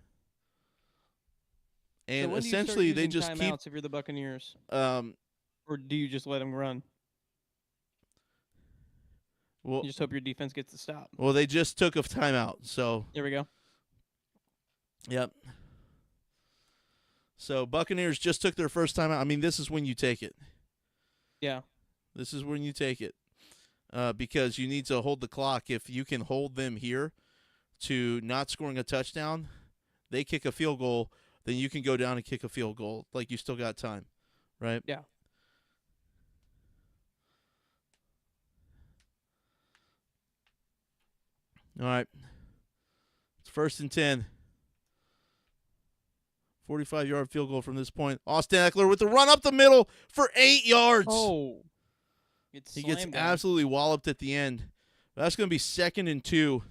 Speaker 1: And
Speaker 2: So when do you start
Speaker 1: essentially, they
Speaker 2: using
Speaker 1: just keep.
Speaker 2: timeouts if you're the Buccaneers,
Speaker 1: Well,
Speaker 2: or do you just let them run? You just hope your defense gets the stop.
Speaker 1: well, they just took a timeout. So,
Speaker 2: There we go.
Speaker 1: yep. So, Buccaneers just took their first timeout. I mean, this is when you take it.
Speaker 2: Yeah.
Speaker 1: This is when you take it. Because you need to hold the clock. If you can hold them here to not scoring a touchdown, they kick a field goal, then you can go down and kick a field goal. Like, you still got time, right?
Speaker 2: Yeah.
Speaker 1: All right. It's 1st and 10. 45-yard field goal from this point. Austin Eckler with the run up the middle for 8 yards.
Speaker 2: Oh.
Speaker 1: He gets
Speaker 2: slammed down.
Speaker 1: absolutely walloped at the end. That's going to be 2nd and 2.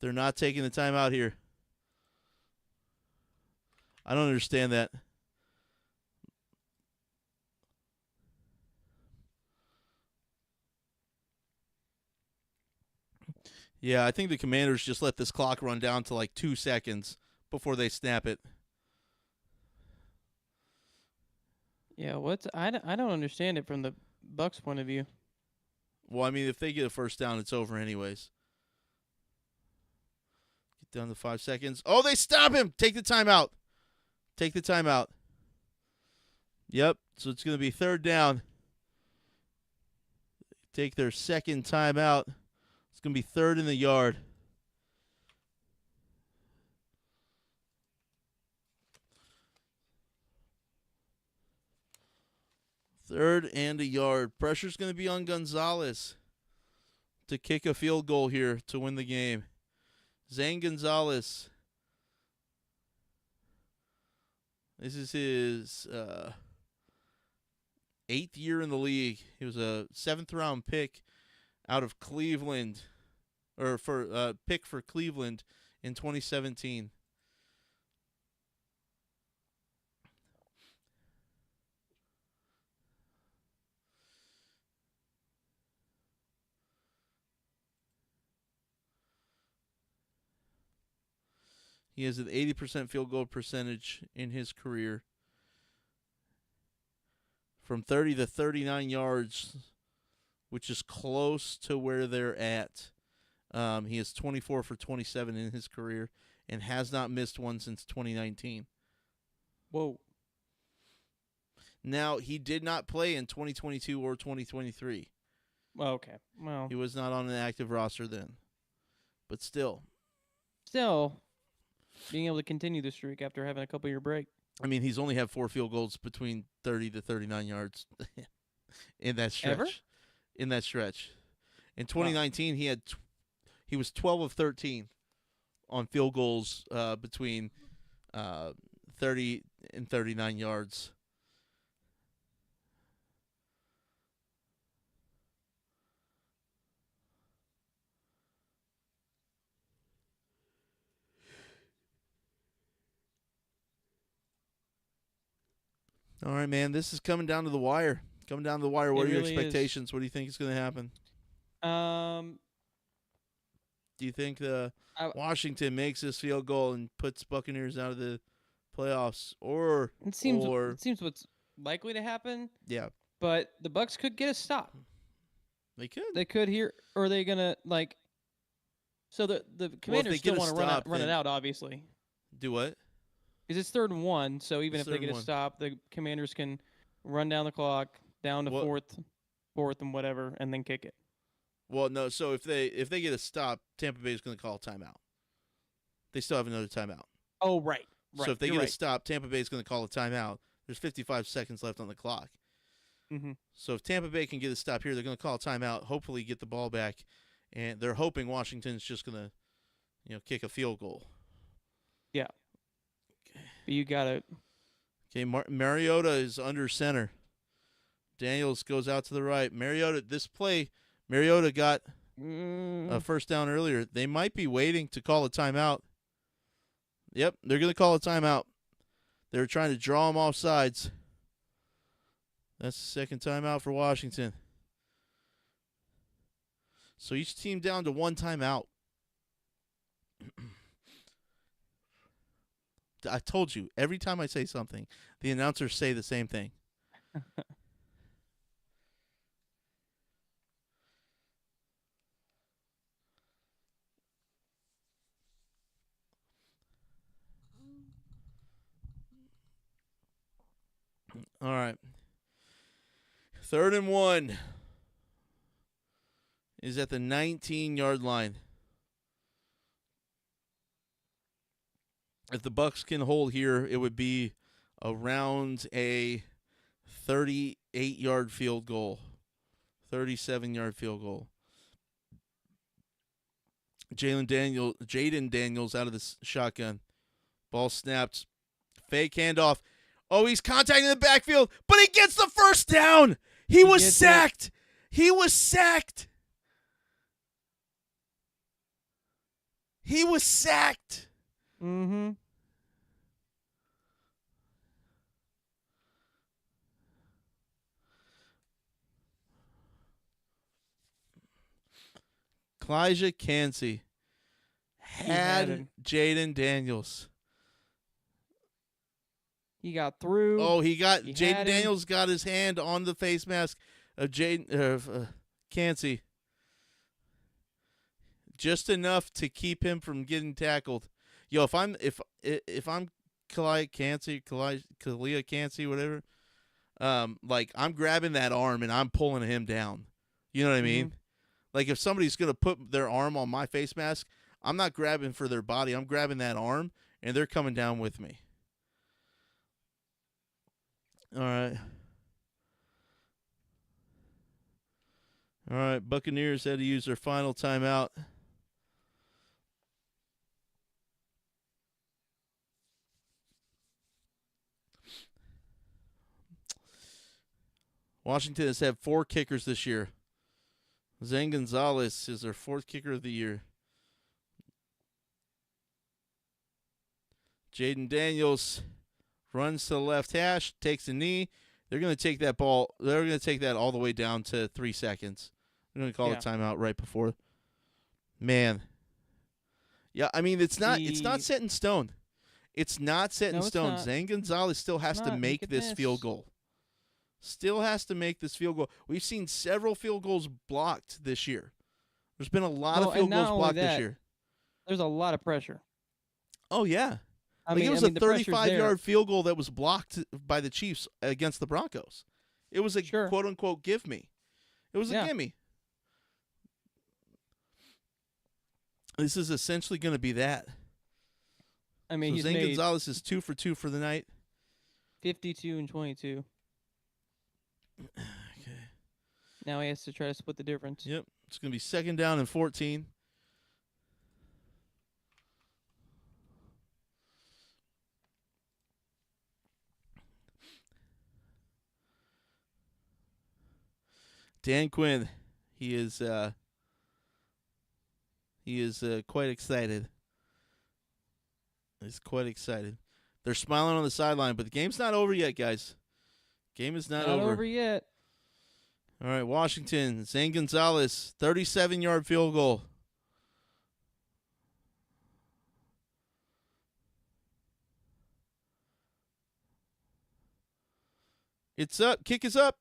Speaker 1: They're not taking the timeout here. I don't understand that. Yeah, I think the Commanders just let this clock run down to like 2 seconds before they snap it.
Speaker 2: Yeah, I don't understand it from the Bucks' point of view.
Speaker 1: Well, I mean, if they get a first down, it's over anyways. Get down to 5 seconds. Oh, they stop him. Take the timeout. Take the timeout. Yep. So it's going to be third down. Take their second timeout. It's going to be third in the yard. Third and a yard. Pressure's going to be on Gonzalez to kick a field goal here to win the game. Zane Gonzalez. This is his 8th year in the league. He was a 7th-round pick out of Cleveland, or for pick for Cleveland in 2017. He has an 80% field goal percentage in his career. From 30 to 39 yards, which is close to where they're at. He is 24 for 27 in his career and has not missed one since 2019.
Speaker 2: Whoa.
Speaker 1: Now, he did not play in 2022 or 2023.
Speaker 2: Well, okay. Well,
Speaker 1: He was not on an active roster then. But still,
Speaker 2: being able to continue the streak after having a couple-year break.
Speaker 1: I mean, he's only had 4 field goals between 30 to 39 yards in that stretch.
Speaker 2: Ever?
Speaker 1: In that stretch. In 2019, he was 12 of 13 on field goals between 30 and 39 yards. All right, man. This is coming down to the wire. Coming down to the wire. What are your expectations? What do you think is going to happen? Do you think Washington makes this field goal and puts Buccaneers out of the playoffs, or
Speaker 2: it seems what's likely to happen?
Speaker 1: Yeah,
Speaker 2: but the Bucks could get a stop.
Speaker 1: They could.
Speaker 2: They could here, or are they gonna like? So the Commanders still want to run it out, obviously.
Speaker 1: Do what?
Speaker 2: Because it's 3rd and 1, so even if they get a stop, the Commanders can run down the clock, down to fourth and whatever, and then kick it.
Speaker 1: Well, no. So if they get a stop, Tampa Bay is going to call a timeout. They still have another timeout.
Speaker 2: Oh, right.
Speaker 1: So if they get a stop, Tampa Bay is going to call a timeout. There's 55 seconds left on the clock.
Speaker 2: Mm-hmm.
Speaker 1: So if Tampa Bay can get a stop here, they're going to call a timeout, hopefully get the ball back, and they're hoping Washington's just going to, kick a field goal.
Speaker 2: Yeah. But you got it.
Speaker 1: Okay, Mariota is under center. Daniels goes out to the right. Mariota got a first down earlier. They might be waiting to call a timeout. Yep, they're going to call a timeout. They're trying to draw him off sides. That's the second timeout for Washington. So each team down to 1 timeout. I told you, every time I say something, the announcers say the same thing. All right. 3rd and 1 is at the 19-yard line. If the Bucks can hold here, it would be around a 38-yard field goal, 37-yard field goal. Jaden Daniels out of the shotgun. Ball snapped. Fake handoff. Oh, he's contacting the backfield, but he gets the first down. He was sacked. He was sacked. He was sacked.
Speaker 2: Mm-hmm.
Speaker 1: Kalijah Cansey
Speaker 2: had
Speaker 1: had
Speaker 2: him.
Speaker 1: Jaden Daniels.
Speaker 2: He got through.
Speaker 1: Oh,
Speaker 2: He
Speaker 1: Jaden
Speaker 2: had him.
Speaker 1: Daniels got his hand on the face mask of Cansey. Just enough to keep him from getting tackled. Yo, if I'm Kalijah Cansey, whatever, like I'm grabbing that arm and I'm pulling him down. You know what I mean? Like if somebody's gonna put their arm on my face mask, I'm not grabbing for their body. I'm grabbing that arm, and they're coming down with me. All right. All right. Buccaneers had to use their final timeout. Washington has had 4 kickers this year. Zane Gonzalez is their 4th kicker of the year. Jaden Daniels runs to the left hash, takes a knee. They're going to take that ball. They're going to take that all the way down to 3 seconds. They're going to call a timeout right before. Man. Yeah, I mean, it's not set in stone. It's not set in stone. Zane Gonzalez still has to make this field goal. Still has to make this field goal. We've seen several field goals blocked this year. There's been a lot of field goals blocked this year.
Speaker 2: There's a lot of pressure.
Speaker 1: Oh, yeah. It was a 35-yard field goal that was blocked by the Chiefs against the Broncos. It was a quote-unquote give me. It was a gimme. This is essentially going to be that.
Speaker 2: I mean,
Speaker 1: so Zane Gonzalez is 2 for 2 for the night.
Speaker 2: 52 and 22.
Speaker 1: Okay.
Speaker 2: Now he has to try to split the difference.
Speaker 1: Yep. It's going to be 2nd down and 14. Dan Quinn, he is quite excited. He's quite excited. They're smiling on the sideline, but the game's not over yet, guys. Game is not over.
Speaker 2: Not over yet.
Speaker 1: All right, Washington, Zane Gonzalez, 37-yard field goal. It's up. Kick is up.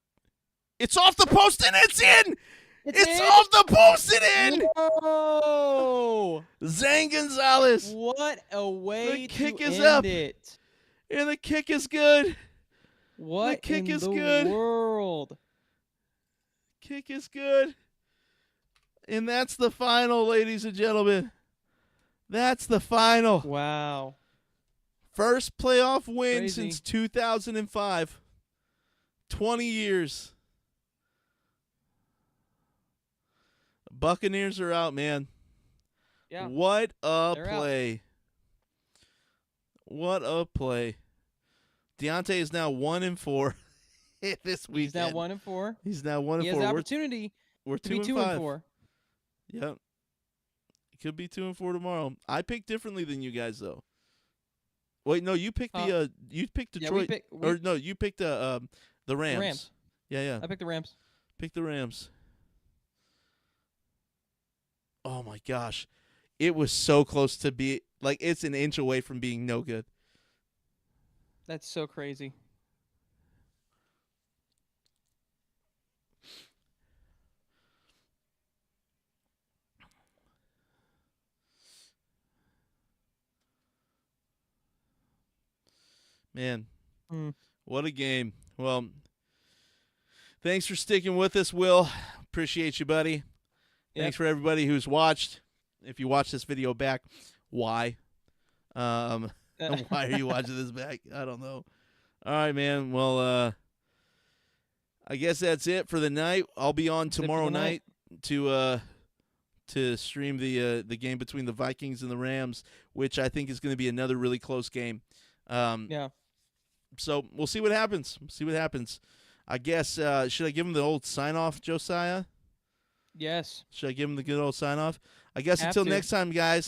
Speaker 1: It's off the post and it's in. It's off the post and in.
Speaker 2: Whoa!
Speaker 1: Zane Gonzalez.
Speaker 2: What a way
Speaker 1: the kick
Speaker 2: to
Speaker 1: is
Speaker 2: end
Speaker 1: up.
Speaker 2: it.
Speaker 1: And the kick is good.
Speaker 2: What
Speaker 1: the kick
Speaker 2: in
Speaker 1: is
Speaker 2: the
Speaker 1: good.
Speaker 2: world?
Speaker 1: Kick is good. And that's the final, ladies and gentlemen. That's the final.
Speaker 2: Wow.
Speaker 1: First playoff win
Speaker 2: Crazy.
Speaker 1: since 2005. 20 years. Buccaneers are out, man.
Speaker 2: Yeah.
Speaker 1: What a
Speaker 2: They're
Speaker 1: play.
Speaker 2: Out.
Speaker 1: What a play. Deontay is now 1-4 this weekend.
Speaker 2: He's now 1-4.
Speaker 1: He's now 1-4.
Speaker 2: He has the opportunity
Speaker 1: we're
Speaker 2: to be 2-4.
Speaker 1: Yep. It could be 2-4 tomorrow. I picked differently than you guys, though. Wait, no, you picked you picked Detroit. You picked the Rams.
Speaker 2: The Rams.
Speaker 1: Yeah.
Speaker 2: I picked the Rams.
Speaker 1: Pick the Rams. Oh my gosh. It was so close to be like it's an inch away from being no good.
Speaker 2: That's so crazy.
Speaker 1: Man, what a game. Well, thanks for sticking with us, Will. Appreciate you, buddy.
Speaker 2: Yep.
Speaker 1: Thanks for everybody who's watched. If you watch this video back, why? Why are you watching this back? I don't know. All right, man. Well, I guess that's it for the night. I'll be on tomorrow night to stream the game between the Vikings and the Rams, which I think is going to be another really close game.
Speaker 2: Yeah.
Speaker 1: So we'll see what happens. I guess, should I give him the old sign-off, Josiah?
Speaker 2: Yes.
Speaker 1: Should I give him the good old sign-off? I guess until next time, guys.